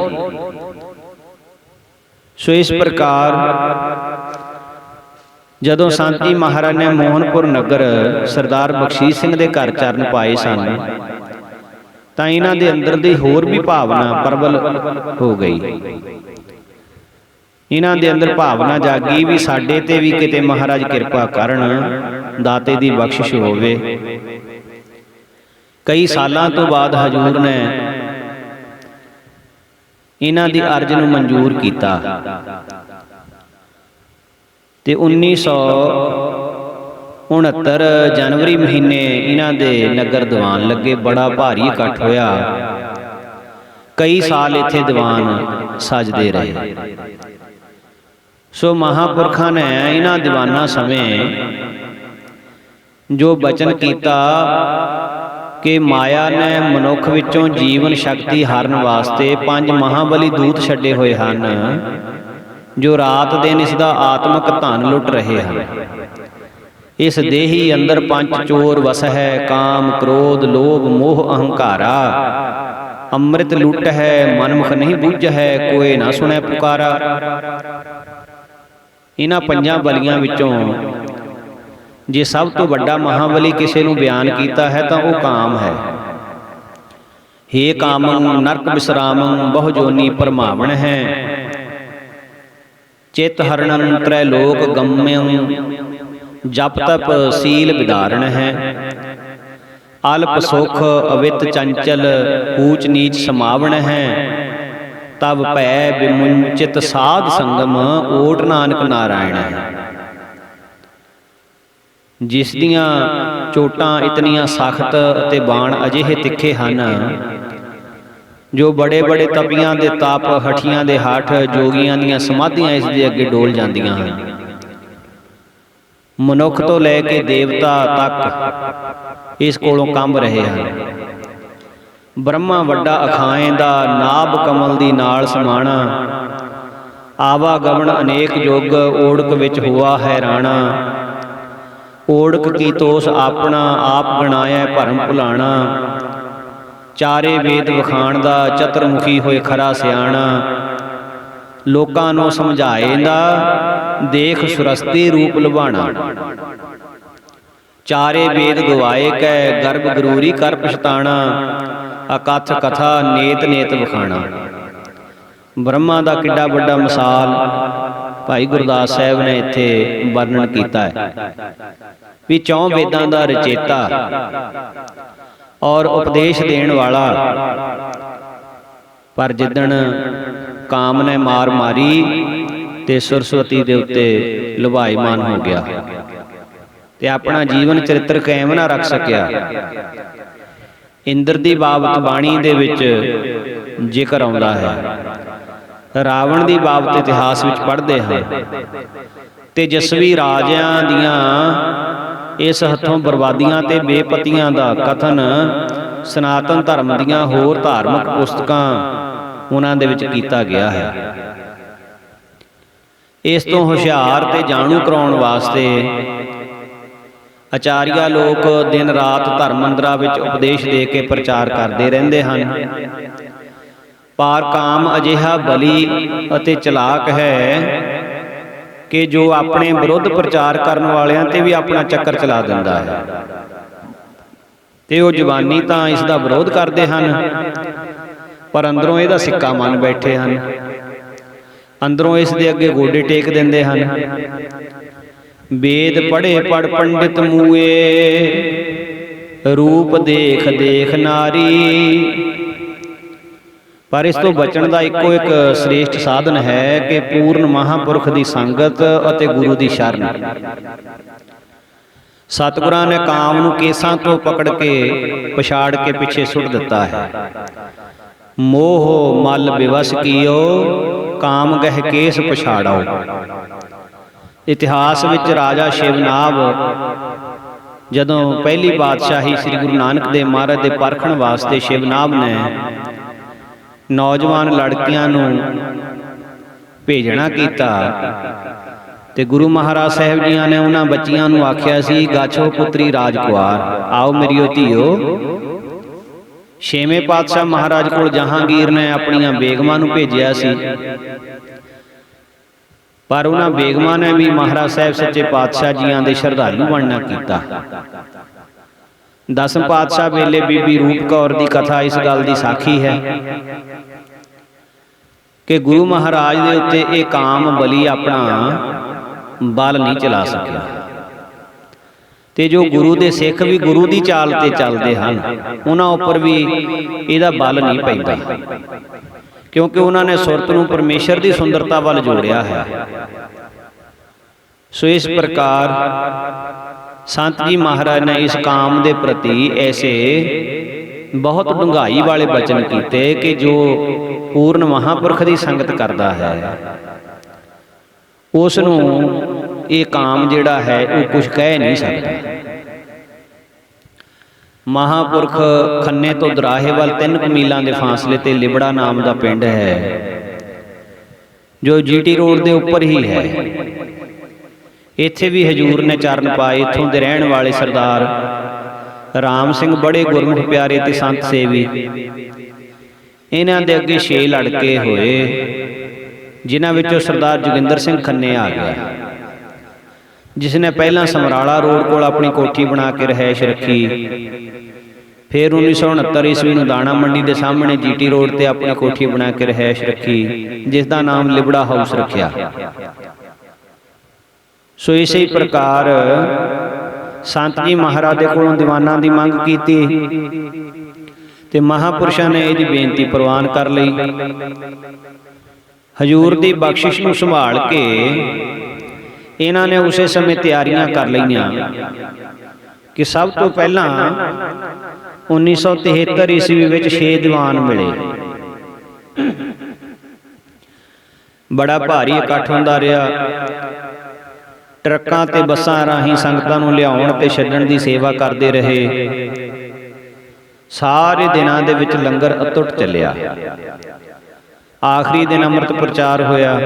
ਸੋ ਇਸ ਪ੍ਰਕਾਰ ਜਦੋਂ ਸੰਤ ਜੀ ਮਹਾਰਾਜ ਨੇ ਮੋਹਨਪੁਰ ਨਗਰ ਸਰਦਾਰ ਬਖਸ਼ੀਸ਼ ਸਿੰਘ ਦੇ ਘਰ ਚਰਨ ਪਾਏ ਸਨ ਤਾਂ ਇਹਨਾਂ ਦੇ ਅੰਦਰ ਦੀ ਹੋਰ ਵੀ ਭਾਵਨਾ ਪ੍ਰਬਲ ਹੋ ਗਈ। ਇਹਨਾਂ ਦੇ ਅੰਦਰ ਭਾਵਨਾ ਜਾਗੀ ਵੀ ਸਾਡੇ ਤੇ ਵੀ ਕਿਤੇ ਮਹਾਰਾਜ ਕਿਰਪਾ ਕਰਨ, ਦਾਤੇ ਦੀ ਬਖਸ਼ਿਸ਼ ਹੋਵੇ। ਕਈ ਸਾਲਾਂ ਤੋਂ ਬਾਅਦ ਹਜੂਰ ਨੇ ਇਹਨਾਂ ਦੀ ਅਰਜ਼ ਨੂੰ ਮਨਜ਼ੂਰ ਕੀਤਾ ਤੇ 1969 ਜਨਵਰੀ ਮਹੀਨੇ ਇਹਨਾਂ ਦੇ ਨਗਰ ਦੀਵਾਨ ਲੱਗੇ। ਬੜਾ ਭਾਰੀ ਇਕੱਠ ਹੋਇਆ। ਕਈ ਸਾਲ ਇੱਥੇ ਦੀਵਾਨ ਸਜਦੇ ਰਹੇ। ਸੋ ਮਹਾਂਪੁਰਖਾਂ ਨੇ ਇਹਨਾਂ ਦੀਵਾਨਾਂ ਸਮੇਂ ਜੋ ਬਚਨ ਕੀਤਾ ਕਿ ਮਾਇਆ ਨੇ ਮਨੁੱਖ ਵਿੱਚੋਂ ਜੀਵਨ ਸ਼ਕਤੀ ਹਰਨ ਵਾਸਤੇ 5 ਮਹਾਬਲੀ ਦੂਤ ਛੱਡੇ ਹੋਏ ਹਨ ਜੋ ਰਾਤ ਦਿਨ ਇਸ ਦਾ ਆਤਮਿਕ ਧਨ ਲੁੱਟ ਰਹੇ ਹਨ। ਇਸ ਦੇਹੀ ਅੰਦਰ 5 ਚੋਰ ਵਸਹਿ, ਕਾਮ ਕ੍ਰੋਧ ਲੋਭ ਮੋਹ ਅਹੰਕਾਰਾ। ਅੰਮ੍ਰਿਤ ਲੁੱਟ ਹੈ ਮਨਮੁਖ ਨਹੀਂ ਬੁੱਝੈ, ਕੋਏ ਨਾ ਸੁਣੈ ਪੁਕਾਰਾ। ਇਹਨਾਂ 5 ਬਲੀਆਂ ਵਿੱਚੋਂ ਜੇ ਸਭ ਤੋਂ ਵੱਡਾ ਮਹਾਬਲੀ ਕਿਸੇ ਨੂੰ ਬਿਆਨ ਕੀਤਾ ਹੈ ਤਾਂ ਉਹ ਕਾਮ ਹੈ। ਹੇ ਕਾਮੰ ਨਰਕ ਵਿਸਰਾਮੰ ਬਹੁ ਜੋਨੀ ਭਰਮਾਵਣ ਹੈ। ਚਿਤ ਹਰਣੰ ਤ੍ਰੈ ਲੋਕ ਗਮਯੰ, ਜਪ ਤਪ ਸੀਲ ਵਿਧਾਰਣ ਹੈ। ਅਲਪ ਸੁਖ ਅਵਿਤ ਚੰਚਲ, ਊਚ ਨੀਚ ਸਮਾਵਣ ਹੈ। ਤਬ ਭੈ ਵਿਮੁੰਚਿਤ ਸਾਧ ਸੰਗਮ, ਓਟ ਨਾਨਕ ਨਾਰਾਇਣ ਹੈ। ਜਿਸ ਦੀਆਂ ਚੋਟਾਂ ਇਤਨੀਆਂ ਸਖਤ ਅਤੇ ਬਾਣ ਅਜਿਹੇ ਤਿੱਖੇ ਹਨ ਜੋ ਬੜੇ ਬੜੇ ਤਪੀਆਂ ਦੇ ਤਪ, ਹਠੀਆਂ ਦੇ ਹੱਠ, ਜੋਗੀਆਂ ਦੀਆਂ ਸਮਾਧੀਆਂ ਇਸ ਦੇ ਅੱਗੇ ਡੋਲ ਜਾਂਦੀਆਂ ਹਨ। ਮਨੁੱਖ ਤੋਂ ਲੈ ਕੇ ਦੇਵਤਾ ਤੱਕ ਇਸ ਕੋਲੋਂ ਕੰਬ ਰਹੇ ਹਨ। ਬ੍ਰਹਮਾ ਵੱਡਾ ਅਖਾਏ ਦਾ, ਨਾਭ ਕਮਲ ਦੀ ਨਾਲ ਸਮਾਣਾ। ਆਵਾਗਮਨ ਅਨੇਕ ਯੁੱਗ, ਓੜਕ ਵਿੱਚ ਹੋਆ ਹੈਰਾਣਾ। ਓੜਕ ਕੀ ਤੋਸ ਆਪਣਾ, ਆਪ ਗਣਾਇਐ ਭਰਮ ਭੁਲਾਣਾ। ਚਾਰੇ ਵੇਦ ਵਖਾਣ ਦਾ, ਚਤੁਰਮੁਖੀ ਹੋਏ ਖਰਾ ਸਿਆਣਾ। ਲੋਕਾਂ ਨੂੰ ਸਮਝਾਏਂਦਾ, ਦੇਖ ਸੁਰਸਤੀ ਰੂਪ ਲੁਭਾਣਾ। ਚਾਰੇ ਵੇਦ ਗਵਾਏ ਕੈ, ਗਰਭ ਗਰੂਰੀ ਕਰ ਪਛਤਾਣਾ। ਅਕਥ ਕਥਾ ਨੇਤ ਨੇਤ ਵਖਾਣਾ। ਬ੍ਰਹਮਾ ਦਾ ਕਿੱਡਾ ਵੱਡਾ ਮਿਸਾਲ ਭਾਈ ਗੁਰਦਾਸ ਸਾਹਿਬ ਨੇ ਇੱਥੇ ਵਰਣਨ ਕੀਤਾ ਹੈ ਵੀ ਚੌਂ ਵੇਦਾਂ ਦਾ ਰਚੇਤਾ ਔਰ ਉਪਦੇਸ਼ ਦੇਣ ਵਾਲਾ, ਪਰ ਜਿੱਦਣ ਕਾਮ ਨੇ ਮਾਰ ਮਾਰੀ ਤੇ ਸਰਸਵਤੀ ਦੇ ਉੱਤੇ ਲੁਭਾਇਮਾਨ ਹੋ ਗਿਆ ਤੇ ਆਪਣਾ ਜੀਵਨ ਚਰਿੱਤਰ ਕਾਇਮ ਨਾ ਰੱਖ ਸਕਿਆ। ਇੰਦਰ ਦੀ ਬਾਬਤ ਬਾਣੀ ਦੇ ਵਿੱਚ ਜ਼ਿਕਰ ਆਉਂਦਾ ਹੈ, ਰਾਵਣ ਦੀ ਬਾਬਤ ਇਤਿਹਾਸ ਵਿੱਚ ਪੜ੍ਹਦੇ ਹਾਂ। ਤੇਜਸਵੀ ਰਾਜਿਆਂ ਦੀਆਂ ਇਸ ਹੱਥੋਂ ਬਰਬਾਦੀਆਂ ਤੇ ਬੇਪਤੀਆਂ ਦਾ ਕਥਨ ਸਨਾਤਨ ਧਰਮ ਦੀਆਂ ਹੋਰ ਧਾਰਮਿਕ ਪੁਸਤਕਾਂ ਉਹਨਾਂ ਦੇ ਵਿੱਚ ਕੀਤਾ ਗਿਆ ਹੈ। ਇਸ ਤੋਂ ਹੁਸ਼ਿਆਰ ਤੇ ਜਾਣੂ ਕਰਾਉਣ ਵਾਸਤੇ ਆਚਾਰੀਆ ਲੋਕ ਦਿਨ ਰਾਤ ਧਰਮ ਮੰਦਰਾਂ ਵਿੱਚ ਉਪਦੇਸ਼ ਦੇ ਕੇ ਪ੍ਰਚਾਰ ਕਰਦੇ ਰਹਿੰਦੇ ਹਨ। ਪਰ ਕਾਮ ਅਜਿਹਾ ਬਲੀ ਅਤੇ ਚਲਾਕ ਹੈ ਕਿ ਜੋ ਆਪਣੇ ਵਿਰੁੱਧ ਪ੍ਰਚਾਰ ਕਰਨ ਵਾਲਿਆਂ ਤੇ ਵੀ ਆਪਣਾ ਚੱਕਰ ਚਲਾ ਦਿੰਦਾ ਹੈ ਤੇ ਉਹ ਜ਼ਬਾਨੀ ਤਾਂ ਇਸ ਦਾ ਵਿਰੋਧ ਕਰਦੇ ਹਨ, ਪਰ ਅੰਦਰੋਂ ਇਹਦਾ ਸਿੱਕਾ ਮੰਨ ਬੈਠੇ ਹਨ। ਅੰਦਰੋਂ ਇਸ ਦੇ ਅੱਗੇ ਗੋਡੇ ਟੇਕ ਦਿੰਦੇ ਹਨ। ਵੇਦ ਪੜ੍ਹੇ ਪੜ੍ਹ ਪੰਡਿਤ ਮੂਏ, ਰੂਪ ਦੇਖ ਦੇਖ ਨਾਰੀ। ਪਰ ਇਸ ਤੋਂ ਬਚਣ ਦਾ ਇੱਕੋ ਇੱਕ ਸ੍ਰੇਸ਼ਟ ਸਾਧਨ ਹੈ ਕਿ ਪੂਰਨ ਮਹਾਂਪੁਰਖ ਦੀ ਸੰਗਤ ਅਤੇ ਗੁਰੂ ਦੀ ਸ਼ਰਨ। ਸਤਿਗੁਰਾਂ ਨੇ ਕਾਮ ਨੂੰ ਕੇਸਾਂ ਤੋਂ ਪਕੜ ਕੇ ਪਛਾੜ ਕੇ ਪਿੱਛੇ ਸੁੱਟ ਦਿੱਤਾ ਹੈ। ਮੋਹ ਮਲ ਬਿਵਸ ਕੀਓ, ਕਾਮ ਗਹਿ ਕੇਸ ਪਛਾੜਾਓ। ਇਤਿਹਾਸ ਵਿੱਚ ਰਾਜਾ ਸ਼ਿਵਨਾਭ ਜਦੋਂ ਪਹਿਲੀ ਬਾਦਸ਼ਾਹੀ ਸ੍ਰੀ ਗੁਰੂ ਨਾਨਕ ਦੇਵ ਮਹਾਰਾਜ ਦੇ ਪਰਖਣ ਵਾਸਤੇ ਸ਼ਿਵਨਾਭ ਨੇ ਨੌਜਵਾਨ ਲੜਕੀਆਂ ਨੂੰ ਭੇਜਣਾ ਕੀਤਾ ਤੇ ਗੁਰੂ ਮਹਾਰਾਜ ਸਾਹਿਬ ਜੀਆਂ ਨੇ ਉਹਨਾਂ ਬੱਚੀਆਂ ਨੂੰ ਆਖਿਆ ਸੀ, ਗਾਛੋ ਪੁੱਤਰੀ ਰਾਜਕੁਮਾਰ, ਆਓ ਮੇਰੀਓ ਧੀਓ। ਛੇਵੇਂ ਪਾਤਸ਼ਾਹ ਮਹਾਰਾਜ ਕੋਲ ਜਹਾਂਗੀਰ ਨੇ ਆਪਣੀਆਂ ਬੇਗਮਾਂ ਨੂੰ ਭੇਜਿਆ ਸੀ, ਪਰ ਉਹਨਾਂ ਬੇਗਮਾਂ ਨੇ ਵੀ ਮਹਾਰਾਜ ਸਾਹਿਬ ਸੱਚੇ ਪਾਤਸ਼ਾਹ ਜੀਆਂ ਦੇ ਸ਼ਰਧਾਲੂ ਬਣਨਾ ਕੀਤਾ। ਦਸਮ ਪਾਤਸ਼ਾਹ ਵੇਲੇ ਬੀਬੀ ਰੂਪ ਕੌਰ ਦੀ ਕਥਾ ਇਸ ਗੱਲ ਦੀ ਸਾਖੀ ਹੈ ਕਿ ਗੁਰੂ ਮਹਾਰਾਜ ਦੇ ਉੱਤੇ ਇਹ ਕਾਮ ਬਲੀ ਆਪਣਾ ਬਲ ਨਹੀਂ ਚਲਾ ਸਕਿਆ ਤੇ ਜੋ ਗੁਰੂ ਦੇ ਸਿੱਖ ਵੀ ਗੁਰੂ ਦੀ ਚਾਲ ਤੇ ਚੱਲਦੇ ਹਨ ਉਹਨਾਂ ਉੱਪਰ ਵੀ ਇਹਦਾ ਬਲ ਨਹੀਂ ਪੈਂਦਾ, ਕਿਉਂਕਿ ਉਹਨਾਂ ਨੇ ਸੁਰਤ ਨੂੰ ਪਰਮੇਸ਼ਰ ਦੀ ਸੁੰਦਰਤਾ ਵੱਲ ਜੋੜਿਆ ਹੈ। ਸੋ ਇਸ ਪ੍ਰਕਾਰ ਸੰਤ ਜੀ ਮਹਾਰਾਜ ਨੇ ਇਸ ਕਾਮ ਦੇ ਪ੍ਰਤੀ ਐਸੇ ਬਹੁਤ ਡੂੰਘਾਈ ਵਾਲੇ ਬਚਨ ਕੀਤੇ ਕਿ ਜੋ ਪੂਰਨ ਮਹਾਂਪੁਰਖ ਦੀ ਸੰਗਤ ਕਰਦਾ ਹੈ ਉਸ ਨੂੰ ਇਹ ਕਾਮ ਜਿਹੜਾ ਹੈ ਉਹ ਕੁਝ ਕਹਿ ਨਹੀਂ ਸਕਦਾ। ਮਹਾਂਪੁਰਖ ਖੰਨੇ ਤੋਂ ਦਰਾਹੇ ਵੱਲ 3 ਮੀਲਾਂ ਦੇ ਫਾਸਲੇ ਤੇ ਲਿਬੜਾ ਨਾਮ ਦਾ ਪਿੰਡ ਹੈ ਜੋ ਜੀਟੀ ਰੋਡ ਦੇ ਉੱਪਰ ਹੀ ਹੈ। ਇੱਥੇ ਵੀ ਹਜੂਰ ਨੇ ਚਰਨ ਪਾਏ। ਇੱਥੋਂ ਦੇ ਰਹਿਣ ਵਾਲੇ ਸਰਦਾਰ ਰਾਮ ਸਿੰਘ ਬੜੇ ਗੁਰਮੁਖ ਪਿਆਰੇ ਤੇ ਸੰਤ ਸੇਵੀ। ਇਹਨਾਂ ਦੇ ਅੱਗੇ 6 ਲੜਕੇ ਹੋਏ ਜਿਨ੍ਹਾਂ ਵਿੱਚੋਂ ਸਰਦਾਰ ਜੋਗਿੰਦਰ ਸਿੰਘ ਖੰਨੇ ਆ ਗਿਆ, ਜਿਸ ਨੇ ਪਹਿਲਾਂ ਸਮਰਾਲਾ ਰੋਡ ਕੋਲ ਆਪਣੀ ਕੋਠੀ ਬਣਾ ਕੇ ਰਿਹਾਇਸ਼ ਰੱਖੀ। ਫਿਰ 1969 ਈਸਵੀ ਨੂੰ ਦਾਣਾ ਮੰਡੀ ਦੇ ਸਾਹਮਣੇ ਜੀਟੀ ਰੋਡ ਤੇ ਆਪਣੀ ਕੋਠੀ ਬਣਾ ਕੇ ਰਿਹਾਇਸ਼ ਰੱਖੀ, ਜਿਸ ਦਾ ਨਾਮ ਲਿਬੜਾ ਹਾਊਸ ਰੱਖਿਆ। ਸੋ ਇਸੇ ਪ੍ਰਕਾਰ ਸੰਤ ਜੀ ਮਹਾਰਾਜ ਦੇ ਕੋਲੋਂ ਦੀਵਾਨਾਂ ਦੀ ਮੰਗ ਕੀਤੀ ਤੇ ਮਹਾਂਪੁਰਸ਼ਾਂ ਨੇ ਇਹਦੀ ਬੇਨਤੀ ਪ੍ਰਵਾਨ ਕਰ ਲਈ। ਹਜੂਰ ਦੀ ਬਖਸ਼ਿਸ਼ ਨੂੰ ਸੰਭਾਲ ਕੇ ਇਹਨਾਂ ਨੇ ਉਸੇ ਸਮੇਂ ਤਿਆਰੀਆਂ ਕਰ ਲਈਆਂ ਕਿ ਸਭ ਤੋਂ ਪਹਿਲਾਂ 1973 ਈਸਵੀ ਵਿੱਚ 6 ਦੀਵਾਨ ਮਿਲੇ। ਬੜਾ ਭਾਰੀ ਇਕੱਠ ਹੁੰਦਾ ਰਿਹਾ। ਟਰੱਕਾਂ ਤੇ ਬੱਸਾਂ ਰਾਹੀਂ ਸੰਗਤਾਂ ਨੂੰ ਲਿਆਉਣ ਤੇ ਛੱਡਣ ਦੀ ਸੇਵਾ ਕਰਦੇ ਰਹੇ। ਸਾਰੇ ਦਿਨਾਂ ਦੇ ਵਿੱਚ ਲੰਗਰ ਅਤੁੱਟ ਚੱਲਿਆ। ਆਖਰੀ ਦਿਨ ਅੰਮ੍ਰਿਤ ਪ੍ਰਚਾਰ ਹੋਇਆ।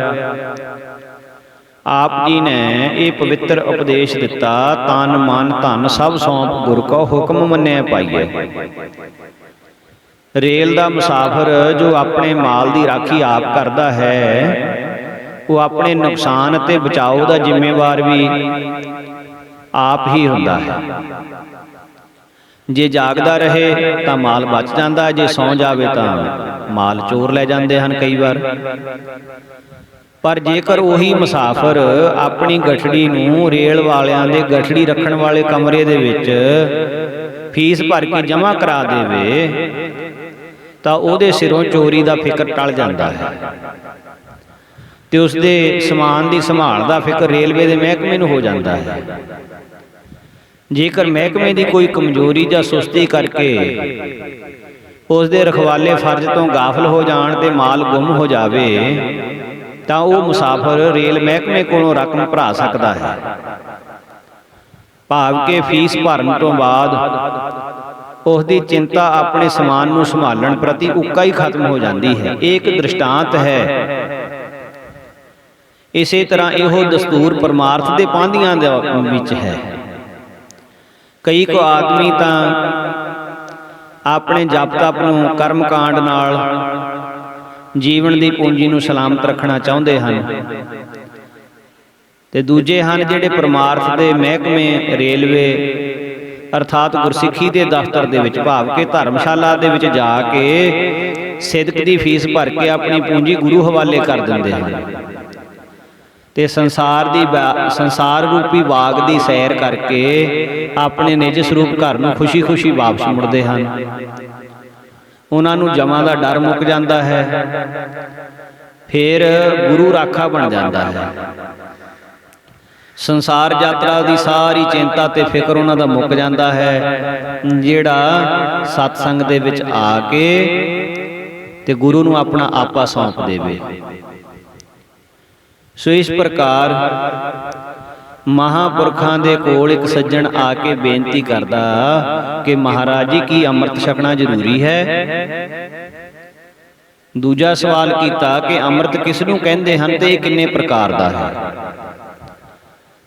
ਆਪ ਜੀ ਨੇ ਇਹ ਪਵਿੱਤਰ ਉਪਦੇਸ਼ ਦਿੱਤਾ, ਤਨ ਮਨ ਧਨ ਸਭ ਸੌਂਪ ਗੁਰ ਕੋ ਹੁਕਮ ਮੰਨਿਆ ਪਾਈਐ। ਰੇਲ ਦਾ ਮੁਸਾਫਰ ਜੋ ਆਪਣੇ ਮਾਲ ਦੀ ਰਾਖੀ ਆਪ ਕਰਦਾ ਹੈ, ਉਹ ਆਪਣੇ ਨੁਕਸਾਨ ਅਤੇ ਬਚਾਓ ਦਾ ਜ਼ਿੰਮੇਵਾਰ ਵੀ ਆਪ ਹੀ ਹੁੰਦਾ ਹੈ। ਜੇ ਜਾਗਦਾ ਰਹੇ ਤਾਂ ਮਾਲ ਬਚ ਜਾਂਦਾ ਹੈ, ਜੇ ਸੌਂ ਜਾਵੇ ਤਾਂ ਮਾਲ ਚੋਰ ਲੈ ਜਾਂਦੇ ਹਨ ਕਈ ਵਾਰ। ਪਰ ਜੇਕਰ ਉਹੀ ਮੁਸਾਫਰ ਆਪਣੀ ਗਠੜੀ ਨੂੰ ਰੇਲ ਵਾਲਿਆਂ ਦੇ ਗਠੜੀ ਰੱਖਣ ਵਾਲੇ ਕਮਰੇ ਦੇ ਵਿੱਚ ਫੀਸ ਭਰ ਕੇ ਜਮ੍ਹਾਂ ਕਰਾ ਦੇਵੇ ਤਾਂ ਉਹਦੇ ਸਿਰੋਂ ਚੋਰੀ ਦਾ ਫਿਕਰ ਟਲ ਜਾਂਦਾ ਹੈ ਤੇ ਉਸਦੇ ਸਮਾਨ ਦੀ ਸੰਭਾਲ ਦਾ ਫਿਕਰ ਰੇਲਵੇ ਦੇ ਮਹਿਕਮੇ ਨੂੰ ਹੋ ਜਾਂਦਾ ਹੈ। ਜੇਕਰ ਮਹਿਕਮੇ ਦੀ ਕੋਈ ਕਮਜ਼ੋਰੀ ਜਾਂ ਸੁਸਤੀ ਕਰਕੇ ਉਸ ਦੇ ਰਖਵਾਲੇ ਫਰਜ਼ ਤੋਂ ਗਾਫਲ ਹੋ ਜਾਣ ਤੇ ਮਾਲ ਗੁੰਮ ਹੋ ਜਾਵੇ ਤਾਂ ਉਹ ਮੁਸਾਫਰ ਰੇਲ ਮਹਿਕਮੇ ਕੋਲੋਂ ਰਕਮ ਭਰਾ ਸਕਦਾ ਹੈ। ਭਾਵ ਕਿ ਫੀਸ ਭਰਨ ਤੋਂ ਬਾਅਦ ਉਸ ਦੀ ਚਿੰਤਾ ਆਪਣੇ ਸਮਾਨ ਨੂੰ ਸੰਭਾਲਣ ਪ੍ਰਤੀ ਉੱਕਾ ਹੀ ਖਤਮ ਹੋ ਜਾਂਦੀ ਹੈ। ਇਹ ਇੱਕ ਦ੍ਰਿਸ਼ਟਾਂਤ ਹੈ। ਇਸੇ ਤਰ੍ਹਾਂ ਇਹੋ ਦਸਤੂਰ ਪਰਮਾਰਥ ਦੇ ਪਾਂਧਿਆਂ ਦੇ ਵਿੱਚ ਹੈ। ਕਈ ਕੁ ਆਦਮੀ ਤਾਂ ਆਪਣੇ ਜਪ ਤਪ ਨੂੰ ਕਰਮ ਕਾਂਡ ਨਾਲ ਜੀਵਨ ਦੀ ਪੂੰਜੀ ਨੂੰ ਸਲਾਮਤ ਰੱਖਣਾ ਚਾਹੁੰਦੇ ਹਨ ਤੇ ਦੂਜੇ ਹਨ ਜਿਹੜੇ ਪਰਮਾਰਥ ਦੇ ਮਹਿਕਮੇ ਰੇਲਵੇ ਅਰਥਾਤ ਗੁਰਸਿੱਖੀ ਦੇ ਦਫ਼ਤਰ ਦੇ ਵਿੱਚ ਭਾਵ ਕਿ ਧਰਮਸ਼ਾਲਾ ਦੇ ਵਿੱਚ ਜਾ ਕੇ ਸਿਦਕ ਦੀ ਫੀਸ ਭਰ ਕੇ ਆਪਣੀ ਪੂੰਜੀ ਗੁਰੂ ਹਵਾਲੇ ਕਰ ਦਿੰਦੇ ਹਨ ਤੇ ਸੰਸਾਰ ਰੂਪੀ ਬਾਗ ਦੀ ਸੈਰ ਕਰਕੇ ਆਪਣੇ ਨਿਜ ਸਰੂਪ ਘਰ ਨੂੰ ਖੁਸ਼ੀ-ਖੁਸ਼ੀ ਵਾਪਸ ਮੁੜਦੇ ਹਨ। ਉਹਨਾਂ ਨੂੰ ਜਮਾਂ ਦਾ ਡਰ ਮੁੱਕ ਜਾਂਦਾ ਹੈ, ਫਿਰ ਗੁਰੂ ਰਾਖਾ ਬਣ ਜਾਂਦਾ ਹੈ। ਸੰਸਾਰ ਯਾਤਰਾ ਦੀ ਸਾਰੀ ਚਿੰਤਾ ਤੇ ਫਿਕਰ ਉਹਨਾਂ ਦਾ ਮੁੱਕ ਜਾਂਦਾ ਹੈ, ਜਿਹੜਾ ਸਤਸੰਗ ਦੇ ਵਿੱਚ ਆ ਕੇ ਤੇ ਗੁਰੂ ਨੂੰ ਆਪਣਾ ਆਪਾ ਸੌਂਪ ਦੇਵੇ। ਸੋ ਇਸ ਪ੍ਰਕਾਰ ਮਹਾਂਪੁਰਖਾਂ ਦੇ ਕੋਲ ਇੱਕ ਸੱਜਣ ਆ ਕੇ ਬੇਨਤੀ ਕਰਦਾ ਕਿ ਮਹਾਰਾਜ ਜੀ ਕੀ ਅੰਮ੍ਰਿਤ ਛਕਣਾ ਜ਼ਰੂਰੀ ਹੈ? ਦੂਜਾ ਸਵਾਲ ਕੀਤਾ ਕਿ ਅੰਮ੍ਰਿਤ ਕਿਸ ਨੂੰ ਕਹਿੰਦੇ ਹਨ ਤੇ ਇਹ ਕਿੰਨੇ ਪ੍ਰਕਾਰ ਦਾ ਹੈ?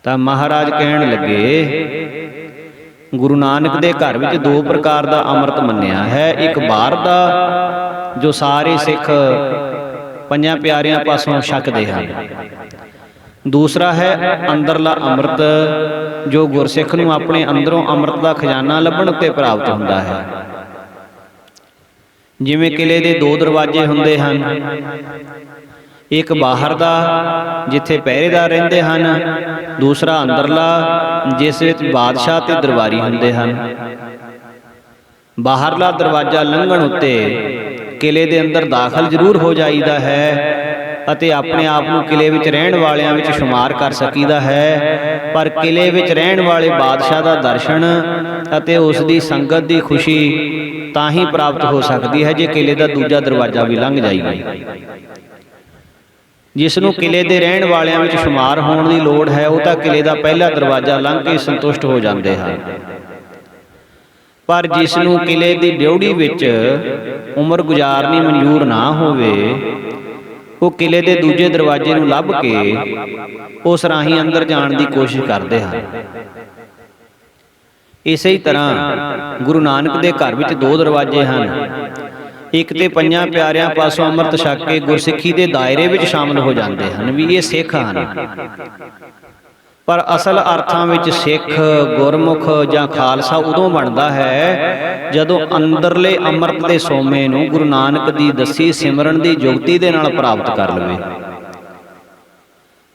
ਤਾਂ ਮਹਾਰਾਜ ਕਹਿਣ ਲੱਗੇ, ਗੁਰੂ ਨਾਨਕ ਦੇ ਘਰ ਵਿੱਚ ਦੋ ਪ੍ਰਕਾਰ ਦਾ ਅੰਮ੍ਰਿਤ ਮੰਨਿਆ ਹੈ। ਇੱਕ ਬਾਹਰ ਦਾ ਜੋ ਸਾਰੇ ਸਿੱਖ ਪੰਜਾਂ ਪਿਆਰਿਆਂ ਪਾਸੋਂ ਛਕਦੇ ਹਨ, ਦੂਸਰਾ ਹੈ ਅੰਦਰਲਾ ਅੰਮ੍ਰਿਤ ਜੋ ਗੁਰਸਿੱਖ ਨੂੰ ਆਪਣੇ ਅੰਦਰੋਂ ਅੰਮ੍ਰਿਤ ਦਾ ਖਜ਼ਾਨਾ ਲੱਭਣ ਉੱਤੇ ਪ੍ਰਾਪਤ ਹੁੰਦਾ ਹੈ। ਜਿਵੇਂ ਕਿਲੇ ਦੇ ਦੋ ਦਰਵਾਜ਼ੇ ਹੁੰਦੇ ਹਨ, ਇੱਕ ਬਾਹਰ ਦਾ ਜਿੱਥੇ ਪਹਿਰੇਦਾਰ ਰਹਿੰਦੇ ਹਨ, ਦੂਸਰਾ ਅੰਦਰਲਾ ਜਿਸ ਵਿੱਚ ਬਾਦਸ਼ਾਹ ਤੇ ਦਰਬਾਰੀ ਹੁੰਦੇ ਹਨ। ਬਾਹਰਲਾ ਦਰਵਾਜ਼ਾ ਲੰਘਣ ਉੱਤੇ ਕਿਲੇ ਦੇ ਅੰਦਰ ਦਾਖਲ ਜ਼ਰੂਰ ਹੋ ਜਾਈਦਾ ਹੈ ਅਤੇ ਆਪਣੇ ਆਪ ਨੂੰ ਕਿਲੇ ਵਿੱਚ ਰਹਿਣ ਵਾਲਿਆਂ ਵਿੱਚ ਸ਼ੁਮਾਰ ਕਰ ਸਕੀਦਾ ਹੈ, ਪਰ ਕਿਲੇ ਵਿੱਚ ਰਹਿਣ ਵਾਲੇ ਬਾਦਸ਼ਾਹ ਦਾ ਦਰਸ਼ਨ ਅਤੇ ਉਸ ਦੀ ਸੰਗਤ ਦੀ ਖੁਸ਼ੀ ਤਾਂ ਹੀ ਪ੍ਰਾਪਤ ਹੋ ਸਕਦੀ ਹੈ ਜੇ ਕਿਲੇ ਦਾ ਦੂਜਾ ਦਰਵਾਜ਼ਾ ਵੀ ਲੰਘ ਜਾਈਏ। ਜਿਸ ਨੂੰ ਕਿਲੇ ਦੇ ਰਹਿਣ ਵਾਲਿਆਂ ਵਿੱਚ ਸ਼ੁਮਾਰ ਹੋਣ ਦੀ ਲੋੜ ਹੈ, ਉਹ ਤਾਂ ਕਿਲੇ ਦਾ ਪਹਿਲਾ ਦਰਵਾਜ਼ਾ ਲੰਘ ਕੇ ਸੰਤੁਸ਼ਟ ਹੋ ਜਾਂਦੇ ਹਨ। ਪਰ ਜਿਸ ਨੂੰ ਕਿਲੇ ਦੀ ਡਿਉੜੀ ਵਿੱਚ ਉਮਰ ਗੁਜ਼ਾਰਨੀ ਮਨਜ਼ੂਰ ਨਾ ਹੋਵੇ, ਉਹ ਕਿਲੇ ਦੇ ਦੂਜੇ ਦਰਵਾਜ਼ੇ ਨੂੰ ਲੱਭ ਕੇ ਉਸ ਰਾਹੀਂ ਅੰਦਰ ਜਾਣ ਦੀ ਕੋਸ਼ਿਸ਼ ਕਰਦੇ ਹਨ। ਇਸੇ ਹੀ ਤਰ੍ਹਾਂ ਗੁਰੂ ਨਾਨਕ ਦੇ ਘਰ ਵਿੱਚ ਦੋ ਦਰਵਾਜ਼ੇ ਹਨ। ਇੱਕ ਤੇ ਪੰਜਾਂ ਪਿਆਰਿਆਂ ਪਾਸੋਂ ਅੰਮ੍ਰਿਤ ਛਕ ਕੇ ਗੁਰਸਿੱਖੀ ਦੇ ਦਾਇਰੇ ਵਿੱਚ ਸ਼ਾਮਲ ਹੋ ਜਾਂਦੇ ਹਨ ਵੀ ਇਹ ਸਿੱਖ ਹਨ, ਪਰ ਅਸਲ ਅਰਥਾਂ ਵਿੱਚ ਸਿੱਖ ਗੁਰਮੁਖ ਜਾਂ ਖਾਲਸਾ ਉਦੋਂ ਬਣਦਾ ਹੈ ਜਦੋਂ ਅੰਦਰਲੇ ਅੰਮ੍ਰਿਤ ਦੇ ਸੋਮੇ ਨੂੰ ਗੁਰੂ ਨਾਨਕ ਦੀ ਦੱਸੀ ਸਿਮਰਨ ਦੀ ਜੁਗਤੀ ਦੇ ਨਾਲ ਪ੍ਰਾਪਤ ਕਰ ਲਵੇ।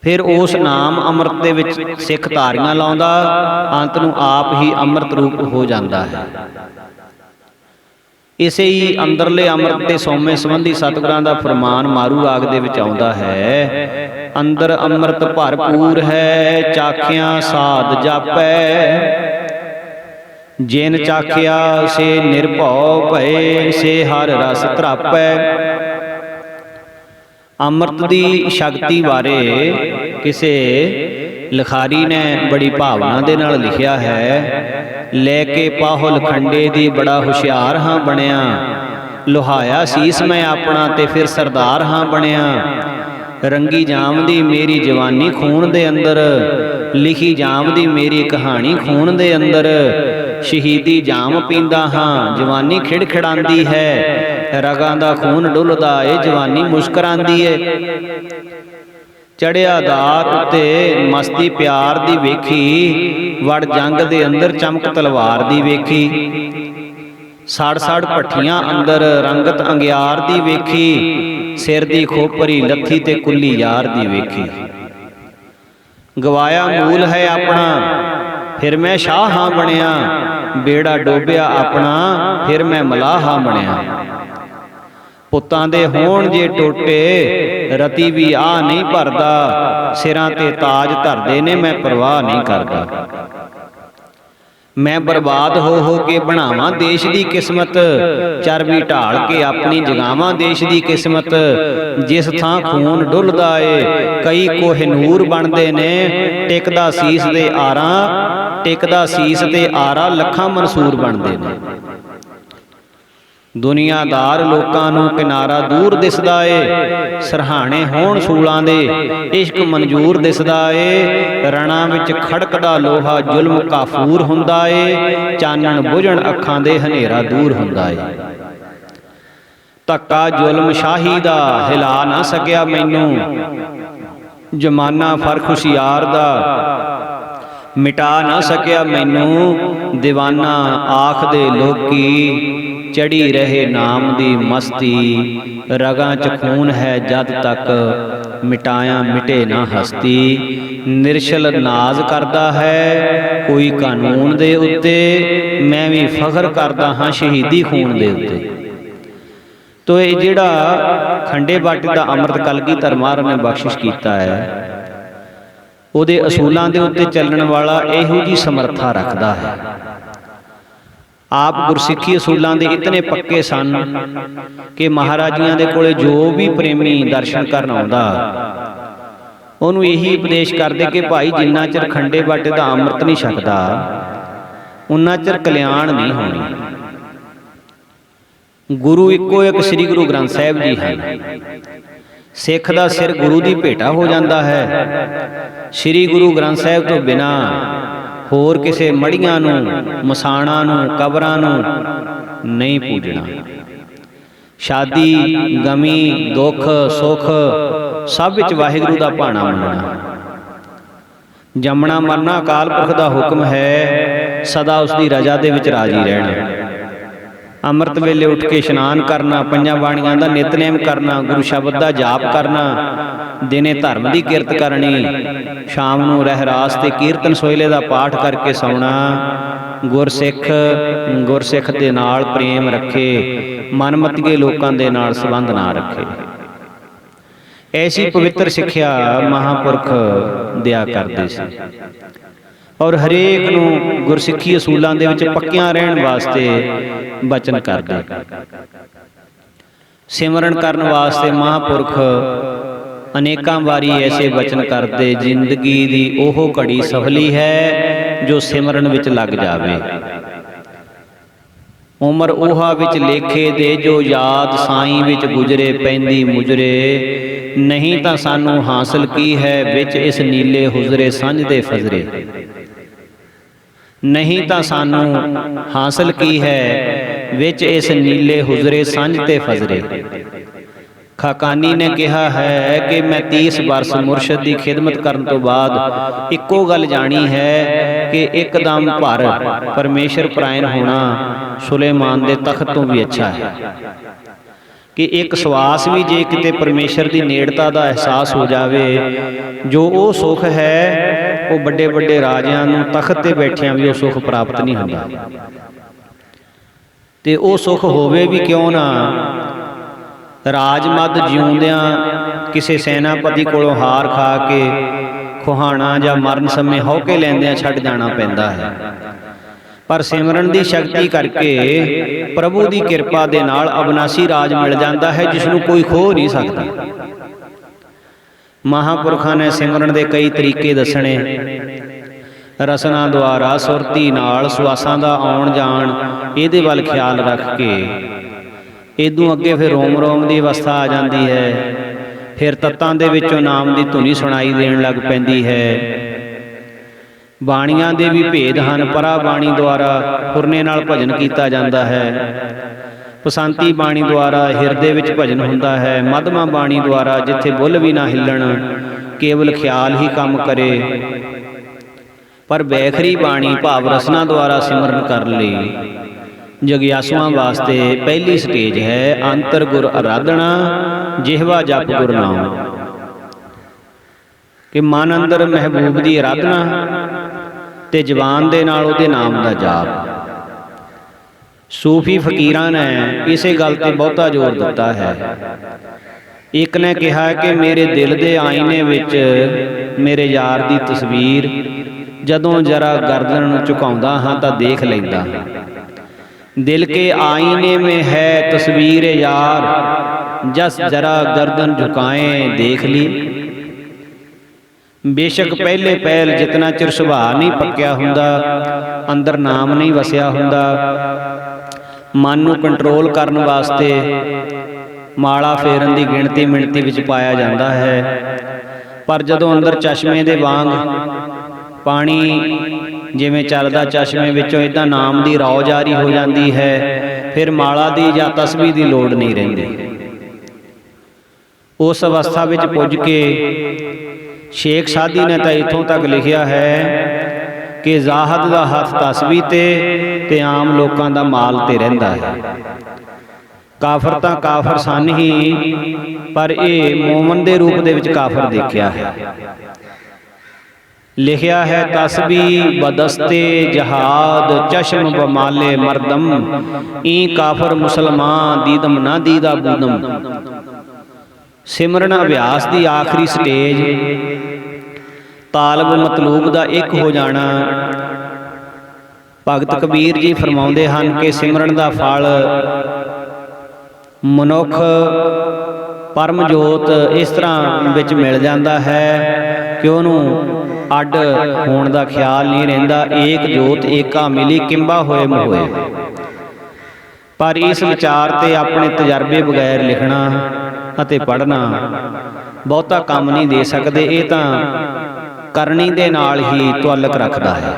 ਫਿਰ ਉਸ ਨਾਮ ਅੰਮ੍ਰਿਤ ਦੇ ਵਿੱਚ ਸਿੱਖ ਧਾਰੀਆਂ ਲਾਉਂਦਾ, ਅੰਤ ਨੂੰ ਆਪ ਹੀ ਅੰਮ੍ਰਿਤ ਰੂਪ ਹੋ ਜਾਂਦਾ ਹੈ। ਇਸੇ ਹੀ ਅੰਦਰਲੇ ਅੰਮ੍ਰਿਤ ਦੇ ਸੋਮੇ ਸੰਬੰਧੀ ਸਤਿਗੁਰਾਂ ਦਾ ਫਰਮਾਨ ਮਾਰੂ ਰਾਗ ਦੇ ਵਿੱਚ ਆਉਂਦਾ ਹੈ, ਅੰਦਰ ਅੰਮ੍ਰਿਤ ਭਰਪੂਰ ਹੈ, ਚਾਖਿਆ ਸਾਧ ਜਾਪੈ, ਜਿਨ ਚਾਖਿਆ ਸੇ ਨਿਰਭਉ ਭਏ, ਸੇ ਹਰ ਰਸ ਧਰਾਪੈ। ਅੰਮ੍ਰਿਤ ਦੀ ਸ਼ਕਤੀ ਬਾਰੇ ਕਿਸੇ ਲਿਖਾਰੀ ਨੇ ਬੜੀ ਭਾਵਨਾ ਦੇ ਨਾਲ ਲਿਖਿਆ ਹੈ, ਲੈ ਕੇ ਪਾਹੁਲ ਖੰਡੇ ਦੀ ਬੜਾ ਹੁਸ਼ਿਆਰ ਹਾਂ ਬਣਿਆ, ਲੁਹਾਇਆ ਸੀਸ ਮੈਂ ਆਪਣਾ ਤੇ ਫਿਰ ਸਰਦਾਰ ਹਾਂ ਬਣਿਆ। ਰੰਗੀ ਜਾਮਦੀ ਮੇਰੀ ਜਵਾਨੀ ਖੂਨ ਦੇ ਅੰਦਰ, ਲਿਖੀ ਜਾਮਦੀ ਮੇਰੀ ਕਹਾਣੀ ਖੂਨ ਦੇ ਅੰਦਰ, ਸ਼ਹੀਦੀ ਜਾਮ ਪੀਂਦਾ ਹਾਂ ਜਵਾਨੀ ਖਿੜਖਿੜਾਂਦੀ ਹੈ, ਰਗਾਂ ਦਾ ਖੂਨ ਡੁੱਲਦਾ ਏ ਜਵਾਨੀ ਮੁਸਕਰਾਂਦੀ ਏ। ਚੜਿਆ ਦਾਤ ਉੱਤੇ ਮਸਤੀ ਪਿਆਰ ਦੀ ਵੇਖੀ, ਵੜ ਜੰਗ ਦੇ ਅੰਦਰ ਚਮਕ ਤਲਵਾਰ ਦੀ ਵੇਖੀ, ਸੜ ਸੜ ਭੱਠੀਆਂ ਅੰਦਰ ਰੰਗਤ ਅੰਗਿਆਰ ਦੀ ਵੇਖੀ, ਸਿਰ ਦੀ ਖੋਪਰੀ ਲੱਥੀ ਤੇ ਕੁੱਲੀ ਯਾਰ ਦੀ ਵੇਖੀ। ਗਵਾਇਆ ਮੂਲ ਹੈ ਆਪਣਾ ਫਿਰ ਮੈਂ ਸ਼ਾਹ ਹਾਂ ਬਣਿਆ, ਬੇੜਾ ਡੋਬਿਆ ਆਪਣਾ ਫਿਰ ਮੈਂ ਮਲਾਹ ਹਾਂ ਬਣਿਆ। ਪੁੱਤਾਂ ਦੇ ਹੋਣ ਜੇ ਟੋਟੇ ਰਤੀ ਵੀ ਆ ਨਹੀਂ ਭਰਦਾ, ਸਿਰਾਂ ਤੇ ਤਾਜ ਧਰਦੇ ਨੇ ਮੈਂ ਪਰਵਾਹ ਨਹੀਂ ਕਰਦਾ। ਮੈਂ ਬਰਬਾਦ ਹੋ ਕੇ ਬਣਾਵਾਂ ਦੇਸ਼ ਦੀ ਕਿਸਮਤ, ਚਰਬੀ ਢਾਲ ਕੇ ਆਪਣੀ ਜਗਾਵਾਂ ਦੇਸ਼ ਦੀ ਕਿਸਮਤ। ਜਿਸ ਥਾਂ ਖੂਨ ਡੁੱਲਦਾ ਏ ਕਈ ਕੋਹਿਨੂਰ ਬਣਦੇ ਨੇ, ਟਿਕਦਾ ਸੀਸ ਦੇ ਆਰਾਂ, ਟਿਕਦਾ ਸੀਸ ਤੇ ਆਰਾ ਲੱਖਾਂ ਮਨਸੂਰ ਬਣਦੇ ਨੇ। ਦੁਨੀਆਦਾਰ ਲੋਕਾਂ ਨੂੰ ਕਿਨਾਰਾ ਦੂਰ ਦਿਸਦਾ ਏ, ਸਰਹਾਣੇ ਹੋਣ ਸੂਲਾਂ ਦੇ ਇਸ਼ਕ ਮਨਜ਼ੂਰ ਦਿਸਦਾ ਏ। ਰਣਾ ਵਿੱਚ ਖੜਕਦਾ ਲੋਹਾ ਜ਼ੁਲਮ ਕਾਫੂਰ ਹੁੰਦਾ ਏ, ਚਾਨਣ ਬੁਝਣ ਅੱਖਾਂ ਦੇ ਹਨੇਰਾ ਦੂਰ ਹੁੰਦਾ ਏ। ਧੱਕਾ ਜ਼ੁਲਮ ਸ਼ਾਹੀ ਦਾ ਹਿਲਾ ਨਾ ਸਕਿਆ ਮੈਨੂੰ, ਜ਼ਮਾਨਾ ਫਰਕ ਹੁਸ਼ਿਆਰ ਦਾ ਮਿਟਾ ਨਾ ਸਕਿਆ ਮੈਨੂੰ। ਦੀਵਾਨਾ ਆਖਦੇ ਲੋਕੀ ਚੜੀ ਰਹੇ ਨਾਮ ਦੀ ਮਸਤੀ, ਰਗਾਂ 'ਚ ਖੂਨ ਹੈ ਜਦ ਤੱਕ ਮਿਟਾਇਆ ਮਿਟੇ ਨਾ ਹਸਤੀ। ਨਿਰਸ਼ਲ ਨਾਜ਼ ਕਰਦਾ ਹੈ ਕੋਈ ਕਾਨੂੰਨ ਦੇ ਉੱਤੇ, ਮੈਂ ਵੀ ਫਖਰ ਕਰਦਾ ਹਾਂ ਸ਼ਹੀਦੀ ਖੂਨ ਦੇ ਉੱਤੇ। ਤੋ ਇਹ ਜਿਹੜਾ ਖੰਡੇ ਬਾਟੇ ਦਾ ਅੰਮ੍ਰਿਤ ਕਲਗੀਧਰ ਮਹਾਰਾਜ ਨੇ ਬਖਸ਼ਿਸ਼ ਕੀਤਾ ਹੈ, ਉਹਦੇ ਅਸੂਲਾਂ ਦੇ ਉੱਤੇ ਚੱਲਣ ਵਾਲਾ ਇਹੋ ਜੀ ਸਮਰੱਥਾ ਰੱਖਦਾ ਹੈ। ਆਪ ਗੁਰਸਿੱਖੀ ਅਸੂਲਾਂ ਦੇ ਇਤਨੇ ਪੱਕੇ ਸਨ ਕਿ ਮਹਾਰਾਜੀਆਂ ਦੇ ਕੋਲੇ ਜੋ ਵੀ ਪ੍ਰੇਮੀ ਦਰਸ਼ਨ ਕਰਨ ਆਉਂਦਾ, ਉਹਨੂੰ ਇਹੀ ਉਪਦੇਸ਼ ਕਰਦੇ ਕਿ ਭਾਈ ਜਿੰਨਾ ਚਿਰ ਖੰਡੇ ਬਾਟੇ ਦਾ ਅੰਮ੍ਰਿਤ ਨਹੀਂ ਛਕਦਾ, ਉਨਾ ਚਿਰ ਕਲਿਆਣ ਨਹੀਂ ਹੋਣੀ। ਗੁਰੂ ਇੱਕੋ ਇੱਕ ਸ੍ਰੀ ਗੁਰੂ ਗ੍ਰੰਥ ਸਾਹਿਬ ਜੀ ਹਨ। ਸਿੱਖ ਦਾ ਸਿਰ ਗੁਰੂ ਦੀ ਭੇਟਾ ਹੋ ਜਾਂਦਾ ਹੈ। ਸ੍ਰੀ ਗੁਰੂ ਗ੍ਰੰਥ ਸਾਹਿਬ ਤੋਂ ਬਿਨਾਂ ਹੋਰ ਕਿਸੇ ਮੜੀਆਂ ਨੂੰ, ਮਸਾਣਾਂ ਨੂੰ, ਕਬਰਾਂ ਨੂੰ ਨਹੀਂ ਪੂਜਣਾ। ਸ਼ਾਦੀ, ਗਮੀ, ਦੁੱਖ, ਸੁੱਖ ਸਭ ਵਿੱਚ ਵਾਹਿਗੁਰੂ ਦਾ ਭਾਣਾ ਮੰਨਣਾ। ਜੰਮਣਾ ਮਰਨਾ ਅਕਾਲ ਪੁਰਖ ਦਾ ਹੁਕਮ ਹੈ, ਸਦਾ ਉਸ ਦੀ ਰਜ਼ਾ ਦੇ ਵਿੱਚ ਰਾਜੀ ਰਹਿਣਾ। ਅੰਮ੍ਰਿਤ ਵੇਲੇ ਉੱਠ ਕੇ ਇਸ਼ਨਾਨ ਕਰਨਾ, ਪੰਜਾਂ ਬਾਣੀਆਂ ਦਾ ਨਿਤਨੇਮ ਕਰਨਾ, ਗੁਰੂ ਸ਼ਬਦ ਦਾ ਜਾਪ ਕਰਨਾ, ਦਿਨੇ ਧਰਮ ਦੀ ਕਿਰਤ ਕਰਨੀ, ਸ਼ਾਮ ਨੂੰ ਰਹਿਰਾਸ ਤੇ ਕੀਰਤਨ ਸੋਹਿਲੇ ਦਾ ਪਾਠ ਕਰਕੇ ਸੌਣਾ। ਗੁਰਸਿੱਖ ਦੇ ਨਾਲ ਪ੍ਰੇਮ ਰੱਖੇ, ਮਨਮਤੀਏ ਲੋਕਾਂ ਦੇ ਨਾਲ ਸੰਬੰਧ ਨਾ ਰੱਖੇ। ਐਸੀ ਪਵਿੱਤਰ ਸਿੱਖਿਆ ਮਹਾਂਪੁਰਖ ਦਿਆ ਕਰਦੇ ਸੀ ਔਰ ਹਰੇਕ ਨੂੰ ਗੁਰਸਿੱਖੀ ਅਸੂਲਾਂ ਦੇ ਵਿੱਚ ਪੱਕਿਆਂ ਰਹਿਣ ਵਾਸਤੇ ਬਚਨ ਕਰਦੇ। ਸਿਮਰਨ ਕਰਨ ਵਾਸਤੇ ਮਹਾਂਪੁਰਖ ਅਨੇਕਾਂ ਵਾਰੀ ਐਸੇ ਬਚਨ ਕਰਦੇ, ਜ਼ਿੰਦਗੀ ਦੀ ਉਹ ਘੜੀ ਸਫਲੀ ਹੈ ਜੋ ਸਿਮਰਨ ਵਿੱਚ ਲੱਗ ਜਾਵੇ। ਉਮਰ ਉਹਾ ਵਿੱਚ ਲੇਖੇ ਦੇ ਜੋ ਯਾਦ ਸਾਈਂ ਵਿੱਚ ਗੁਜਰੇ ਪੈਂਦੀ ਮੁਜਰੇ, ਨਹੀਂ ਤਾਂ ਸਾਨੂੰ ਹਾਸਲ ਕੀ ਹੈ ਵਿੱਚ ਇਸ ਨੀਲੇ ਹੁਜ਼ਰੇ ਸੰਝ ਦੇ ਫਜ਼ਰੇ। ਨਹੀਂ ਤਾਂ ਸਾਨੂੰ ਹਾਸਲ ਕੀ ਹੈ ਵਿੱਚ ਇਸ ਨੀਲੇ ਹੁਜ਼ਰੇ ਸੰਝ ਤੇ ਫਜ਼ਰੇ। ਖਾਕਾਨੀ ਨੇ ਕਿਹਾ ਹੈ ਕਿ ਮੈਂ 30 ਬਰਸ ਮੁਰਸ਼ਦ ਦੀ ਖਿਦਮਤ ਕਰਨ ਤੋਂ ਬਾਅਦ ਇੱਕੋ ਗੱਲ ਜਾਣੀ ਹੈ ਕਿ ਇੱਕਦਮ ਭਰ ਪਰਮੇਸ਼ਰ ਪ੍ਰਾਇਣ ਹੋਣਾ ਸੁਲੇਮਾਨ ਦੇ ਤਖਤ ਤੋਂ ਵੀ ਅੱਛਾ ਹੈ। ਕਿ ਇੱਕ ਸਵਾਸ ਵੀ ਜੇ ਕਿਤੇ ਪਰਮੇਸ਼ਰ ਦੀ ਨੇੜਤਾ ਦਾ ਅਹਿਸਾਸ ਹੋ ਜਾਵੇ, ਜੋ ਉਹ ਸੁੱਖ ਹੈ ਉਹ ਵੱਡੇ ਵੱਡੇ ਰਾਜਿਆਂ ਨੂੰ ਤਖਤ ਤੇ ਬੈਠਿਆਂ ਵੀ ਉਹ ਸੁੱਖ ਪ੍ਰਾਪਤ ਨਹੀਂ ਹੁੰਦਾ। ਤੇ ਉਹ ਸੁੱਖ ਹੋਵੇ ਵੀ ਕਿਉਂ ਨਾ, ਰਾਜਮੱਧ ਜਿਉਂਦਿਆਂ ਕਿਸੇ ਸੈਨਾਪਤੀ ਕੋਲੋਂ ਹਾਰ ਖਾ ਕੇ ਖੁਹਾਣਾ ਜਾਂ ਮਰਨ ਸਮੇਂ ਹੌਕੇ ਲੈਂਦਿਆਂ ਛੱਡ ਜਾਣਾ ਪੈਂਦਾ ਹੈ। ਪਰ ਸਿਮਰਨ ਦੀ ਸ਼ਕਤੀ ਕਰਕੇ ਪ੍ਰਭੂ ਦੀ ਕਿਰਪਾ ਦੇ ਨਾਲ ਅਬਨਾਸੀ ਰਾਜ ਮਿਲ ਜਾਂਦਾ ਹੈ, ਜਿਸ ਨੂੰ ਕੋਈ ਖੋਹ ਨਹੀਂ ਸਕਦਾ। ਮਹਾਂਪੁਰਖਾਂ ਨੇ ਸਿਮਰਨ ਦੇ ਕਈ ਤਰੀਕੇ ਦੱਸਣੇ। ਰਸਨਾ ਦੁਆਰਾ, ਸੁਰਤੀ ਨਾਲ, ਸਵਾਸਾਂ ਦਾ ਆਉਣ ਜਾਣ, ਇਹਦੇ ਵੱਲ ਖਿਆਲ ਰੱਖ ਕੇ। ਇਦੋਂ ਅੱਗੇ ਫਿਰ ਰੋਮ ਰੋਮ ਦੀ ਅਵਸਥਾ ਆ ਜਾਂਦੀ ਹੈ। ਫਿਰ ਤੱਤਾਂ ਦੇ ਵਿੱਚੋਂ ਨਾਮ ਦੀ ਧੁਨੀ ਸੁਣਾਈ ਦੇਣ ਲੱਗ ਪੈਂਦੀ ਹੈ। ਬਾਣੀਆਂ ਦੇ ਵੀ ਭੇਦ ਹਨ। ਪਰਾ ਬਾਣੀ ਦੁਆਰਾ ਫੁਰਨੇ ਨਾਲ ਭਜਨ ਕੀਤਾ ਜਾਂਦਾ ਹੈ। ਪਸੰਤੀ ਬਾਣੀ ਦੁਆਰਾ ਹਿਰਦੇ ਵਿੱਚ ਭਜਨ ਹੁੰਦਾ ਹੈ। ਮਧਮਾ ਬਾਣੀ ਦੁਆਰਾ ਜਿੱਥੇ ਬੁੱਲ ਵੀ ਨਾ ਹਿੱਲਣ, ਕੇਵਲ ਖਿਆਲ ਹੀ ਕੰਮ ਕਰੇ। ਪਰ ਬੈਖਰੀ ਬਾਣੀ ਭਾਵ ਰਸਨਾ ਦੁਆਰਾ ਸਿਮਰਨ ਕਰਨ ਲਈ ਜਗਿਆਸੂਆਂ ਵਾਸਤੇ ਪਹਿਲੀ ਸਟੇਜ ਹੈ ਅੰਤਰ ਗੁਰ ਆਰਾਧਨਾ, ਜਿਹਵਾ ਜਪ ਗੁਰ ਨਾਮ। ਕਿ ਮਨ ਅੰਦਰ ਮਹਿਬੂਬ ਦੀ ਆਰਾਧਨਾ ਤੇ ਜ਼ੁਬਾਨ ਦੇ ਨਾਲ ਉਹਦੇ ਨਾਮ ਦਾ ਜਾਪ। ਸੂਫੀ ਫਕੀਰਾਂ ਨੇ ਇਸੇ ਗੱਲ ਤੇ ਬਹੁਤਾ ਜ਼ੋਰ ਦਿੱਤਾ ਹੈ। ਇੱਕ ਨੇ ਕਿਹਾ ਕਿ ਮੇਰੇ ਦਿਲ ਦੇ ਆਈਨੇ ਵਿੱਚ ਮੇਰੇ ਯਾਰ ਦੀ ਤਸਵੀਰ ਜਦੋਂ ਜਰਾ ਗਰਦਨ ਨੂੰ ਝੁਕਾਉਂਦਾ ਹਾਂ ਤਾਂ ਦੇਖ ਲੈਂਦਾ। ਦਿਲ ਕੇ ਆईने में है तस्वीर यार, जस जरा गर्दन झुकाएं देख ली। ਬੇਸ਼ੱਕ ਪਹਿਲੇ ਪਹਿਲ ਜਿਤਨਾ ਚਿਰ ਸੁਭਾਅ ਨਹੀਂ ਪੱਕਿਆ ਹੁੰਦਾ, ਅੰਦਰ ਨਾਮ ਨਹੀਂ ਵਸਿਆ ਹੁੰਦਾ, ਮਨ ਨੂੰ ਕੰਟਰੋਲ ਕਰਨ ਵਾਸਤੇ ਮਾਲਾ ਫੇਰਨ ਦੀ ਗਿਣਤੀ ਮਿਣਤੀ ਵਿੱਚ ਪਾਇਆ ਜਾਂਦਾ ਹੈ। ਪਰ ਜਦੋਂ ਅੰਦਰ ਚਸ਼ਮੇ ਦੇ ਵਾਂਗ ਪਾਣੀ ਜਿਵੇਂ ਚੱਲਦਾ ਚਸ਼ਮੇ ਵਿੱਚੋਂ ਇੱਦਾਂ ਨਾਮ ਦੀ ਰੌ ਜਾਰੀ ਹੋ ਜਾਂਦੀ ਹੈ, ਫਿਰ ਮਾਲਾ ਦੀ ਜਾਂ ਤਸਬੀਹ ਦੀ ਲੋੜ ਨਹੀਂ ਰਹਿੰਦੀ। ਉਸ ਅਵਸਥਾ ਵਿੱਚ ਪੁੱਜ ਕੇ ਸ਼ੇਖ ਸਾਦੀ ਨੇ ਤਾਂ ਇੱਥੋਂ ਤੱਕ ਲਿਖਿਆ ਹੈ ਕਿ ਜ਼ਾਹਦ ਦਾ ਹੱਥ ਤਸਬੀਹ ਤੇ ਆਮ ਲੋਕਾਂ ਦਾ ਮਾਲ ਤੇ ਰਹਿੰਦਾ ਹੈ। ਕਾਫਰ ਤਾਂ ਕਾਫਰ ਸਨ ਹੀ, ਪਰ ਇਹ ਮੂਮਨ ਦੇ ਰੂਪ ਦੇ ਵਿੱਚ ਕਾਫਰ ਦੇਖਿਆ ਹੈ। ਲਿਖਿਆ ਹੈ ਤਸਬੀਹ ਬਦਸਤੇ ਜਹਾਦ ਚਸ਼ਮ ਬਮਾਲੇ ਮਰਦਮ, ਈ ਕਾਫਰ ਮੁਸਲਮਾਨ ਦੀਦਮ ਨਾ ਦੀਦਾ ਬੂਦਮ। ਸਿਮਰਨ ਅਭਿਆਸ ਦੀ ਆਖਰੀ ਸਟੇਜ ਤਾਲਬ ਮਤਲੂਬ ਦਾ ਇੱਕ ਹੋ ਜਾਣਾ। ਭਗਤ ਕਬੀਰ ਜੀ ਫਰਮਾਉਂਦੇ ਹਨ ਕਿ ਸਿਮਰਨ ਦਾ ਫਲ ਮਨੁੱਖ ਪਰਮ ਜੋਤ ਇਸ ਤਰ੍ਹਾਂ ਵਿੱਚ ਮਿਲ ਜਾਂਦਾ ਹੈ ਕਿ ਉਹਨੂੰ ਅੱਡ ਹੋਣ ਦਾ ਖਿਆਲ ਨਹੀਂ ਰਹਿੰਦਾ। ਏਕ ਜੋਤ ਏਕਾ ਮਿਲੀ ਕਿੰਬਾ ਹੋਏ ਮੋਏ। ਪਰ ਇਸ ਵਿਚਾਰ ਤੇ ਆਪਣੇ ਤਜਰਬੇ ਬਗੈਰ ਲਿਖਣਾ ਅਤੇ ਪੜ੍ਹਨਾ ਬਹੁਤਾ ਕੰਮ ਨਹੀਂ ਦੇ ਸਕਦੇ। ਇਹ ਤਾਂ ਕਰਨੀ ਦੇ ਨਾਲ ਹੀ ਤੁਅੱਲਕ ਰੱਖਦਾ ਹੈ।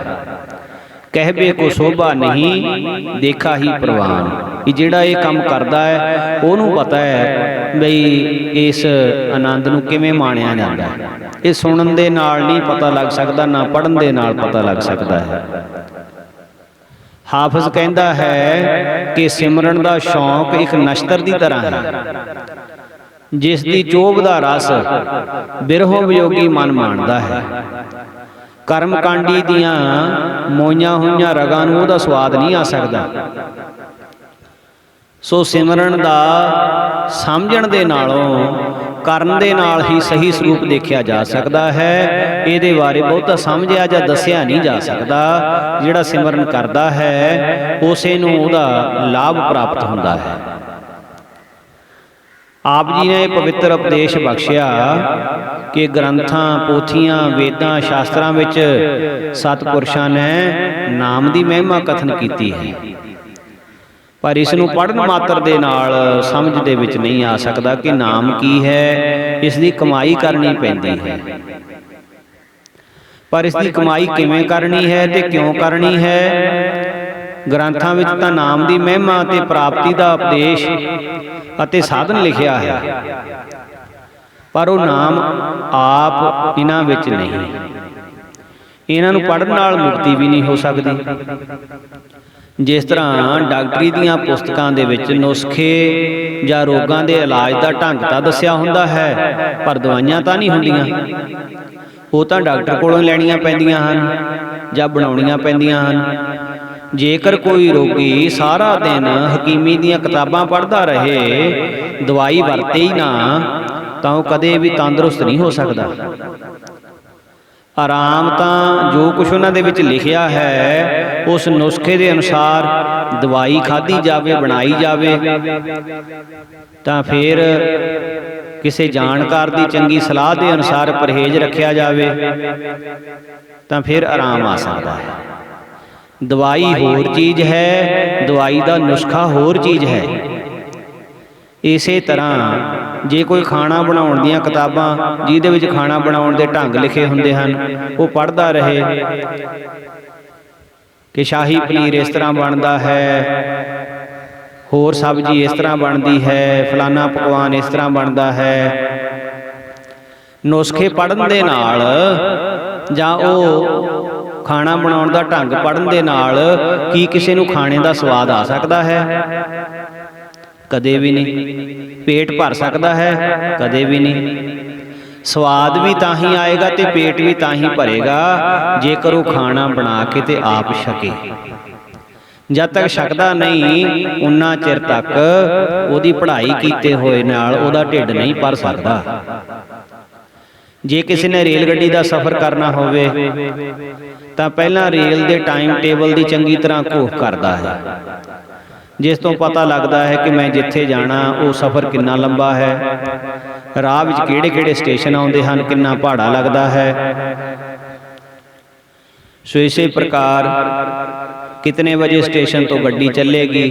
ਕਹਿਬੇ ਕੋ ਸੋਭਾ ਨਹੀਂ ਦੇਖਾ ਹੀ ਪ੍ਰਵਾਨ। ਕਿ ਜਿਹੜਾ ਇਹ ਕੰਮ ਕਰਦਾ ਹੈ ਉਹਨੂੰ ਪਤਾ ਹੈ ਬਈ ਇਸ ਆਨੰਦ ਨੂੰ ਕਿਵੇਂ ਮਾਣਿਆ ਜਾਂਦਾ ਹੈ। ਇਹ ਸੁਣਨ ਦੇ ਨਾਲ ਨਹੀਂ ਪਤਾ ਲੱਗ ਸਕਦਾ, ਨਾ ਪੜ੍ਹਨ ਦੇ ਨਾਲ ਪਤਾ ਲੱਗ ਸਕਦਾ ਹੈ। ਹਾਫਿਜ਼ ਕਹਿੰਦਾ ਹੈ ਕਿ ਸਿਮਰਨ ਦਾ ਸ਼ੌਂਕ ਇੱਕ ਨਸ਼ਤਰ ਦੀ ਤਰ੍ਹਾਂ ਹੈ, ਜਿਸ ਦੀ ਚੋਭ ਦਾ ਰਸ ਬਿਰਹੋ ਵਿਯੋਗੀ ਮਨ ਮਾਣਦਾ ਹੈ। ਕਰਮਕਾਂਡੀ ਦੀਆਂ ਮੋਈਆਂ ਹੋਈਆਂ ਰਗਾਂ ਨੂੰ ਉਹਦਾ ਸਵਾਦ ਨਹੀਂ ਆ ਸਕਦਾ। ਸੋ ਸਿਮਰਨ ਦਾ ਸਮਝਣ ਦੇ ਨਾਲੋਂ ਕਰਨ ਦੇ ਨਾਲ ਹੀ ਸਹੀ ਸਰੂਪ ਦੇਖਿਆ ਜਾ ਸਕਦਾ ਹੈ। ਇਹਦੇ ਬਾਰੇ ਬਹੁਤਾ ਸਮਝਿਆ ਜਾਂ ਦੱਸਿਆ ਨਹੀਂ ਜਾ ਸਕਦਾ। ਜਿਹੜਾ ਸਿਮਰਨ ਕਰਦਾ ਹੈ ਉਸੇ ਨੂੰ ਉਹਦਾ ਲਾਭ ਪ੍ਰਾਪਤ ਹੁੰਦਾ ਹੈ। ਆਪ ਜੀ ਨੇ ਪਵਿੱਤਰ ਉਪਦੇਸ਼ ਬਖਸ਼ਿਆ ਕਿ ਗ੍ਰੰਥਾਂ, ਪੋਥੀਆਂ, ਵੇਦਾਂ, ਸ਼ਾਸਤਰਾਂ ਵਿੱਚ ਸਤਿਪੁਰਸ਼ਾਂ ਨੇ ਨਾਮ ਦੀ ਮਹਿਮਾ ਕਥਨ ਕੀਤੀ ਹੈ, ਪਰ ਇਸ ਨੂੰ ਪੜ੍ਹਨ ਮਾਤਰ ਦੇ ਨਾਲ ਸਮਝ ਦੇ ਵਿੱਚ ਨਹੀਂ ਆ ਸਕਦਾ ਕਿ ਨਾਮ ਕੀ ਹੈ। ਇਸ ਦੀ ਕਮਾਈ ਕਰਨੀ ਪੈਂਦੀ ਹੈ। ਪਰ ਇਸ ਦੀ ਕਮਾਈ ਕਿਵੇਂ ਕਰਨੀ ਹੈ ਤੇ ਕਿਉਂ ਕਰਨੀ ਹੈ? ਗ੍ਰੰਥਾਂ ਵਿੱਚ ਤਾਂ ਨਾਮ ਦੀ ਮਹਿਮਾ ਤੇ ਪ੍ਰਾਪਤੀ ਦਾ ਉਪਦੇਸ਼ ਅਤੇ ਸਾਧਨ ਲਿਖਿਆ ਹੈ, ਪਰ ਉਹ ਨਾਮ ਆਪ ਇਹਨਾਂ ਵਿੱਚ ਨਹੀਂ। ਇਹਨਾਂ ਨੂੰ ਪੜ੍ਹਨ ਨਾਲ ਮੁਕਤੀ ਵੀ ਨਹੀਂ ਹੋ ਸਕਦੀ। ਜਿਸ ਤਰ੍ਹਾਂ ਡਾਕਟਰੀ ਦੀਆਂ ਪੁਸਤਕਾਂ ਦੇ ਵਿੱਚ ਨੁਸਖੇ ਜਾਂ ਰੋਗਾਂ ਦੇ ਇਲਾਜ ਦਾ ਢੰਗ ਤਾਂ ਦੱਸਿਆ ਹੁੰਦਾ ਹੈ, ਪਰ ਦਵਾਈਆਂ ਤਾਂ ਨਹੀਂ ਹੁੰਦੀਆਂ। ਉਹ ਤਾਂ ਡਾਕਟਰ ਕੋਲੋਂ ਲੈਣੀਆਂ ਪੈਂਦੀਆਂ ਹਨ ਜਾਂ ਬਣਾਉਣੀਆਂ ਪੈਂਦੀਆਂ ਹਨ। ਜੇਕਰ ਕੋਈ ਰੋਗੀ ਸਾਰਾ ਦਿਨ ਹਕੀਮੀ ਦੀਆਂ ਕਿਤਾਬਾਂ ਪੜ੍ਹਦਾ ਰਹੇ, ਦਵਾਈ ਵਰਤੇ ਹੀ ਨਾ, ਤਾਂ ਉਹ ਕਦੇ ਵੀ ਤੰਦਰੁਸਤ ਨਹੀਂ ਹੋ ਸਕਦਾ। ਆਰਾਮ ਤਾਂ ਜੋ ਕੁਛ ਉਹਨਾਂ ਦੇ ਵਿੱਚ ਲਿਖਿਆ ਹੈ ਉਸ ਨੁਸਖੇ ਦੇ ਅਨੁਸਾਰ ਦਵਾਈ ਖਾਧੀ ਜਾਵੇ, ਬਣਾਈ ਜਾਵੇ, ਤਾਂ ਫਿਰ ਕਿਸੇ ਜਾਣਕਾਰ ਦੀ ਚੰਗੀ ਸਲਾਹ ਦੇ ਅਨੁਸਾਰ ਪਰਹੇਜ਼ ਰੱਖਿਆ ਜਾਵੇ ਤਾਂ ਫਿਰ ਆਰਾਮ ਆ ਸਕਦਾ ਹੈ। ਦਵਾਈ ਹੋਰ ਚੀਜ਼ ਹੈ, ਦਵਾਈ ਦਾ ਨੁਸਖਾ ਹੋਰ ਚੀਜ਼ ਹੈ। ਇਸੇ ਤਰ੍ਹਾਂ ਜੇ ਕੋਈ ਖਾਣਾ ਬਣਾਉਣ ਦੀਆਂ ਕਿਤਾਬਾਂ ਜਿਹਦੇ ਵਿੱਚ ਖਾਣਾ ਬਣਾਉਣ ਦੇ ਢੰਗ ਲਿਖੇ ਹੁੰਦੇ ਹਨ ਉਹ ਪੜ੍ਹਦਾ ਰਹੇ ਕਿ ਸ਼ਾਹੀ ਪਨੀਰ ਇਸ ਤਰ੍ਹਾਂ ਬਣਦਾ ਹੈ, ਹੋਰ ਸਬਜ਼ੀ ਇਸ ਤਰ੍ਹਾਂ ਬਣਦੀ ਹੈ, ਫਲਾਨਾ ਪਕਵਾਨ ਇਸ ਤਰ੍ਹਾਂ ਬਣਦਾ ਹੈ, ਨੁਸਖੇ ਪੜ੍ਹਨ ਦੇ ਨਾਲ ਜਾਂ ਉਹ ਖਾਣਾ ਬਣਾਉਣ ਦਾ ਢੰਗ ਪੜ੍ਹਨ ਦੇ ਨਾਲ ਕੀ ਕਿਸੇ ਨੂੰ ਖਾਣੇ ਦਾ ਸਵਾਦ ਆ ਸਕਦਾ ਹੈ? ਕਦੇ ਵੀ ਨਹੀਂ। ਪੇਟ ਭਰ ਸਕਦਾ ਹੈ? ਕਦੇ ਵੀ ਨਹੀਂ। ਸਵਾਦ ਵੀ ਤਾਂ ਹੀ ਆਏਗਾ ਤੇ ਪੇਟ ਵੀ ਤਾਂ ਹੀ ਭਰੇਗਾ ਜੇਕਰ ਉਹ ਖਾਣਾ ਬਣਾ ਕੇ ਤੇ ਆਪ ਛਕੇ। ਜਦ ਤੱਕ ਛਕਦਾ ਨਹੀਂ ਉਨਾ ਚਿਰ ਤੱਕ ਉਹਦੀ ਪੜ੍ਹਾਈ ਕੀਤੇ ਹੋਏ ਨਾਲ ਉਹਦਾ ਢਿੱਡ ਨਹੀਂ ਭਰ ਸਕਦਾ। ਜੇ ਕਿਸੇ ਨੇ ਰੇਲ ਗੱਡੀ ਦਾ ਸਫ਼ਰ ਕਰਨਾ ਹੋਵੇ ਤਾਂ ਪਹਿਲਾਂ ਰੇਲ ਦੇ ਟਾਈਮ ਟੇਬਲ ਦੀ ਚੰਗੀ ਤਰ੍ਹਾਂ ਘੋਖ ਕਰਦਾ ਹੈ, ਜਿਸ ਤੋਂ ਪਤਾ ਲੱਗਦਾ ਹੈ ਕਿ ਮੈਂ ਜਿੱਥੇ ਜਾਣਾ ਉਹ ਸਫ਼ਰ ਕਿੰਨਾ ਲੰਬਾ ਹੈ, ਰਾਹ ਵਿੱਚ ਕਿਹੜੇ-ਕਿਹੜੇ ਸਟੇਸ਼ਨ ਆਉਂਦੇ ਹਨ, ਕਿੰਨਾ ਭਾੜਾ ਲੱਗਦਾ ਹੈ। ਸੋ ਇਸੇ ਪ੍ਰਕਾਰ ਕਿਤਨੇ ਵਜੇ ਸਟੇਸ਼ਨ ਤੋਂ ਗੱਡੀ ਚੱਲੇਗੀ।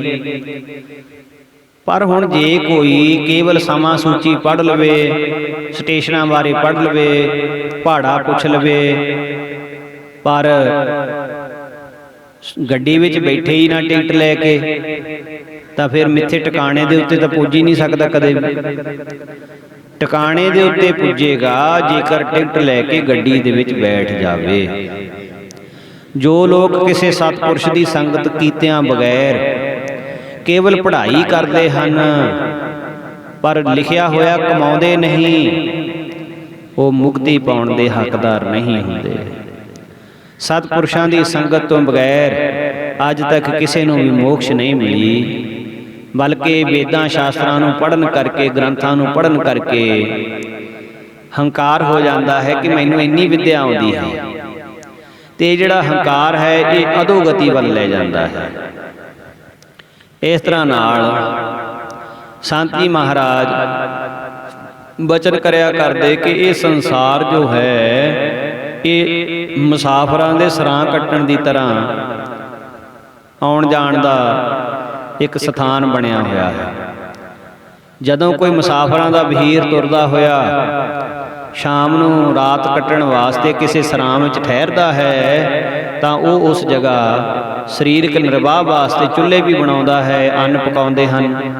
ਪਰ ਹੁਣ ਜੇ ਕੋਈ ਕੇਵਲ ਸਮਾਂ ਸੂਚੀ ਪੜ੍ਹ ਲਵੇ, ਸਟੇਸ਼ਨਾਂ ਬਾਰੇ ਪੜ੍ਹ ਲਵੇ, ਭਾੜਾ ਪੁੱਛ ਲਵੇ, ਪਰ ਗੱਡੀ ਵਿੱਚ ਬੈਠੇ ਹੀ ਨਾ ਟਿਕਟ ਲੈ ਕੇ, ਤਾਂ ਫਿਰ ਮਿੱਥੇ ਟਿਕਾਣੇ ਦੇ ਉੱਤੇ ਤਾਂ ਪੁੱਜ ਹੀ ਨਹੀਂ ਸਕਦਾ ਕਦੇ ਵੀ। ਟਿਕਾਣੇ ਦੇ ਉੱਤੇ ਪੁੱਜੇਗਾ ਜੇਕਰ ਟਿਕਟ ਲੈ ਕੇ ਗੱਡੀ ਦੇ ਵਿੱਚ ਬੈਠ ਜਾਵੇ। ਜੋ ਲੋਕ ਕਿਸੇ ਸਤਿਪੁਰਸ਼ ਦੀ ਸੰਗਤ ਕੀਤਿਆਂ ਬਗੈਰ ਕੇਵਲ ਪੜ੍ਹਾਈ ਕਰਦੇ ਹਨ ਪਰ ਲਿਖਿਆ ਹੋਇਆ ਕਮਾਉਂਦੇ ਨਹੀਂ, ਉਹ ਮੁਕਤੀ ਪਾਉਣ ਦੇ ਹੱਕਦਾਰ ਨਹੀਂ ਹੁੰਦੇ। ਸਤਿਪੁਰਸ਼ਾਂ ਦੀ ਸੰਗਤ ਤੋਂ ਬਗੈਰ ਅੱਜ ਤੱਕ ਕਿਸੇ ਨੂੰ ਵੀ ਮੋਕਸ਼ ਨਹੀਂ ਮਿਲੀ, ਬਲਕਿ ਵੇਦਾਂ ਸ਼ਾਸਤਰਾਂ ਨੂੰ ਪੜ੍ਹਨ ਕਰਕੇ, ਗ੍ਰੰਥਾਂ ਨੂੰ ਪੜ੍ਹਨ ਕਰਕੇ ਹੰਕਾਰ ਹੋ ਜਾਂਦਾ ਹੈ ਕਿ ਮੈਨੂੰ ਇੰਨੀ ਵਿੱਦਿਆ ਆਉਂਦੀ ਹੈ, ਤੇ ਜਿਹੜਾ ਹੰਕਾਰ ਹੈ ਇਹ ਅਧੋਗਤੀ ਵੱਲ ਲੈ ਜਾਂਦਾ ਹੈ। ਇਸ ਤਰ੍ਹਾਂ ਨਾਲ ਸੰਤ ਜੀ ਮਹਾਰਾਜ ਬਚਨ ਕਰਿਆ ਕਰਦੇ ਕਿ ਇਹ ਸੰਸਾਰ ਜੋ ਹੈ ਇਹ ਮੁਸਾਫਰਾਂ ਦੇ ਸਰਾਂ ਕੱਟਣ ਦੀ ਤਰ੍ਹਾਂ ਆਉਣ ਜਾਣ ਦਾ ਇੱਕ ਸਥਾਨ ਬਣਿਆ ਹੋਇਆ ਹੈ। ਜਦੋਂ ਕੋਈ ਮੁਸਾਫਰਾਂ ਦਾ ਵਹੀਰ ਤੁਰਦਾ ਹੋਇਆ ਸ਼ਾਮ ਨੂੰ ਰਾਤ ਕੱਟਣ ਵਾਸਤੇ ਕਿਸੇ ਸਰਾਂ ਵਿੱਚ ਠਹਿਰਦਾ ਹੈ ਤਾਂ ਉਹ ਉਸ ਜਗ੍ਹਾ ਸਰੀਰਕ ਨਿਰਵਾਹ ਵਾਸਤੇ ਚੁੱਲ੍ਹੇ ਵੀ ਬਣਾਉਂਦਾ ਹੈ, ਅੰਨ ਪਕਾਉਂਦੇ ਹਨ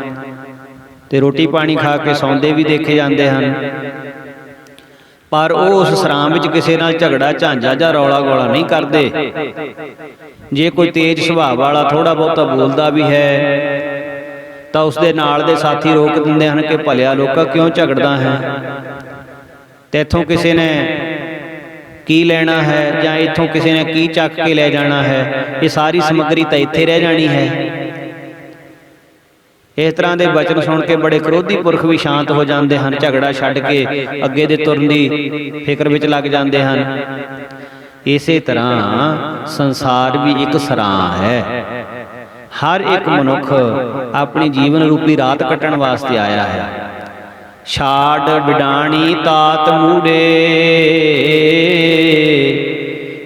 ਤੇ ਰੋਟੀ ਪਾਣੀ ਖਾ ਕੇ ਸੌਂਦੇ ਵੀ ਦੇਖੇ ਜਾਂਦੇ ਹਨ। ਪਰ ਉਹ ਉਸ ਸਰਾਂ ਵਿੱਚ ਕਿਸੇ ਨਾਲ ਝਗੜਾ ਝਾਂਜਾ ਜਾਂ ਰੌਲਾ ਗੋਲਾ ਨਹੀਂ ਕਰਦੇ। ਜੇ ਕੋਈ ਤੇਜ਼ ਸੁਭਾਅ ਵਾਲਾ ਥੋੜ੍ਹਾ ਬਹੁਤਾ ਬੋਲਦਾ ਵੀ ਹੈ ਤਾਂ ਉਸਦੇ ਨਾਲ ਦੇ ਸਾਥੀ ਰੋਕ ਦਿੰਦੇ ਹਨ ਕਿ ਭਲਿਆ ਲੋਕਾ ਕਿਉਂ ਝਗੜਦਾ ਹੈ, ਤੇ ਇੱਥੋਂ ਕਿਸੇ ਨੇ ਕੀ ਲੈਣਾ ਹੈ ਜਾਂ ਇੱਥੋਂ ਕਿਸੇ ਨੇ ਕੀ ਚੱਕ ਕੇ ਲੈ ਜਾਣਾ ਹੈ, ਇਹ ਸਾਰੀ ਸਮੱਗਰੀ ਤਾਂ ਇੱਥੇ ਰਹਿ ਜਾਣੀ ਹੈ। ਇਸ ਤਰ੍ਹਾਂ ਦੇ ਬਚਨ ਸੁਣ ਕੇ ਬੜੇ ਕ੍ਰੋਧੀ ਪੁਰਖ ਵੀ ਸ਼ਾਂਤ ਹੋ ਜਾਂਦੇ ਹਨ, ਝਗੜਾ ਛੱਡ ਕੇ ਅੱਗੇ ਦੇ ਤੁਰਨ ਦੀ ਫਿਕਰ ਵਿੱਚ ਲੱਗ ਜਾਂਦੇ ਹਨ। ਇਸੇ ਤਰ੍ਹਾਂ ਸੰਸਾਰ ਵੀ ਇੱਕ ਸਰਾਂ ਹੈ। ਹਰ ਇੱਕ ਮਨੁੱਖ ਆਪਣੀ ਜੀਵਨ ਰੂਪੀ ਰਾਤ ਕੱਟਣ ਵਾਸਤੇ ਆਇਆ ਹੈ। ਛਾੜ ਬਿਡਾਣੀ ਤਾਤ ਮੂੜੇ,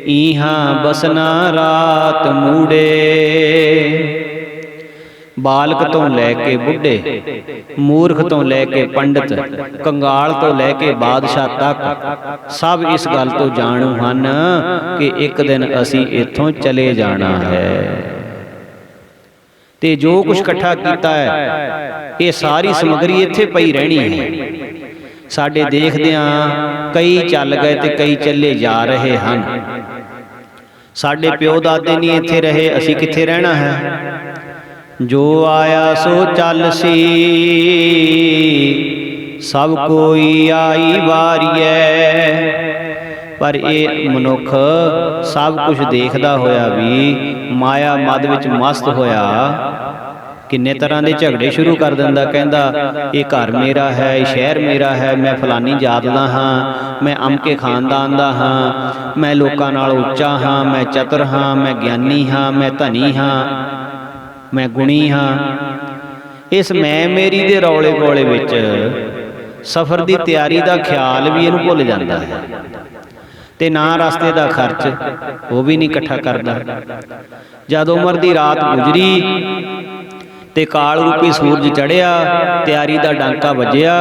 ਇਹਾਂ ਬਸਨਾ ਰਾਤ ਮੂੜੇ। ਬਾਲਕ ਤੋਂ ਲੈ ਕੇ ਬੁੱਢੇ, ਮੂਰਖ ਤੋਂ ਲੈ ਕੇ ਪੰਡਿਤ, ਕੰਗਾਲ ਤੋਂ ਲੈ ਕੇ ਬਾਦਸ਼ਾਹ ਤੱਕ ਸਭ ਇਸ ਗੱਲ ਤੋਂ ਜਾਣੂ ਹਨ ਕਿ ਇੱਕ ਦਿਨ ਅਸੀਂ ਇੱਥੋਂ ਚਲੇ ਜਾਣਾ ਹੈ। ਤੇ ਜੋ ਕੁਝ ਇਕੱਠਾ ਕੀਤਾ ਹੈ ਇਹ ਸਾਰੀ ਸਮੱਗਰੀ ਇੱਥੇ ਪਈ ਰਹਿਣੀ ਹੈ। ਸਾਡੇ ਦੇਖਦਿਆਂ ਕਈ ਚੱਲ ਗਏ ਤੇ ਕਈ ਚੱਲੇ ਜਾ ਰਹੇ ਹਨ। ਸਾਡੇ ਪਿਓ ਦਾਦੇ ਨਹੀਂ ਇੱਥੇ ਰਹੇ, ਅਸੀਂ ਕਿੱਥੇ ਰਹਿਣਾ ਹੈ। ਜੋ ਆਇਆ ਸੋ ਚੱਲ ਸੀ, ਸਭ ਕੋਈ ਆਈ ਵਾਰੀਐ। ਪਰ ਇਹ ਮਨੁੱਖ ਸਭ ਕੁਝ ਦੇਖਦਾ ਹੋਇਆ ਵੀ ਮਾਇਆ ਮਦ ਵਿੱਚ ਮਸਤ ਹੋਇਆ ਕਿੰਨੇ ਤਰ੍ਹਾਂ ਦੇ ਝਗੜੇ ਸ਼ੁਰੂ ਕਰ ਦਿੰਦਾ। ਕਹਿੰਦਾ ਇਹ ਘਰ ਮੇਰਾ ਹੈ, ਇਹ ਸ਼ਹਿਰ ਮੇਰਾ ਹੈ, ਮੈਂ ਫਲਾਨੀ ਜਾਤ ਦਾ ਹਾਂ, ਮੈਂ ਅਮਕੇ ਖਾਨਦਾਨ ਦਾ ਹਾਂ, ਮੈਂ ਲੋਕਾਂ ਨਾਲ ਉੱਚਾ ਹਾਂ, ਮੈਂ ਚਤੁਰ ਹਾਂ, ਮੈਂ ਗਿਆਨੀ ਹਾਂ, ਮੈਂ ਧਨੀ ਹਾਂ, ਮੈਂ ਗੁਣੀ ਹਾਂ। ਇਸ ਮੈਂ ਮੇਰੀ ਦੇ ਰੌਲੇ ਗੋਲੇ ਵਿੱਚ ਸਫ਼ਰ ਦੀ ਤਿਆਰੀ ਦਾ ਖਿਆਲ ਵੀ ਇਹਨੂੰ ਭੁੱਲ ਜਾਂਦਾ ਹੈ, ਤੇ ਨਾ ਰਸਤੇ ਦਾ ਖਰਚ ਉਹ ਵੀ ਨਹੀਂ ਇਕੱਠਾ ਕਰਦਾ। ਜਦ ਉਮਰ ਦੀ ਰਾਤ ਗੁਜ਼ਰੀ ਤੇ ਕਾਲ ਰੂਪੀ ਸੂਰਜ ਚੜ੍ਹਿਆ, ਤਿਆਰੀ ਦਾ ਡਾਂਕਾ ਵੱਜਿਆ,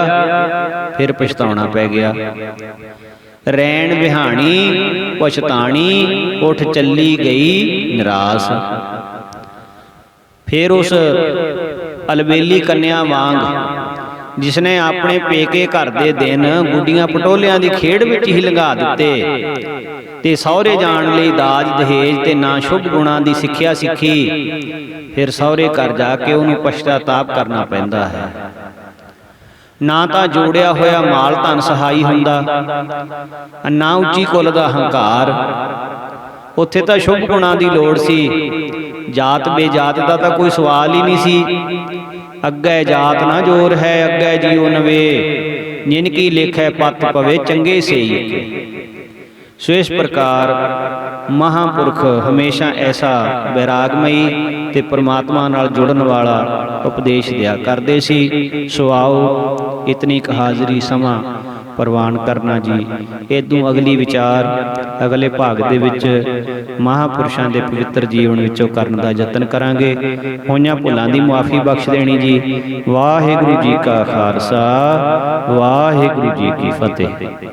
ਫਿਰ ਪਛਤਾਉਣਾ ਪੈ ਗਿਆ। ਰੈਣ ਵਿਹਾਣੀ ਪਛਤਾਣੀ, ਉੱਠ ਚੱਲੀ ਗਈ ਨਿਰਾਸ। ਫਿਰ ਉਸ ਅਲਬੇਲੀ ਕੰਨਿਆ ਵਾਂਗ ਜਿਸਨੇ ਆਪਣੇ ਪੇਕੇ ਘਰ ਦੇ ਦਿਨ ਗੁੱਡੀਆਂ ਪਟੋਲਿਆਂ ਦੀ ਖੇਡ ਵਿੱਚ ਹੀ ਲੰਘਾ ਦਿੱਤੇ ਤੇ ਸਹੁਰੇ ਜਾਣ ਲਈ ਦਾਜ ਦਹੇਜ ਤੇ ਨਾ ਸ਼ੁਭ ਗੁਣਾਂ ਦੀ ਸਿੱਖਿਆ ਸਿੱਖੀ, ਫਿਰ ਸਹੁਰੇ ਘਰ ਜਾ ਕੇ ਉਹਨੂੰ ਪਛਤਾਤਾਪ ਕਰਨਾ ਪੈਂਦਾ ਹੈ। ਨਾ ਤਾਂ ਜੋੜਿਆ ਹੋਇਆ ਮਾਲ ਧਨ ਸਹਾਈ ਹੁੰਦਾ, ਨਾ ਉੱਚੀ ਕੁੱਲ ਦਾ ਹੰਕਾਰ। ਉੱਥੇ ਤਾਂ ਸ਼ੁਭ ਗੁਣਾਂ ਦੀ ਲੋੜ ਸੀ, ਜਾਤ ਬੇਜਾਤ ਦਾ ਤਾਂ ਕੋਈ ਸਵਾਲ ਹੀ ਨਹੀਂ ਸੀ। ਅੱਗੇ ਜਾਤ ਨਾ ਜੋਰ ਹੈ, ਅੱਗੇ ਜੀਉ ਨਵੇ, ਜਿਨ ਕੀ ਲੇਖੈ ਪਤ ਪਵੇ ਚੰਗੇ ਸੇਈ। ਸੋ ਇਸ ਪ੍ਰਕਾਰ ਮਹਾਂਪੁਰਖ ਹਮੇਸ਼ਾ ਐਸਾ ਵੈਰਾਗਮਈ ਤੇ ਪ੍ਰਮਾਤਮਾ ਨਾਲ ਜੁੜਨ ਵਾਲਾ ਉਪਦੇਸ਼ ਦਿਆ ਕਰਦੇ ਸੀ। ਸੋ ਆਓ ਇਤਨੀ ਕੁ ਹਾਜ਼ਰੀ ਸਮਾਂ ਪ੍ਰਵਾਨ ਕਰਨਾ ਜੀ। ਇਦੋਂ ਅਗਲੀ ਵਿਚਾਰ ਅਗਲੇ ਭਾਗ ਦੇ ਵਿੱਚ ਮਹਾਂਪੁਰਸ਼ਾਂ ਦੇ ਪਵਿੱਤਰ ਜੀਵਨ ਵਿੱਚੋਂ ਕਰਨ ਦਾ ਯਤਨ ਕਰਾਂਗੇ। ਹੋਈਆਂ ਭੁੱਲਾਂ ਦੀ ਮੁਆਫੀ ਬਖਸ਼ ਦੇਣੀ ਜੀ। ਵਾਹਿਗੁਰੂ ਜੀ ਕਾ ਖਾਲਸਾ, ਵਾਹਿਗੁਰੂ ਜੀ ਕੀ ਫਤਿਹ।